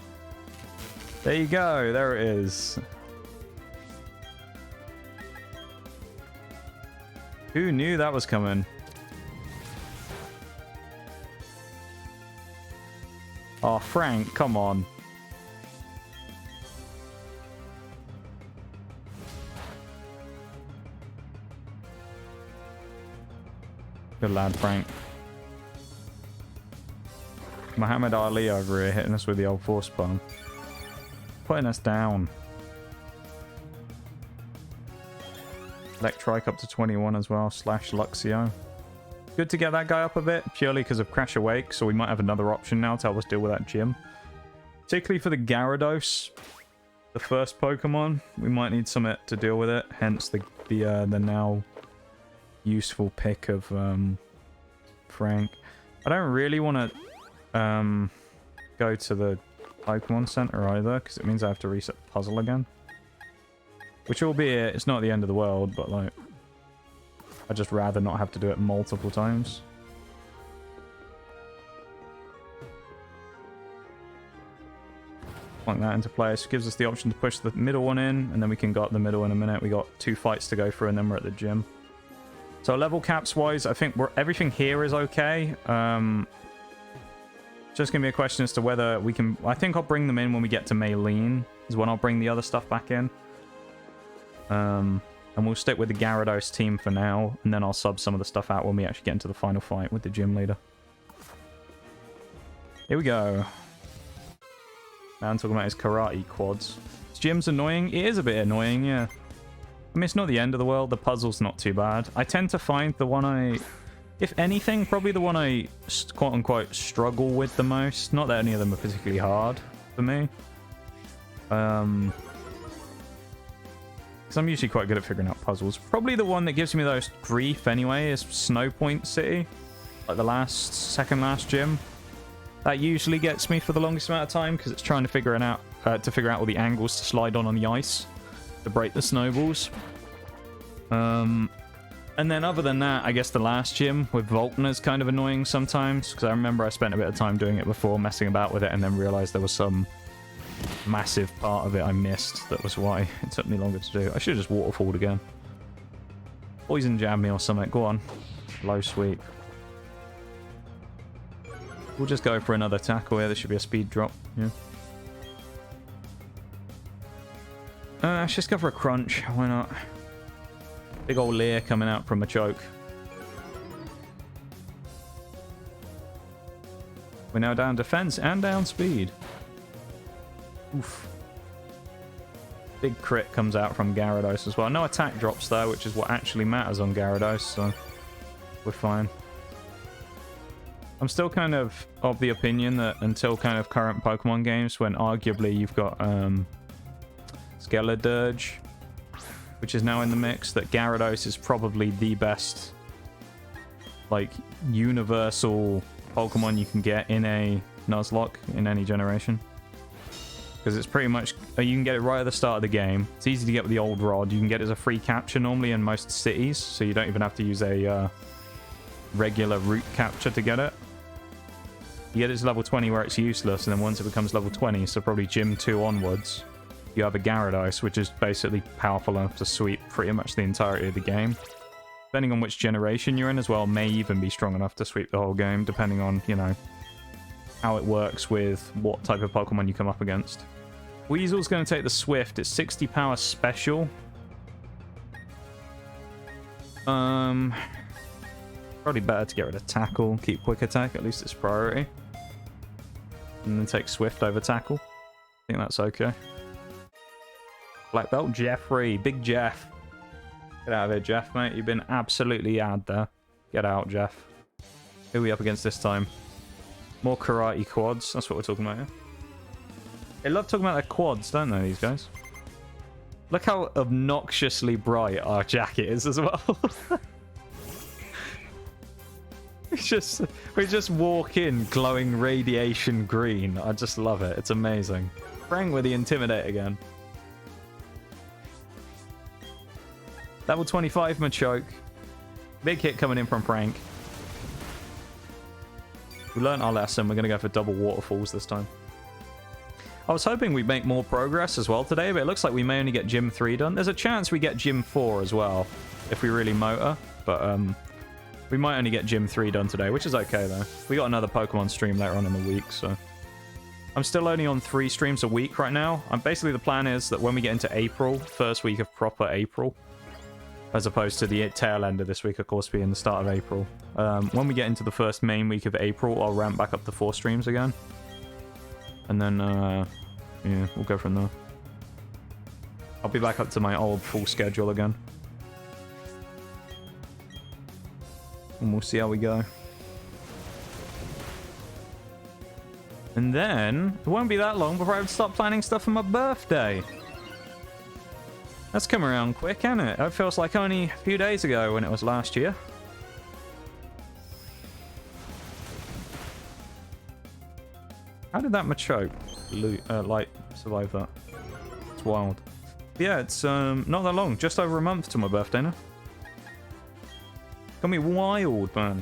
There you go. There it is. Who knew that was coming? Oh, Frank, come on. Good lad, Frank. Muhammad Ali over here hitting us with the old Force Palm. Putting us down. Electrike up to 21 as well, slash Luxio. Good to get that guy up a bit, purely because of Crash Awake, so we might have another option now to help us deal with that gym. Particularly for the Gyarados, the first Pokemon, we might need something to deal with it, hence the now useful pick of Frank. I don't really want to go to the Pokemon Center either, because it means I have to reset the puzzle again. Which albeit, it's not the end of the world, but like, I'd just rather not have to do it multiple times. Plunk that into place. Gives us the option to push the middle one in, and then we can go up the middle in a minute. We got 2 fights to go through, and then we're at the gym. So level caps wise, I think everything here is okay. Just gonna be a question as to whether we can... I think I'll bring them in when we get to Maylene, is when I'll bring the other stuff back in. And we'll stick with the Gyarados team for now, and then I'll sub some of the stuff out when we actually get into the final fight with the gym leader. Here we go. Now I'm talking about his karate quads. This gym's annoying. It is a bit annoying, yeah. I mean, it's not the end of the world. The puzzle's not too bad. I tend to find the one if anything, probably the one I quote-unquote struggle with the most. Not that any of them are particularly hard for me. Because I'm usually quite good at figuring out puzzles. Probably the one that gives me the most grief anyway is Snow Point City. Like the second last gym. That usually gets me for the longest amount of time because it's trying to figure out all the angles to slide on the ice to break the snowballs. And then other than that, I guess the last gym with Vulcan is kind of annoying sometimes because I remember I spent a bit of time doing it before, messing about with it, and then realized there was some massive part of it I missed. That was why it took me longer to do. I should have just waterfalled again. Poison jab me or something. Go on. Low sweep. We'll just go for another tackle here. There should be a speed drop. Yeah. Let's just go for a crunch. Why not? Big old Leer coming out from a choke. We're now down defense and down speed. Oof. Big crit comes out from Gyarados as well. No attack drops though, which is what actually matters on Gyarados, so we're fine. I'm still kind of the opinion that until kind of current Pokemon games, when arguably you've got Skeledirge, which is now in the mix, that Gyarados is probably the best, like, universal Pokemon you can get in a Nuzlocke in any generation. Because it's pretty much, you can get it right at the start of the game. It's easy to get with the old rod. You can get it as a free capture normally in most cities, so you don't even have to use a regular route capture to get it. You get it to level 20 where it's useless, and then once it becomes level 20, so probably Gym 2 onwards, you have a Gyarados, which is basically powerful enough to sweep pretty much the entirety of the game. Depending on which generation you're in as well, may even be strong enough to sweep the whole game, depending on, you know, how it works with what type of Pokemon you come up against. Weasel's going to take the Swift. It's 60 power special. Probably better to get rid of Tackle, keep Quick Attack, at least it's priority. And then take Swift over Tackle. I think that's okay. Black Belt, Jeffrey, Big Jeff. Get out of here, Jeff, mate. You've been absolutely ad there. Get out, Jeff. Who are we up against this time? More karate quads. That's what we're talking about here. They love talking about their quads, don't they, these guys? Look how obnoxiously bright our jacket is as well. We just walk in glowing radiation green. I just love it. It's amazing. Frank with the Intimidate again. Level 25 Machoke. Big hit coming in from Frank. We learned our lesson. We're going to go for double waterfalls this time. I was hoping we'd make more progress as well today, but it looks like we may only get Gym 3 done. There's a chance we get Gym 4 as well, if we really motor. But we might only get Gym 3 done today, which is okay, though. We got another Pokemon stream later on in the week, so... I'm still only on 3 streams a week right now. Basically, the plan is that when we get into April, first week of proper April, as opposed to the tail end of this week, of course, being the start of April. When we get into the first main week of April, I'll ramp back up to 4 streams again. And then, yeah, we'll go from there. I'll be back up to my old full schedule again. And we'll see how we go. And then, it won't be that long before I would start planning stuff for my birthday. That's come around quick, hasn't it? It feels like only a few days ago when it was last year. How did that Machoke like survive that? It's wild. Yeah, it's not that long. Just over a month to my birthday now. Gonna be wild, man.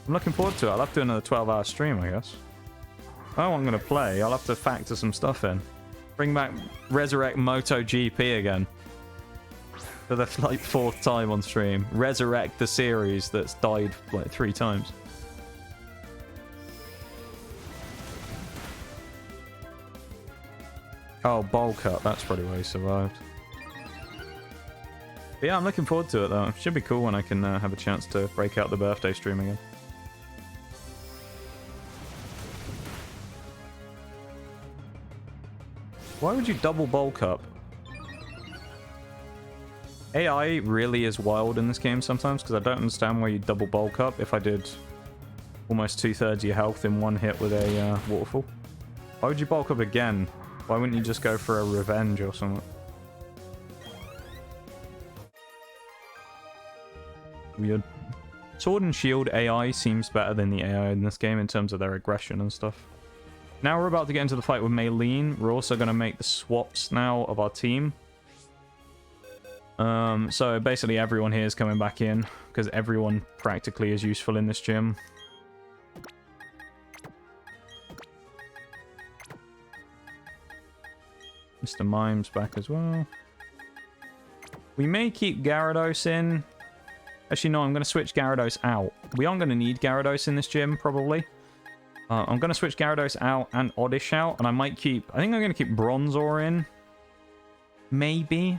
I'm looking forward to it. I'll have to do another 12-hour stream, I guess. Oh, I'm gonna play. I'll have to factor some stuff in. Bring back Resurrect MotoGP again. For the like 4th time on stream. Resurrect the series that's died like 3 times. Oh, bowl cut. That's probably why he survived. But yeah, I'm looking forward to it though. Should be cool when I can have a chance to break out the birthday stream again. Why would you double bulk up? AI really is wild in this game sometimes, because I don't understand why you double bulk up if I did almost 2/3 of your health in one hit with a waterfall. Why would you bulk up again? Why wouldn't you just go for a revenge or something? Weird. Sword and Shield AI seems better than the AI in this game in terms of their aggression and stuff. Now we're about to get into the fight with Maylene. We're also going to make the swaps now of our team. So basically everyone here is coming back in, because everyone practically is useful in this gym. Mr. Mime's back as well. We may keep Gyarados in. Actually, no, I'm going to switch Gyarados out. We aren't going to need Gyarados in this gym, probably. I'm going to switch Gyarados out and Oddish out, and I might keep... I think I'm going to keep Bronzor in. Maybe.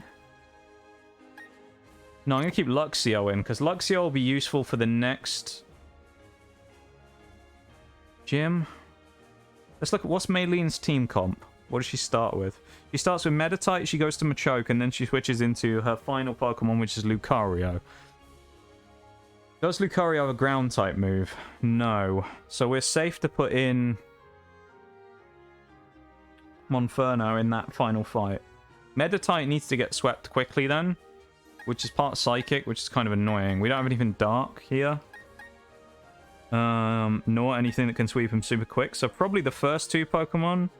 No, I'm going to keep Luxio in, because Luxio will be useful for the next gym. Let's look at what's Maylene's team comp. What does she start with? She starts with Meditite, she goes to Machoke, and then she switches into her final Pokemon, which is Lucario. Does Lucario have a ground-type move? No. So we're safe to put in Monferno in that final fight. Meditite needs to get swept quickly then, which is part Psychic, which is kind of annoying. We don't have anything Dark here. Nor anything that can sweep him super quick. So probably the first two Pokemon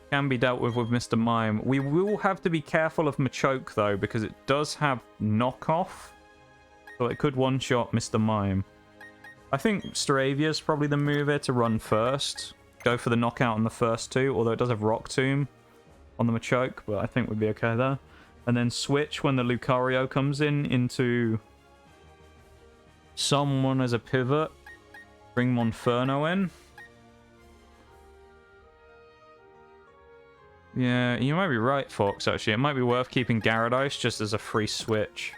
can be dealt with Mr. Mime. We will have to be careful of Machoke, though, because it does have knockoff. So it could one-shot Mr. Mime. I think Staravia's probably the move here to run first. Go for the knockout on the first two, although it does have Rock Tomb on the Machoke, but I think we'd be okay there. And then switch when the Lucario comes in into someone as a pivot. Bring Monferno in. Yeah, you might be right, Fox, actually. It might be worth keeping Gyarados just as a free switch.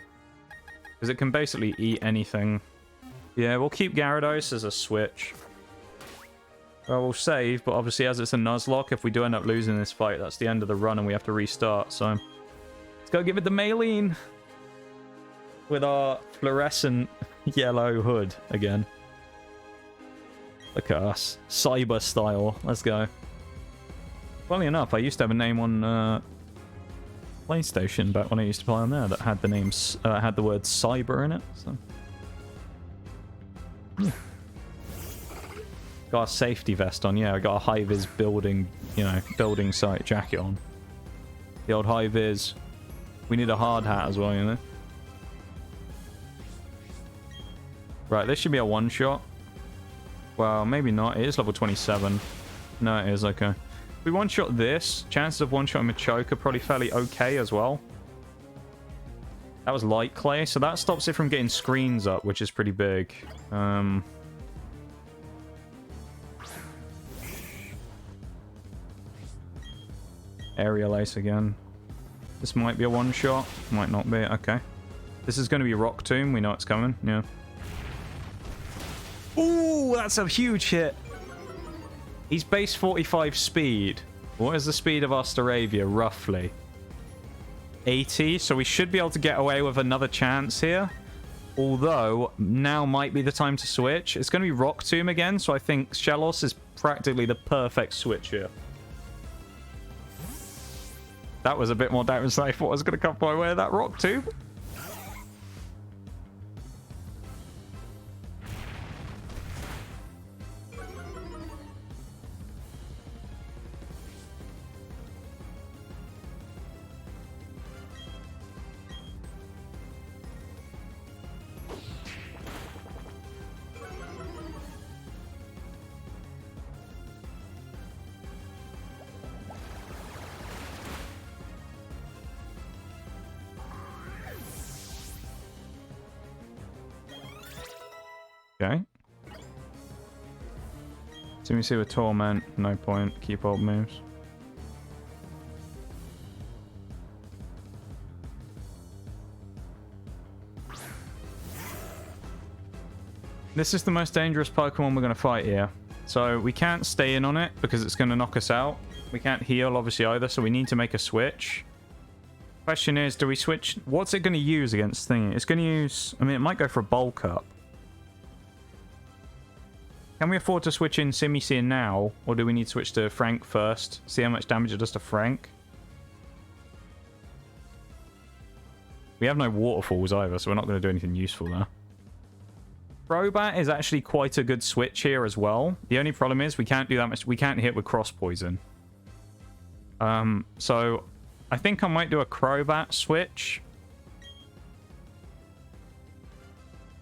Because it can basically eat anything. Yeah, we'll keep Gyarados as a switch. Well, we'll save, but obviously as it's a Nuzlocke, if we do end up losing this fight, that's the end of the run and we have to restart, so... Let's go give it the Maylene! With our fluorescent yellow hood again. Look at us. Cyber style. Let's go. Funny enough, I used to have a name on PlayStation back when I used to play on there that had the names, had the word cyber in it. So. Got a safety vest on, yeah. I got a high-vis building, you know, building site jacket on. The old high-vis. We need a hard hat as well, you know. Right, this should be a one-shot. Well, maybe not. It is level 27. No, it is, okay. If we one-shot this, chances of one-shotting Machoke are probably fairly okay as well. That was light clay, so that stops it from getting screens up, which is pretty big. Aerial Ace again. This might be a one-shot. Might not be. Okay. This is going to be Rock Tomb. We know it's coming. Yeah. Ooh, that's a huge hit. He's base 45 speed. What is the speed of our Staravia, roughly? 80, so we should be able to get away with another chance here. Although, now might be the time to switch. It's going to be Rock Tomb again, so I think Shellos is practically the perfect switch here. That was a bit more damage than I thought was going to come my way, that Rock Tomb. Okay. So we see with Torment, no point. Keep old moves. This is the most dangerous Pokemon we're going to fight here. So we can't stay in on it because it's going to knock us out. We can't heal, obviously, either, so we need to make a switch. Question is, do we switch? What's it going to use against thingy? It's going to use... I mean, it might go for a bulk up. Can we afford to switch in Simisear now? Or do we need to switch to Frank first? See how much damage it does to Frank? We have no waterfalls either, so we're not going to do anything useful there. Crobat is actually quite a good switch here as well. The only problem is we can't do that much. We can't hit with cross poison. So I think I might do a Crobat switch.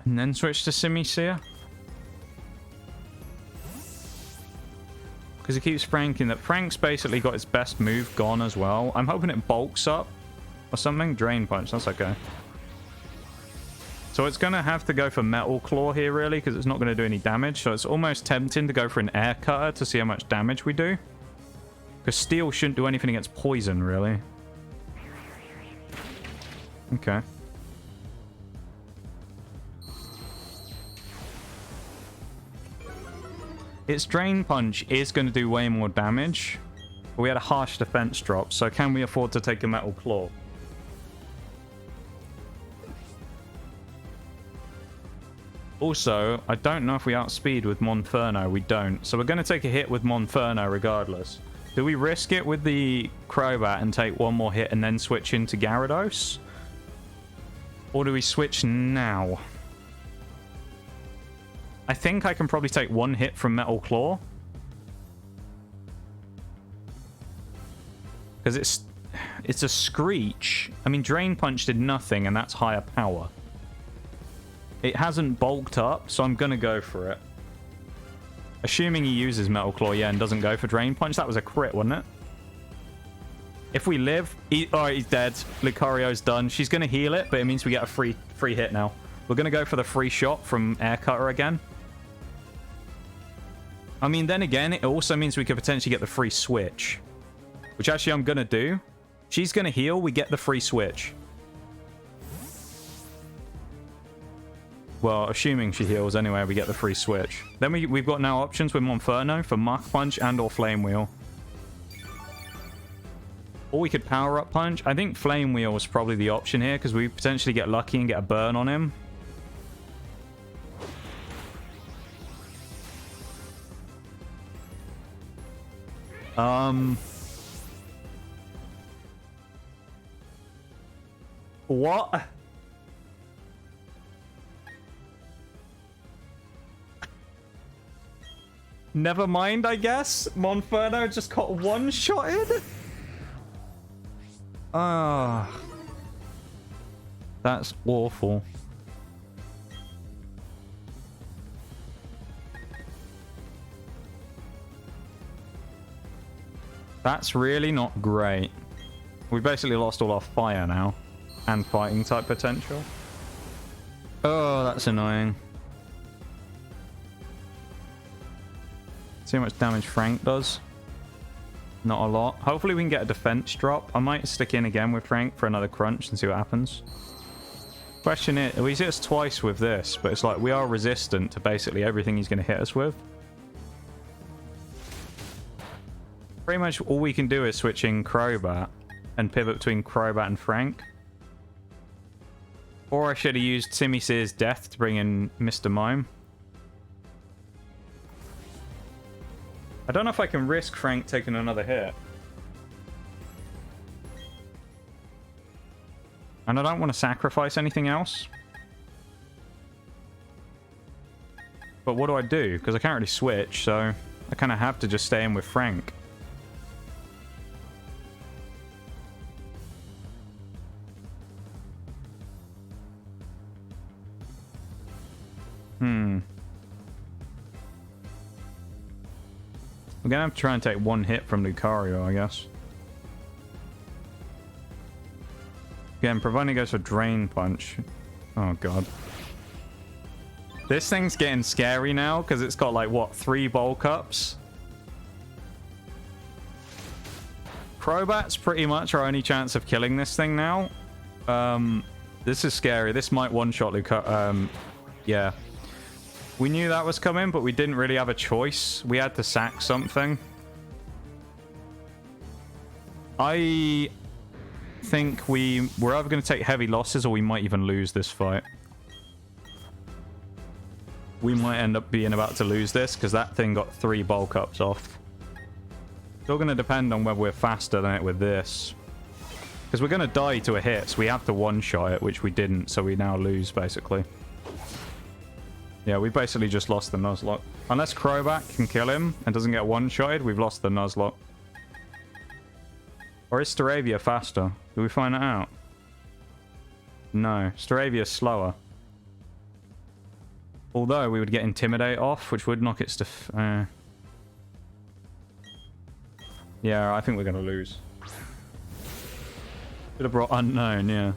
And then switch to Simisear. Because it keeps Franking that. Frank's basically got its best move gone as well. I'm hoping it bulks up or something. Drain Punch, that's okay. So it's going to have to go for Metal Claw here, really, because it's not going to do any damage. So it's almost tempting to go for an Air Cutter to see how much damage we do. Because Steel shouldn't do anything against Poison, really. Okay. Its Drain Punch is going to do way more damage. But we had a harsh defense drop, so can we afford to take a Metal Claw? Also, I don't know if we outspeed with Monferno. We don't. So we're going to take a hit with Monferno regardless. Do we risk it with the Crobat and take one more hit and then switch into Gyarados? Or do we switch now? I think I can probably take one hit from Metal Claw. Because it's a Screech. I mean, Drain Punch did nothing, and that's higher power. It hasn't bulked up, so I'm going to go for it. Assuming he uses Metal Claw, yeah, and doesn't go for Drain Punch. That was a crit, wasn't it? If we live... Alright, he's dead. Lucario's done. She's going to heal it, but it means we get a free hit now. We're going to go for the free shot from Air Cutter again. I mean, then again, it also means we could potentially get the free switch. Which actually I'm going to do. She's going to heal. We get the free switch. Well, assuming she heals anyway, we get the free switch. Then we've got now options with Monferno for Mach Punch and or Flame Wheel. Or we could Power Up Punch. I think Flame Wheel is probably the option here because we potentially get lucky and get a burn on him. What? Never mind, I guess. Monferno just got one-shotted. Ah. That's awful. That's really not great. We basically lost all our fire now. And fighting type potential. Oh, that's annoying. See how much damage Frank does. Not a lot. Hopefully we can get a defense drop. I might stick in again with Frank for another crunch and see what happens. Question is, we hit us twice with this, but it's like we are resistant to basically everything he's going to hit us with. Pretty much all we can do is switch in Crobat and pivot between Crobat and Frank. Or I should have used Simisear's Death to bring in Mr. Mime. I don't know if I can risk Frank taking another hit. And I don't want to sacrifice anything else. But what do I do? Because I can't really switch, so I kind of have to just stay in with Frank. We're going to have to try and take one hit from Lucario, I guess. Again, providing it goes for Drain Punch. Oh, God. This thing's getting scary now, because it's got, like, what, 3 bulk ups? Crobat's pretty much our only chance of killing this thing now. This is scary. This might one-shot Lucario. Yeah. We knew that was coming, but we didn't really have a choice. We had to sack something. I think we're either going to take heavy losses or we might even lose this fight. We might end up being about to lose this because that thing got 3 bulk ups off. It's all going to depend on whether we're faster than it with this. Because we're going to die to a hit, so we have to one-shot it, which we didn't, so we now lose, basically. Yeah, we basically just lost the Nuzlocke. Unless Crobat can kill him and doesn't get one-shotted, we've lost the Nuzlocke. Or is Staravia faster? Did we find that out? No, Staravia's slower. Although we would get Intimidate off, which would knock its yeah, I think we're going to lose. Should have brought Unknown, yeah.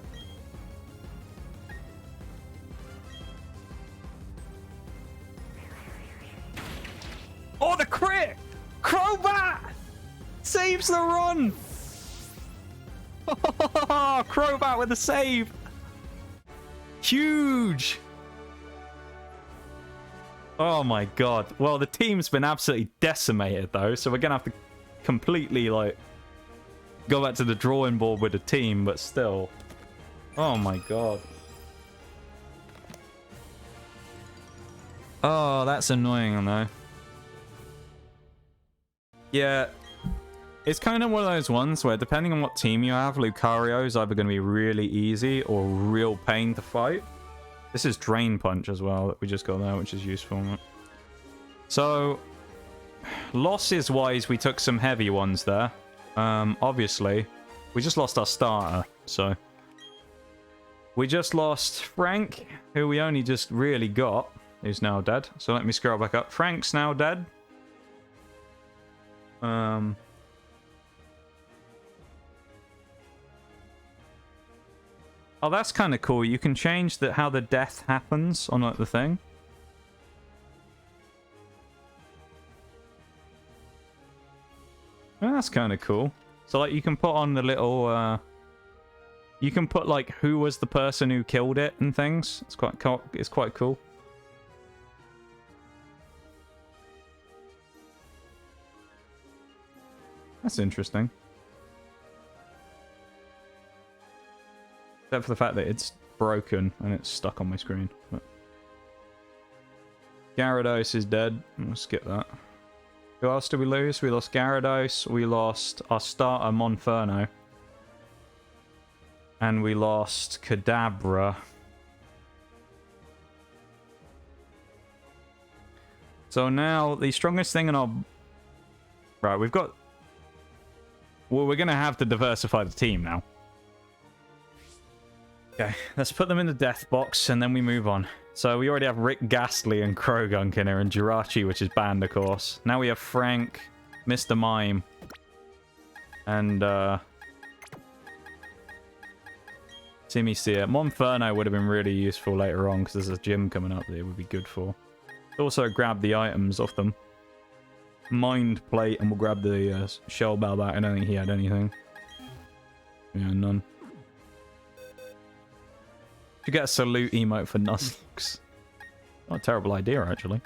Oh, the crit! Crobat! Saves the run! Crobat with the save! Huge! Oh my god. Well, the team's been absolutely decimated, though, so we're going to have to completely, like, go back to the drawing board with the team, but still. Oh my god. Oh, that's annoying, though. Yeah. It's kind of one of those ones where, depending on what team you have, Lucario is either going to be really easy or real pain to fight. This is Drain Punch as well that we just got there, which is useful. So, losses-wise, we took some heavy ones there. Obviously, we just lost our starter, so... We just lost Frank, who we only just really got, who's now dead. So let me scroll back up. Frank's now dead. Oh, that's kind of cool. You can change how the death happens on like the thing. Oh, that's kind of cool. So like you can put on the little you can put like who was the person who killed it and things. It's quite cool. That's interesting. Except for the fact that it's broken and it's stuck on my screen. But... Gyarados is dead. We'll skip that. Who else did we lose? We lost Gyarados. We lost our starter, Monferno. And we lost Kadabra. So now, the strongest thing in our... Right, we've got... Well, we're going to have to diversify the team now. Okay, let's put them in the death box and then we move on. So we already have Rick Ghastly and Krogunk in here and Jirachi, which is banned, of course. Now we have Frank, Mr. Mime, and Timmy Seer. Monferno would have been really useful later on because there's a gym coming up that it would be good for. Also grab the items off them. Mind Plate, and we'll grab the Shell Bell back. I don't think he had anything. Yeah, none. You get a salute emote for Nuzlocke. Not a terrible idea, actually.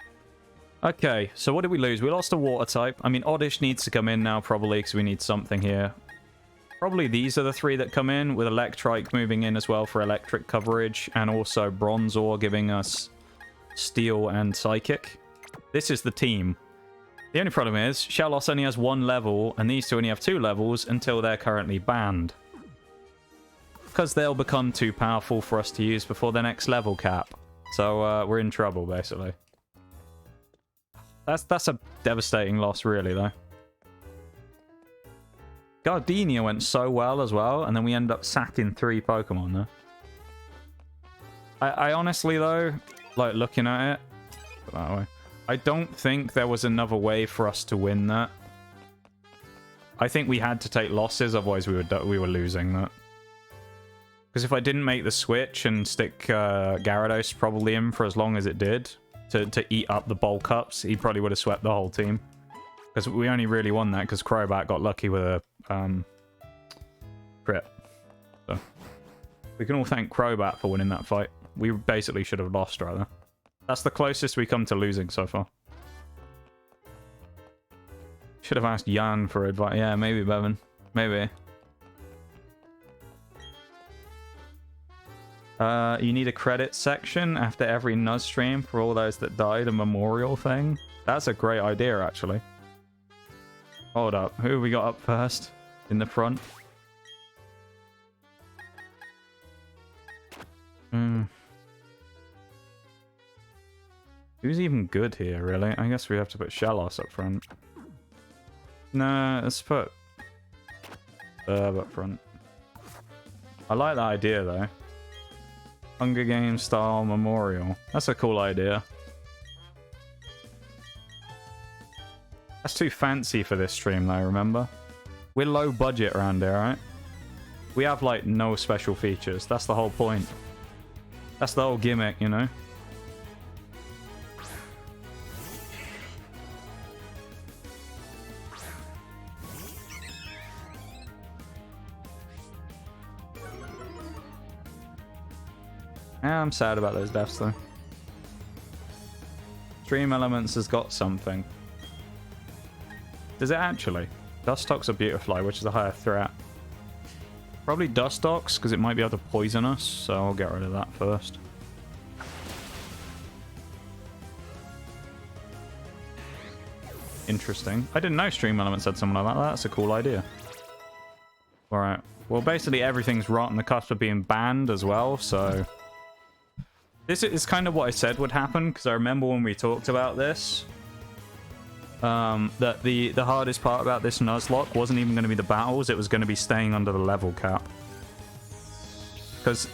Okay, so what did we lose? We lost a water type. I mean, Oddish needs to come in now, probably, because we need something here. Probably these are the 3 that come in, with Electrike moving in as well for electric coverage, and also Bronzor giving us Steel and Psychic. This is the team. The only problem is, Shellos only has 1 level, and these 2 only have 2 levels until they're currently banned. Because they'll become too powerful for us to use before the next level cap. So we're in trouble, basically. That's a devastating loss, really, though. Gardenia went so well as well, and then we end up sacking 3 Pokemon there. I honestly, though, like looking at it, that way, I don't think there was another way for us to win that. I think we had to take losses, otherwise we were losing that. Because if I didn't make the switch and stick Gyarados probably in for as long as it did to eat up the bulk ups, he probably would have swept the whole team. Because we only really won that because Crobat got lucky with a crit. So we can all thank Crobat for winning that fight. We basically should have lost, rather. That's the closest we come to losing so far. Should have asked Jan for advice. Yeah, maybe, Bevan. Maybe. You need a credit section after every Nuz stream for all those that died, a memorial thing. That's a great idea, actually. Hold up. Who have we got up first? In the front? Who's even good here, really? I guess we have to put Shellos up front. No, let's put Herb up front. I like that idea, though. Hunger Games style memorial. That's a cool idea. That's too fancy for this stream, though, remember? We're low budget around here, right? We have, like, no special features. That's the whole point. That's the whole gimmick, you know? Yeah, I'm sad about those deaths, though. Stream Elements has got something. Does it actually? Dustox or Beautifly, which is a higher threat? Probably Dustox, because it might be able to poison us, so I'll get rid of that first. Interesting. I didn't know Stream Elements had something like that. That's a cool idea. Alright. Well, basically everything's right on the cusp of being banned as well, so... This is kind of what I said would happen, because I remember when we talked about this, that the hardest part about this Nuzlocke wasn't even going to be the battles, it was going to be staying under the level cap. Because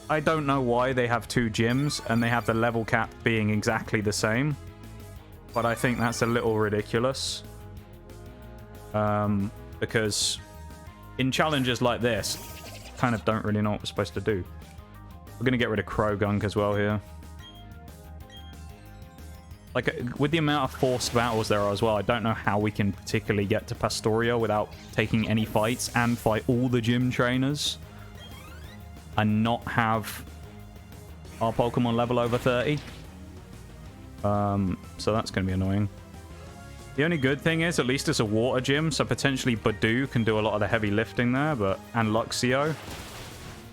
I don't know why they have two gyms, and they have the level cap being exactly the same, but I think that's a little ridiculous. Because in challenges like this, kind of don't really know what we're supposed to do. We're going to get rid of Krogunk as well here. Like, with the amount of forced battles there are as well, I don't know how we can particularly get to Pastoria without taking any fights and fight all the gym trainers and not have our Pokemon level over 30. So that's going to be annoying. The only good thing is, at least it's a water gym, so potentially Badoo can do a lot of the heavy lifting there, and Luxio.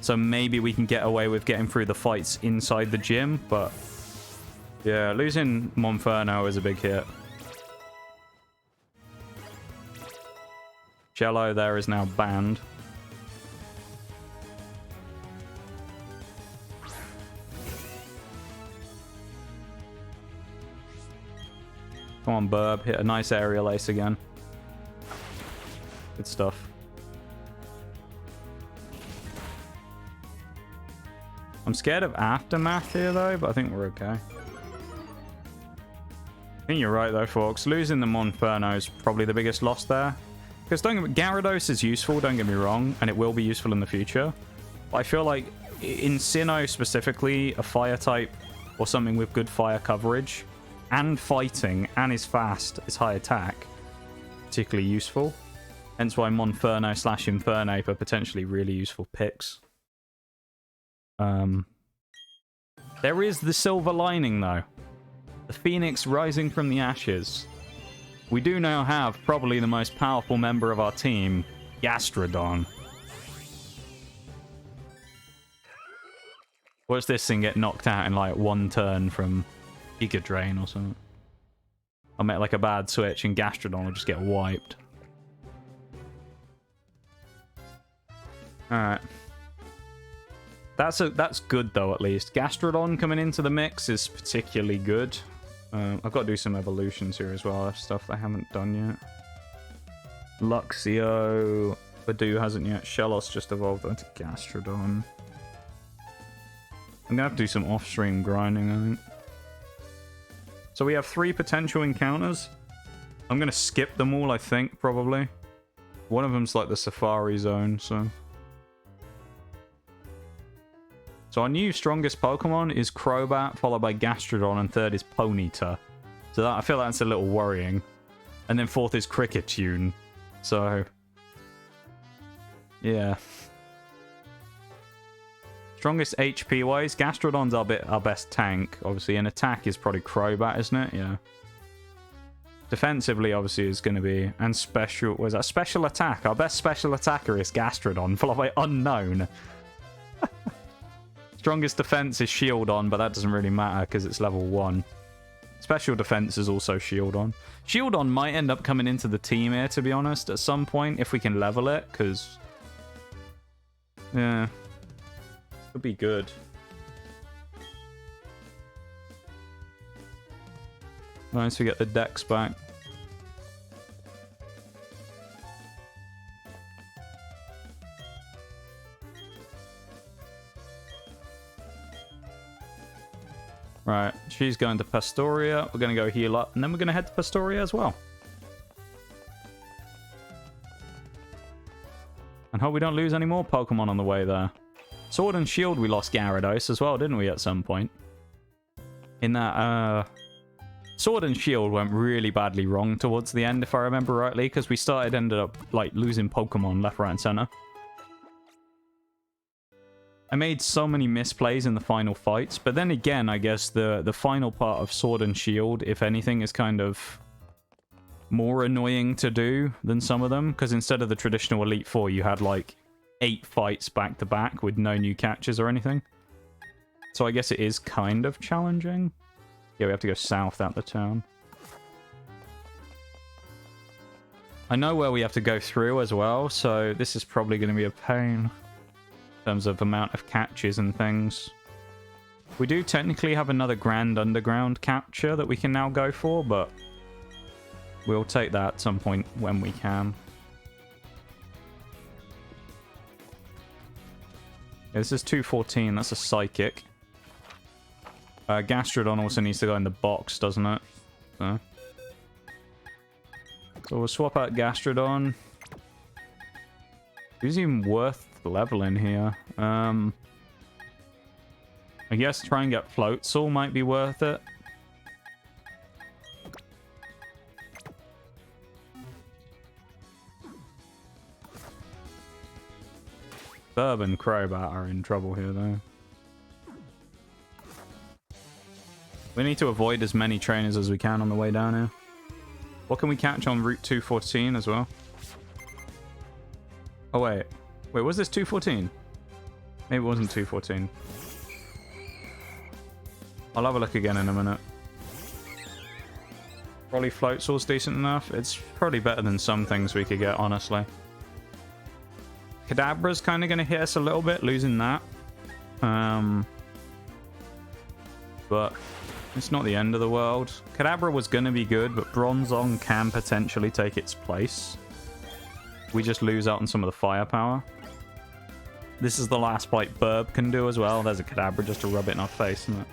So maybe we can get away with getting through the fights inside the gym, but yeah, losing Monferno is a big hit. Jello there is now banned. Come on, Burb, hit a nice aerial ace again. Good stuff. I'm scared of Aftermath here, though, but I think we're okay. I think you're right, though, folks. Losing the Monferno is probably the biggest loss there. Because Gyarados is useful, don't get me wrong, and it will be useful in the future. But I feel like in Sinnoh specifically, a fire type or something with good fire coverage and fighting and is fast, is high attack, particularly useful. Hence why Monferno / Infernape are potentially really useful picks. There is the silver lining, though. The Phoenix rising from the ashes. We do now have probably the most powerful member of our team, Gastrodon. Watch this thing get knocked out in like one turn from Giga Drain or something. I'll make like a bad switch and Gastrodon will just get wiped. Alright. That's good, though, at least. Gastrodon coming into the mix is particularly good. I've got to do some evolutions here as well. That's stuff I haven't done yet. Luxio. Badoo hasn't yet. Shellos just evolved into Gastrodon. I'm going to have to do some off-stream grinding, I think. So we have 3 potential encounters. I'm going to skip them all, I think, probably. One of them's like the Safari Zone, so... So our new strongest Pokemon is Crobat, followed by Gastrodon, and third is Ponyta. So I feel that's a little worrying. And then fourth is Cricketune. So... yeah. Strongest HP-wise, Gastrodon's our best tank, obviously. And attack is probably Crobat, isn't it? Yeah. Defensively, obviously, is going to be... and special... was that special attack? Our best special attacker is Gastrodon, followed by Unknown. Strongest defense is shield on, but that doesn't really matter because it's level 1. Special defense is also shield on. Shield on might end up coming into the team here, to be honest, at some point, if we can level it, because... yeah. Could be good. Nice, we get the dex back. Right, she's going to Pastoria. We're going to go heal up, and then we're going to head to Pastoria as well. And hope we don't lose any more Pokemon on the way there. Sword and Shield, we lost Gyarados as well, didn't we, at some point? In that, Sword and Shield went really badly wrong towards the end, if I remember rightly, because we ended up, like, losing Pokemon left, right, and center. I made so many misplays in the final fights, but then again, I guess the final part of Sword and Shield, if anything, is kind of more annoying to do than some of them, because instead of the traditional Elite Four, you had like 8 fights back to back with no new catches or anything. So I guess it is kind of challenging. Yeah, we have to go south out the town. I know where we have to go through as well, so this is probably going to be a pain. In terms of amount of catches and things. We do technically have another Grand Underground capture that we can now go for, but we'll take that at some point when we can. Yeah, this is 214, that's a Psychic. Gastrodon also needs to go in the box, doesn't it? So we'll swap out Gastrodon. Who's even worth leveling here? I guess try and get Floatzel might be worth it. Burb and Crobat are in trouble here, though. We need to avoid as many trainers as we can on the way down here. What can we catch on Route 214 as well? Oh, wait. Wait, was this 214? Maybe it wasn't 214. I'll have a look again in a minute. Probably Floatzel's decent enough. It's probably better than some things we could get, honestly. Kadabra's kind of going to hit us a little bit, losing that. But it's not the end of the world. Kadabra was going to be good, but Bronzong can potentially take its place. We just lose out on some of the firepower. This is the last fight Burb can do as well. There's a Kadabra just to rub it in our face, isn't it?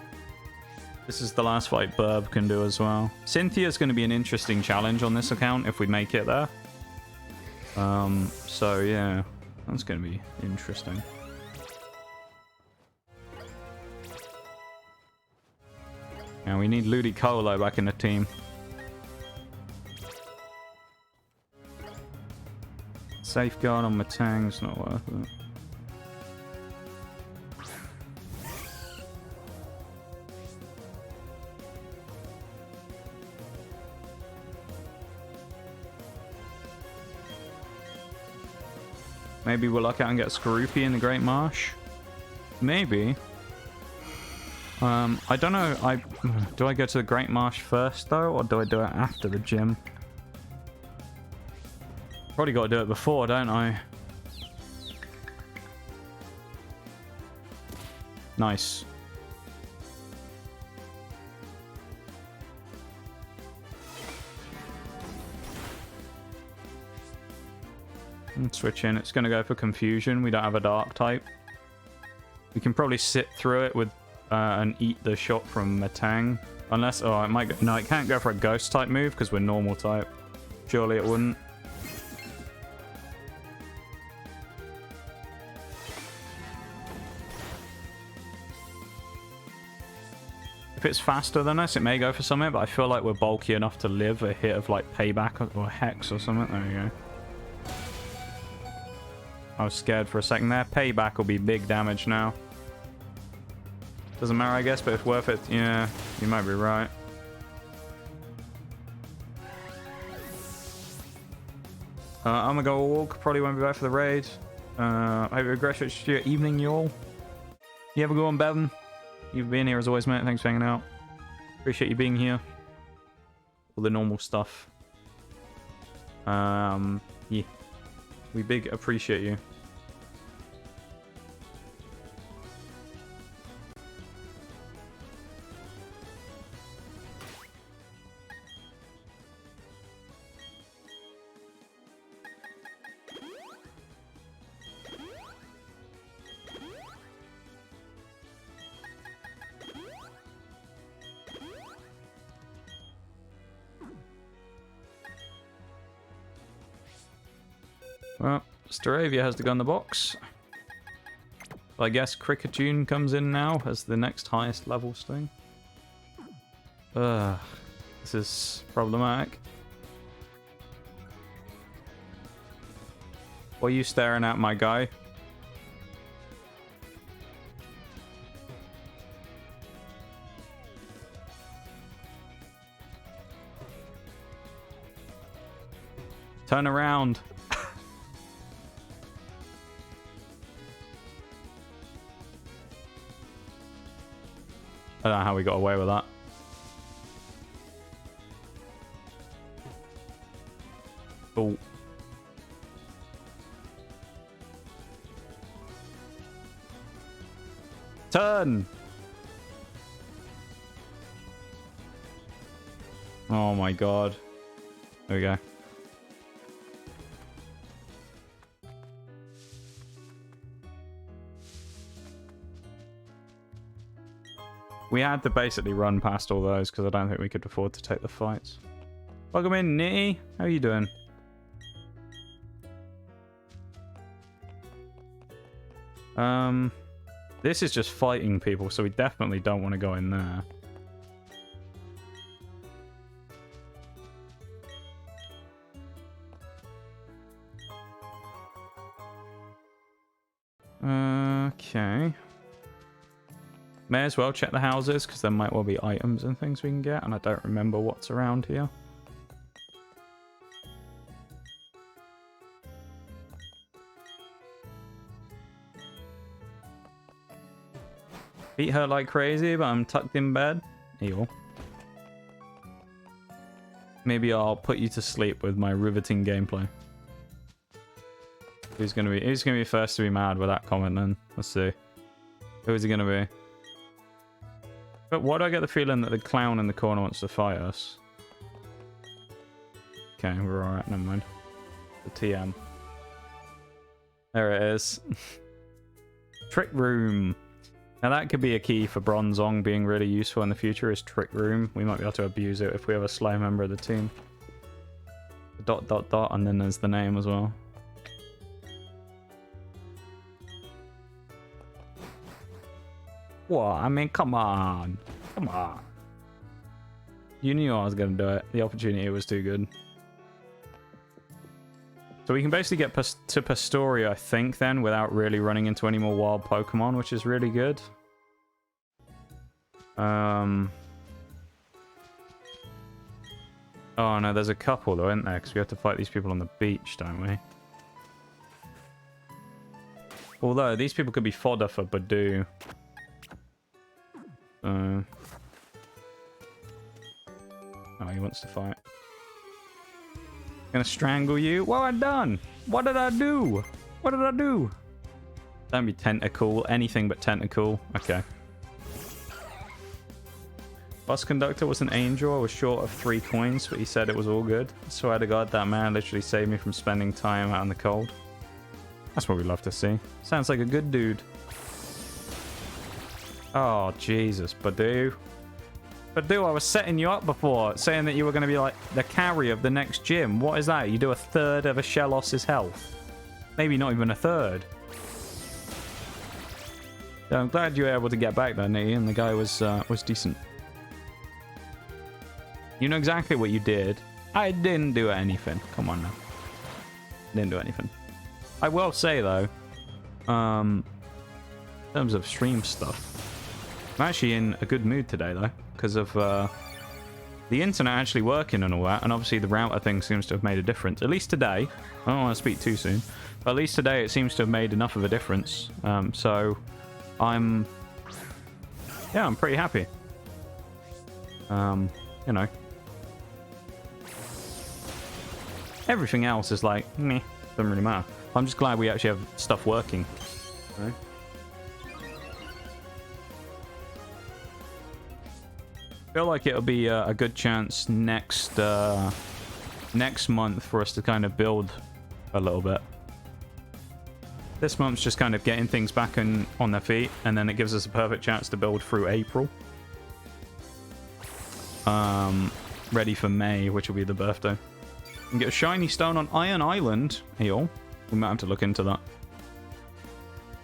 This is the last fight Burb can do as well. Cynthia's going to be an interesting challenge on this account if we make it there. So yeah, that's going to be interesting. Yeah, we need Ludicolo back in the team. Safeguard on Matang's not worth it. Maybe we'll luck out and get Skorupi in the Great Marsh. Maybe. I don't know. Do I go to the Great Marsh first though, or do I do it after the gym? Probably got to do it before, don't I? Nice. Switch in. It's going to go for Confusion. We don't have a Dark type. We can probably sit through it with and eat the shot from Matang. Unless... oh, it might go... no, it can't go for a Ghost type move because we're Normal type. Surely it wouldn't. If it's faster than us, it may go for something, but I feel like we're bulky enough to live a hit of like Payback or Hex or something. There you go. I was scared for a second there. Payback will be big damage now. Doesn't matter, I guess, but it's worth it. Yeah, you might be right. I'm gonna go walk. Probably won't be back for the raid. I hope you regret your evening, y'all. You have a good one, Bevan. You've been here as always, mate. Thanks for hanging out. Appreciate you being here. All the normal stuff. Yeah. We big appreciate you. Well, Staravia has to go in the box. Well, I guess Cricketune comes in now as the next highest level thing. This is problematic. What are you staring at, my guy? Turn around. I don't know how we got away with that. Oh. Turn! Oh my god. There we go. We had to basically run past all those because I don't think we could afford to take the fights. Welcome in, Nitty. How are you doing? This is just fighting people, so we definitely don't want to go in there. Okay. May as well check the houses, because there might well be items and things we can get, and I don't remember what's around here. Beat her like crazy, but I'm tucked in bed. Ew. Maybe I'll put you to sleep with my riveting gameplay. Who's gonna be first to be mad with that comment then? Let's see. Who is he gonna be? But why do I get the feeling that the clown in the corner wants to fight us? Okay, we're alright, never mind. The TM. There it is. Trick Room. Now that could be a key for Bronzong being really useful in the future, is Trick Room. We might be able to abuse it if we have a slow member of the team. Dot dot dot, and then there's the name as well. What? I mean, come on. Come on. You knew I was going to do it. The opportunity was too good. So we can basically get to Pastoria, I think, then, without really running into any more wild Pokemon, which is really good. Oh, no, there's a couple, though, isn't there? Because we have to fight these people on the beach, don't we? Although, these people could be fodder for Badoo. Oh, he wants to fight. Gonna strangle you? What have I done? What did I do? What did I do? Don't be tentacle. Anything but tentacle. Okay. Bus conductor was an angel. I was short of 3 coins, but he said it was all good. I swear to God, that man literally saved me from spending time out in the cold. That's what we love to see. Sounds like a good dude. Oh, Jesus, Badoo. Badoo, I was setting you up before, saying that you were going to be like the carry of the next gym. What is that? You do a third of a Shelos's health. Maybe not even a third. So I'm glad you were able to get back there, Nitty, and the guy was decent. You know exactly what you did. I didn't do anything. Come on now. Didn't do anything. I will say, though, in terms of stream stuff, I'm actually in a good mood today, though, because of the internet actually working and all that, and obviously the router thing seems to have made a difference. At least today. I don't want to speak too soon, but at least today it seems to have made enough of a difference. So I'm yeah, I'm pretty happy. You know. Everything else is like, meh, doesn't really matter. I'm just glad we actually have stuff working. Right? Feel like it'll be a good chance next month for us to kind of build a little bit. This month's just kind of getting things back on their feet, and then it gives us a perfect chance to build through April. Ready for May, which will be the birthday. And get a shiny stone on Iron Island. Heal. We might have to look into that.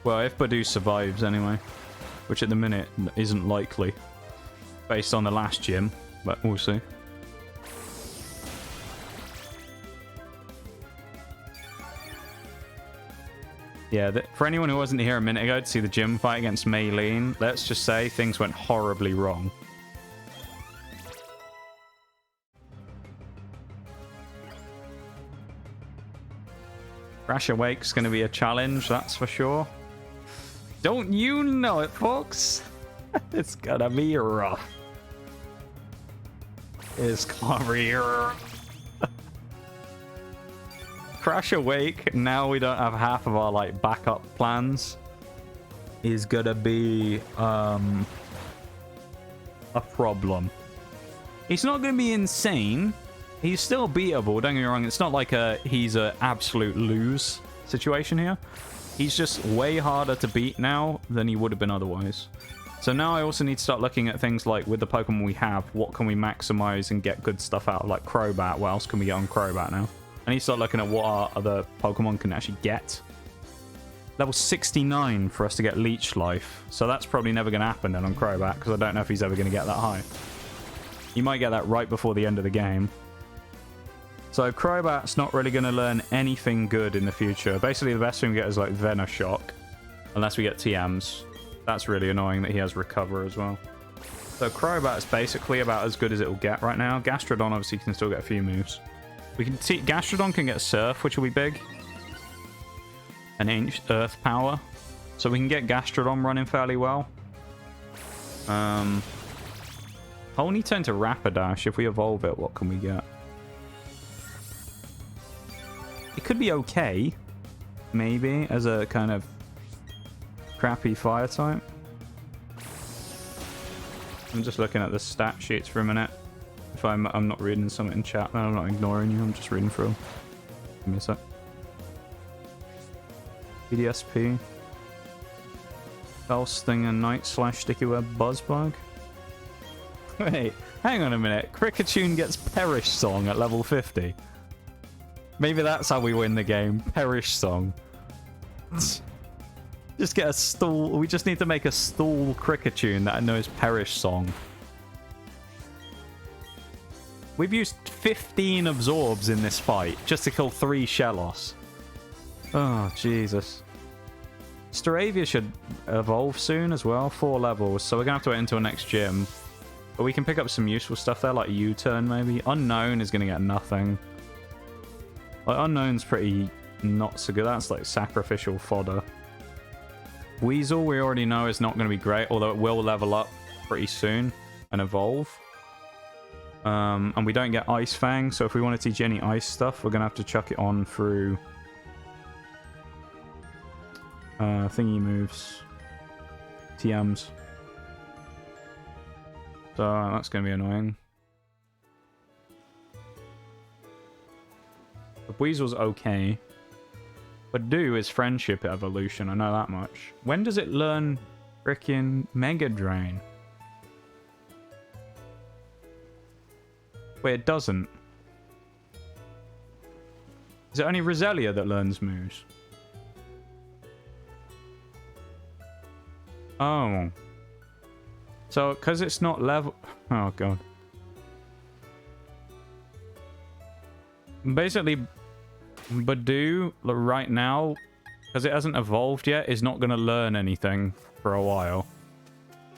Well, if Badu survives anyway, which at the minute isn't likely, based on the last gym, but we'll see. Yeah, for anyone who wasn't here a minute ago to see the gym fight against Maylene, let's just say things went horribly wrong. Crash Awake's going to be a challenge, that's for sure. Don't you know it, folks? It's gonna be rough. It's gonna be rough. Crash Awake, now we don't have half of our like backup plans, is gonna be a problem. He's not gonna be insane. He's still beatable, don't get me wrong. It's not like he's an absolute lose situation here. He's just way harder to beat now than he would have been otherwise. So now I also need to start looking at things like, with the Pokemon we have, what can we maximize and get good stuff out of, like Crobat. What else can we get on Crobat now? I need to start looking at what our other Pokemon can actually get. Level 69 for us to get Leech Life. So that's probably never going to happen then on Crobat, because I don't know if he's ever going to get that high. You might get that right before the end of the game. So Crobat's not really going to learn anything good in the future. Basically, the best thing we get is like Venoshock, unless we get TMs. That's really annoying that he has Recover as well. So Crobat's basically about as good as it will get right now. Gastrodon obviously can still get a few moves. We can see Gastrodon can get Surf, which will be big. And Earth Power. So we can get Gastrodon running fairly well. I'll only turn to Rapidash. If we evolve it, what can we get? It could be okay, maybe, as a kind of crappy fire type. I'm just looking at the stat sheets for a minute. If I'm not reading something in chat, then I'm not ignoring you, I'm just reading through them. Give me a sec. PDSP. Spell Sting and Night Slash Sticky Web Buzzbug. Wait, hang on a minute. Kricketune gets Perish Song at level 50. Maybe that's how we win the game. Perish Song. Just get a stall. We just need to make a stall Kricketune that knows Perish Song. We've used 15 Absorbs in this fight just to kill 3 Shellos. Oh, Jesus. Staravia should evolve soon as well. 4 levels, so we're going to have to wait until next gym. But we can pick up some useful stuff there, like U-Turn maybe. Unknown is going to get nothing. Like, Unknown's pretty not so good. That's like sacrificial fodder. Weasel, we already know, is not going to be great, although it will level up pretty soon and evolve. And we don't get Ice Fang, so if we want to teach any ice stuff, we're going to have to chuck it on through thingy moves. TMs. So that's going to be annoying. But Weasel's okay. But Do is Friendship Evolution, I know that much. When does it learn frickin' Mega Drain? Wait, it doesn't. Is it only Roselia that learns moves? Oh. So, because it's not level... Oh, God. Basically, Badu, right now, because it hasn't evolved yet, is not going to learn anything for a while.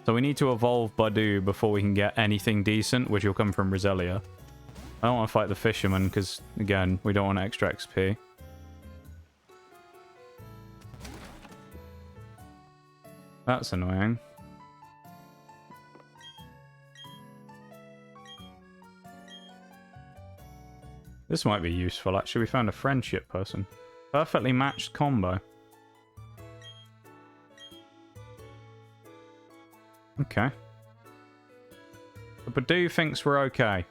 So we need to evolve Badu before we can get anything decent, which will come from Roselia. I don't want to fight the Fisherman, because, again, we don't want extra XP. That's annoying. This might be useful, actually. We found a friendship person. Perfectly matched combo. Okay. But Badoo thinks we're okay.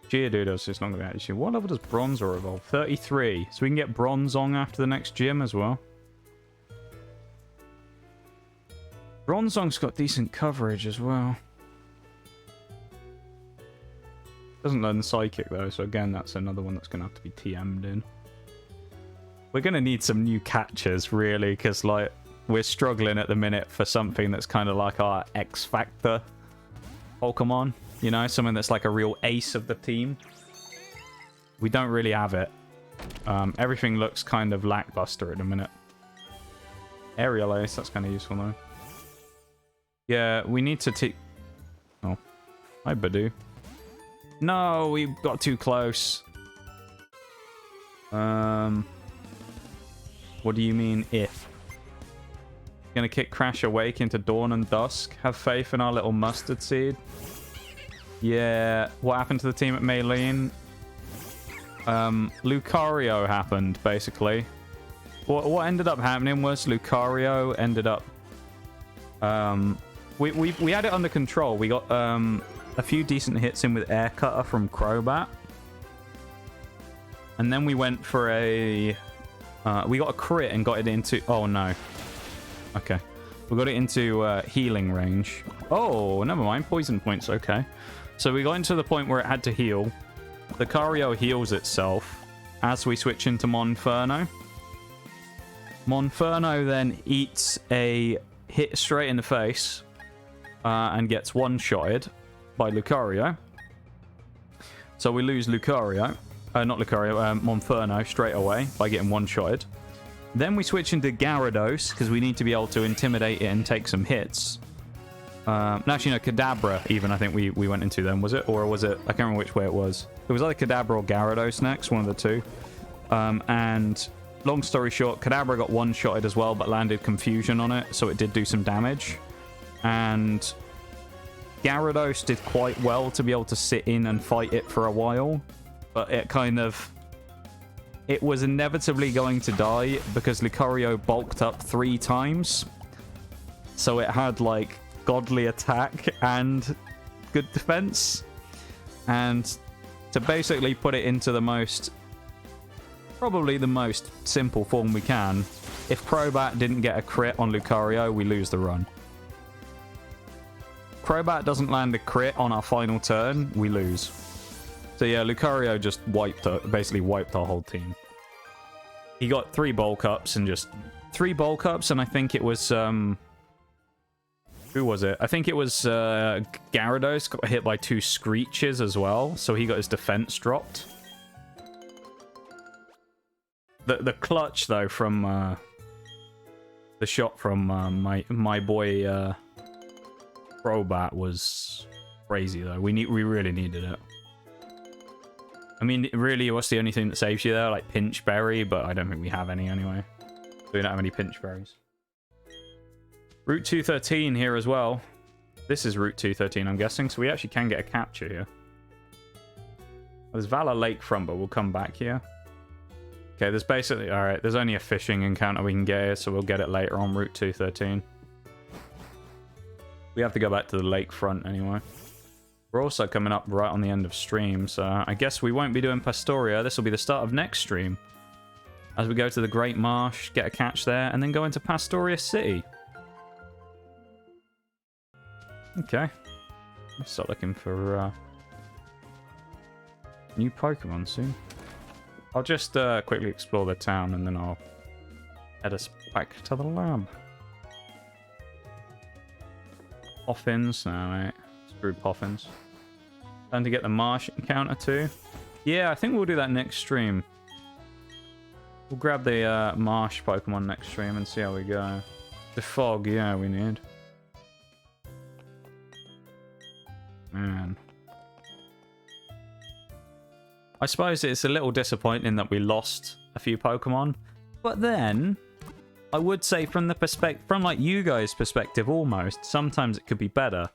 Geodude does this longer actually. What level does Bronzor evolve? 33. So we can get Bronzong after the next gym as well. Bronzong's got decent coverage as well. Doesn't learn Psychic though, so again, that's another one that's going to have to be TM'd in. We're going to need some new catchers, really, because, like, we're struggling at the minute for something that's kind of like our X Factor Pokemon. You know, something that's like a real ace of the team. We don't really have it. Everything looks kind of lackluster at the minute. Aerial Ace, that's kind of useful though. Yeah, we need to Oh. Hi, Badoo. No, we got too close. What do you mean, if? Gonna kick Crash Awake into Dawn and Dusk? Have faith in our little mustard seed? Yeah, what happened to the team at Maylene? Lucario happened, basically. What ended up happening was Lucario ended up... We had it under control. We got a few decent hits in with Air Cutter from Crobat. And then we went for a... we got a crit and got it into... Oh, no. Okay. We got it into healing range. Oh, never mind. Poison points. Okay. So we got into the point where it had to heal. The Lucario heals itself as we switch into Monferno. Monferno then eats a hit straight in the face and gets one-shotted by Lucario. So we lose Lucario. Not Lucario, Monferno straight away by getting one-shotted. Then we switch into Gyarados because we need to be able to intimidate it and take some hits. Actually, no, Kadabra even, I think we went into then, was it? Or was it... I can't remember which way it was. It was either Kadabra or Gyarados next, one of the two. And long story short, Kadabra got one-shotted as well, but landed Confusion on it, so it did do some damage. And Gyarados did quite well to be able to sit in and fight it for a while. But it kind of... It was inevitably going to die because Lucario bulked up 3 times. So it had, like... godly attack and good defense, and to basically put it into the most, probably the most simple form we can, if Crobat didn't get a crit on Lucario, we lose the run. Crobat doesn't land a crit on our final turn, we lose. So yeah, Lucario just basically wiped our whole team. He got 3 bulk ups and just 3 bulk ups, and I think it was who was it? I think it was Gyarados got hit by 2 Screeches as well, so he got his defense dropped. The clutch though from the shot from my boy Crobat was crazy though. We really needed it. I mean, really, what's the only thing that saves you there? Like Pinch Berry, but I don't think we have any anyway. We don't have any Pinch Berries. Route 213 here as well. This is Route 213, I'm guessing, so we actually can get a capture here. There's Valor Lakefront, but we'll come back here. Okay, there's basically... Alright, there's only a fishing encounter we can get here, so we'll get it later on Route 213. We have to go back to the lakefront anyway. We're also coming up right on the end of stream, so I guess we won't be doing Pastoria. This will be the start of next stream. As we go to the Great Marsh, get a catch there, and then go into Pastoria City. Okay. Let's start looking for new Pokemon soon. I'll just quickly explore the town and then I'll head us back to the lab. Poffins? No, mate. Screw Poffins. Time to get the Marsh encounter too. Yeah, I think we'll do that next stream. We'll grab the Marsh Pokemon next stream and see how we go. The Fog, yeah, we need. Man. I suppose it's a little disappointing that we lost a few Pokemon, but then I would say from the perspective, from like you guys' perspective almost, sometimes it could be better.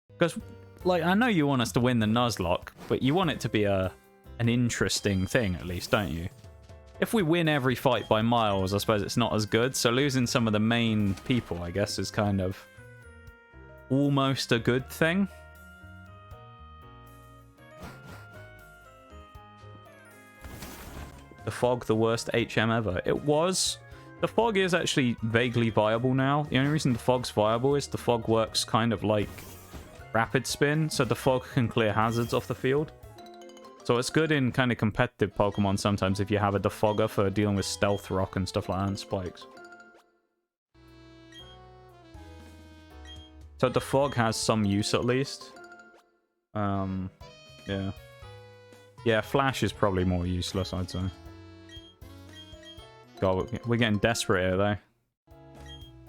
Because like I know you want us to win the Nuzlocke, but you want it to be a an interesting thing, at least, don't you? If we win every fight by miles, I suppose it's not as good. So losing some of the main people, I guess, is kind of almost a good thing. The fog, the worst HM ever. It was. The fog is actually vaguely viable now. The only reason the fog's viable is the fog works kind of like rapid spin, so the fog can clear hazards off the field. So it's good in kind of competitive Pokemon sometimes if you have a defogger for dealing with stealth rock and stuff like that and spikes. So the fog has some use at least. Yeah. Yeah, Flash is probably more useless, I'd say. God, we're getting desperate here, though.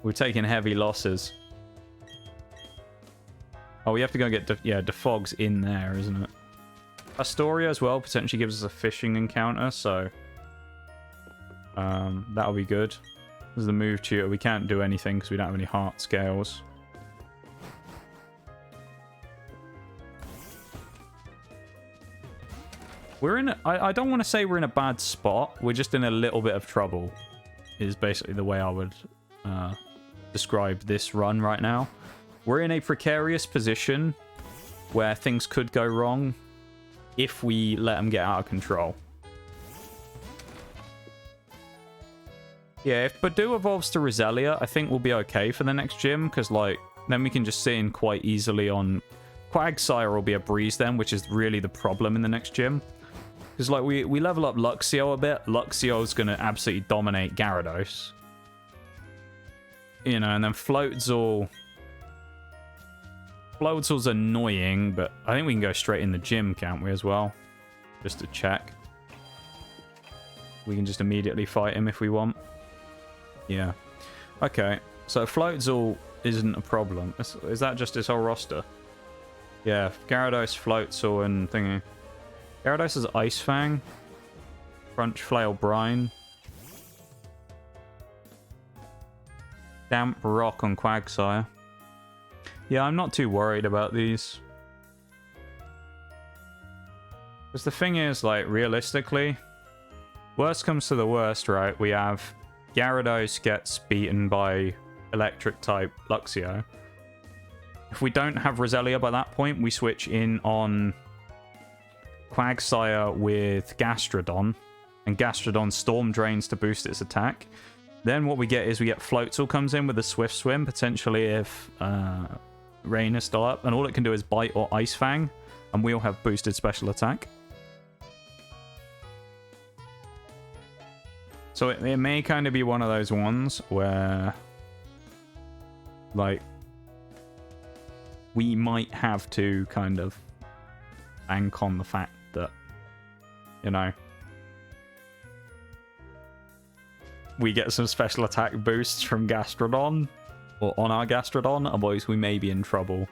We're taking heavy losses. Oh, we have to go get... Defog's in there, isn't it? Astoria as well potentially gives us a fishing encounter, so... that'll be good. This is the move tutor. We can't do anything because we don't have any heart scales. We're in... I don't want to say we're in a bad spot. We're just in a little bit of trouble. Is basically the way I would describe this run right now. We're in a precarious position where things could go wrong if we let them get out of control. Yeah, if Badu evolves to Roselia, I think we'll be okay for the next gym, because, like, then we can just sit in quite easily on... Quagsire will be a breeze then, which is really the problem in the next gym. Because, like, we level up Luxio a bit. Luxio's going to absolutely dominate Gyarados. You know, and then Floatzel... Floatzel's annoying, but I think we can go straight in the gym, can't we, as well? Just to check. We can just immediately fight him if we want. Yeah. Okay, so Floatzel isn't a problem. Is that just his whole roster? Yeah, Gyarados, Floatzel, and thingy. Gyarados is Ice Fang. Crunch Flail Brine. Damp Rock on Quagsire. Yeah, I'm not too worried about these. Because the thing is, like, realistically, worst comes to the worst, right? We have Gyarados gets beaten by Electric-type Luxio. If we don't have Roselia by that point, we switch in on Quagsire with Gastrodon, and Gastrodon Storm Drains to boost its attack. Then what we get is we get Floatzel comes in with a Swift Swim, potentially if Rain is still up, and all it can do is Bite or Ice Fang, and we'll have boosted special attack. So it may kind of be one of those ones where, like, we might have to kind of bank on the fact that, you know, we get some special attack boosts from Gastrodon, or on our Gastrodon, otherwise we may be in trouble.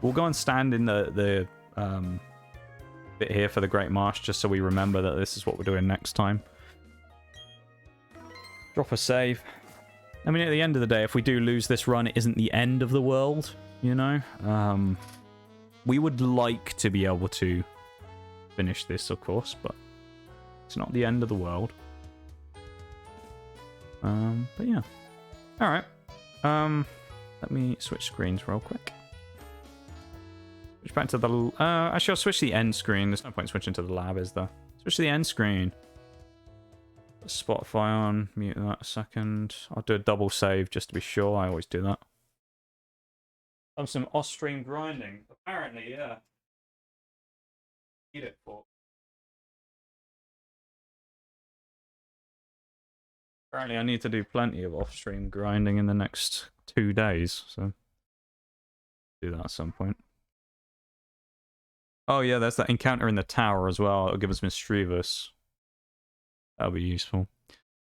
We'll go and stand in the bit here for the Great Marsh, just so we remember that this is what we're doing next time. Drop a save. I mean, at the end of the day, if we do lose this run, it isn't the end of the world, you know? We would like to be able to finish this, of course, but it's not the end of the world. But yeah. Alright. Let me switch screens real quick. Switch back to the... actually, I'll switch the end screen. There's no point switching to the lab, is there? Switch to the end screen. Put Spotify on. Mute that a second. I'll do a double save just to be sure. I always do that. Some off-stream grinding. Apparently, yeah. Need it for. Apparently, I need to do plenty of off-stream grinding in the next 2 days, so do that at some point. Oh yeah, there's that encounter in the tower as well. It'll give us Mischievous. That'll be useful.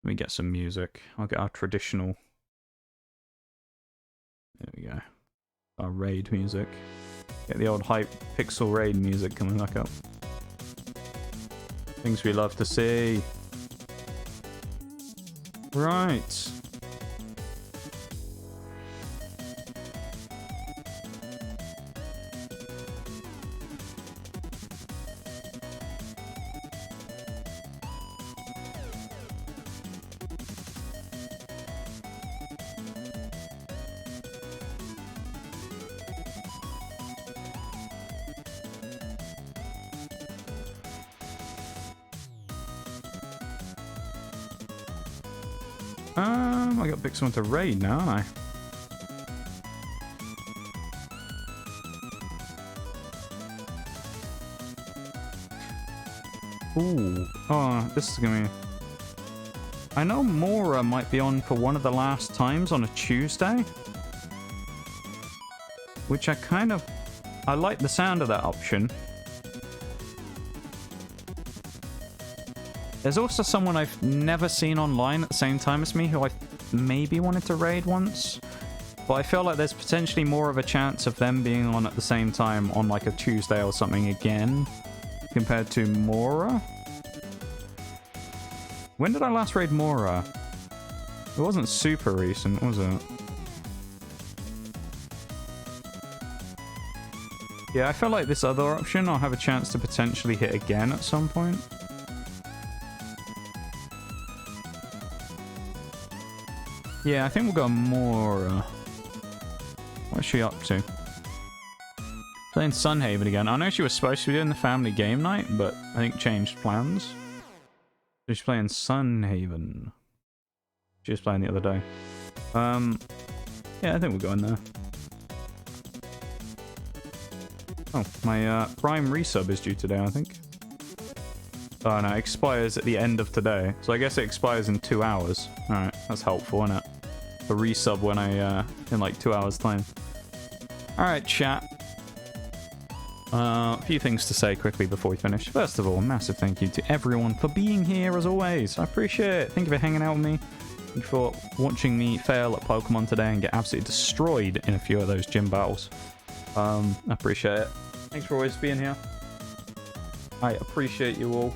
Let me get some music. I'll get our traditional. There we go. Our raid music. Get the old hype pixel raid music coming back up. Things we love to see. Right. I got to pick someone to raid now, don't I? Ooh. Oh, this is gonna be... I know Mora might be on for one of the last times on a Tuesday. Which I kind of... I like the sound of that option. There's also someone I've never seen online at the same time as me who I maybe wanted to raid once. But I feel like there's potentially more of a chance of them being on at the same time on like a Tuesday or something again. Compared to Mora. When did I last raid Mora? It wasn't super recent, was it? Yeah, I feel like this other option I'll have a chance to potentially hit again at some point. Yeah, I think we'll go Mora. What's she up to? Playing Sunhaven again. I know she was supposed to be doing the family game night, but I think changed plans. She's playing Sunhaven. She was playing the other day. Yeah, I think we'll go in there. Oh, my Prime resub is due today, I think. Oh no, it expires at the end of today. So I guess it expires in 2 hours. Alright, that's helpful, isn't it? The resub when I, in like 2 hours time. Alright, chat. A few things to say quickly before we finish. First of all, a massive thank you to everyone for being here as always. I appreciate it. Thank you for hanging out with me. Thank you for watching me fail at Pokemon today and get absolutely destroyed in a few of those gym battles. I appreciate it. Thanks for always being here. I appreciate you all.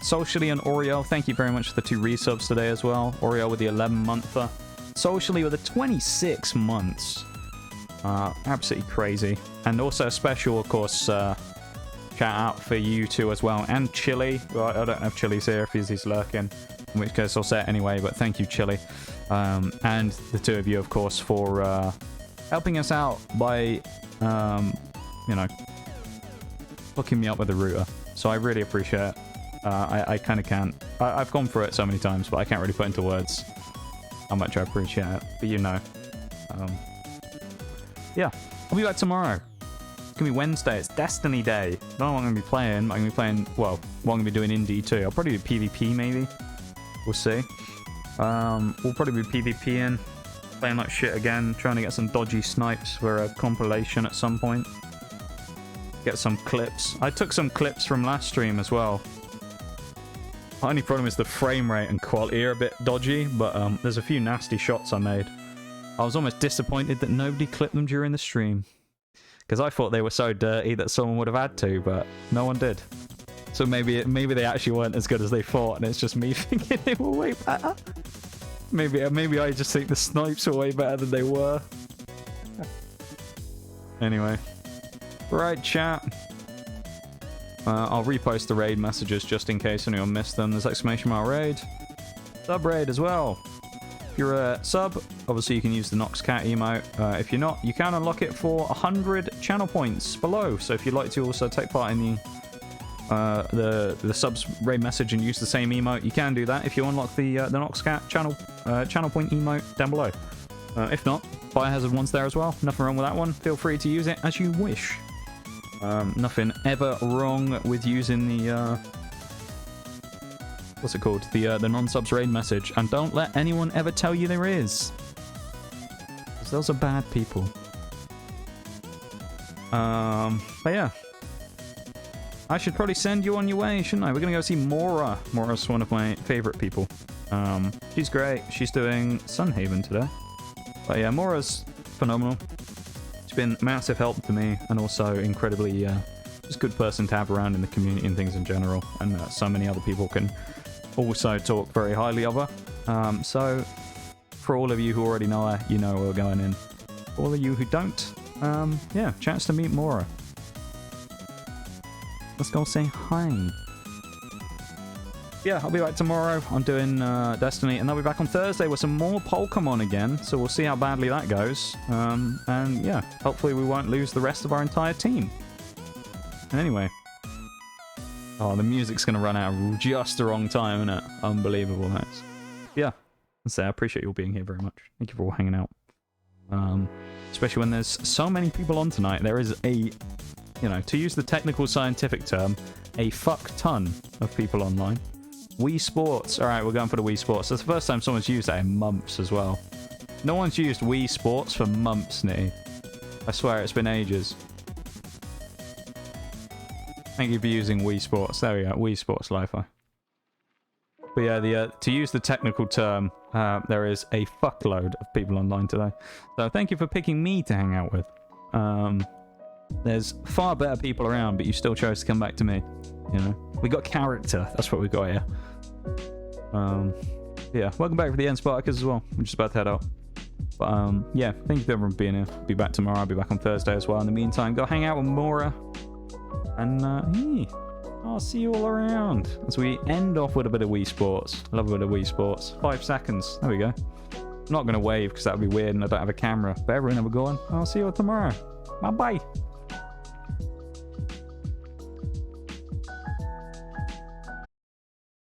Socially and Oriel, thank you very much for the 2 resubs today as well. Oriel with the 11-monther. Socially with the 26 months. Absolutely crazy. And also a special, of course, shout out for you two as well. And Chili. Well, I don't have Chili's here if he's lurking. In which case I'll say it anyway, but thank you, Chili. And the 2 of you, of course, for helping us out by, you know, hooking me up with a router. So I really appreciate it. I kind of can't. I've gone through it so many times, but I can't really put into words how much I appreciate it. But you know. Yeah, I'll be back tomorrow. It's gonna be Wednesday. It's Destiny Day. I don't know what I'm gonna be playing. I'm gonna be playing, well, what I'm gonna be doing indie too. I'll probably do PvP maybe. We'll see. We'll probably be PvPing, playing like shit again, trying to get some dodgy snipes for a compilation at some point. Get some clips. I took some clips from last stream as well. The only problem is the frame rate and quality are a bit dodgy, but there's a few nasty shots I made. I was almost disappointed that nobody clipped them during the stream. Because I thought they were so dirty that someone would have had to, but no one did. So maybe they actually weren't as good as they thought, and it's just me thinking they were way better. Maybe I just think the snipes were way better than they were. Anyway. Right, chat. I'll repost the raid messages just in case anyone missed them. There's exclamation mark raid. Sub raid as well. If you're a sub, obviously you can use the NoxCat emote. If you're not, you can unlock it for 100 channel points below. So if you'd like to also take part in the subs raid message and use the same emote, you can do that if you unlock the NoxCat channel point emote down below. If not, Biohazard one's there as well. Nothing wrong with that one. Feel free to use it as you wish. Nothing ever wrong with using the what's it called? The non-subs raid message. And don't let anyone ever tell you there is. Because those are bad people. But yeah. I should probably send you on your way, shouldn't I? We're going to go see Mora. Mora's one of my favorite people. She's great. She's doing Sunhaven today. But yeah, Mora's phenomenal. She's been massive help to me and also incredibly just good person to have around in the community and things in general. And so many other people can also talk very highly of her. So for all of you who already know her, you know we're going in. For all of you who don't, yeah, chance to meet Mora. Let's go say hi. Yeah, I'll be back tomorrow. I'm doing Destiny, and I'll be back on Thursday with some more Pokemon again, so we'll see how badly that goes. And yeah, hopefully we won't lose the rest of our entire team. And anyway, Oh, the music's going to run out at just the wrong time, isn't it? Unbelievable, that is. Yeah. So I appreciate you all being here very much. Thank you for all hanging out. Especially when there's so many people on tonight. There is a, you know, to use the technical scientific term, a fuck ton of people online. Wii Sports. All right, we're going for the Wii Sports. That's the first time someone's used that in months as well. No one's used Wii Sports for months, Nitty. I swear, it's been ages. Thank you for using Wii Sports. There we go, Wii Sports Li-Fi. But yeah, to use the technical term, there is a fuckload of people online today. So thank you for picking me to hang out with. There's far better people around, but you still chose to come back to me. You know, we got character. That's what we got here. Yeah, welcome back for the end Spartacus as well. We're just about to head out. But yeah, thank you to everyone for being here. Be back tomorrow. I'll be back on Thursday as well. In the meantime, go hang out with Mora. And yeah, I'll see you all around as we end off with a bit of Wii Sports. I love a bit of Wii Sports. 5 seconds. There we go. I'm not going to wave because that would be weird and I don't have a camera. But everyone have a go on. I'll see you all tomorrow. Bye-bye.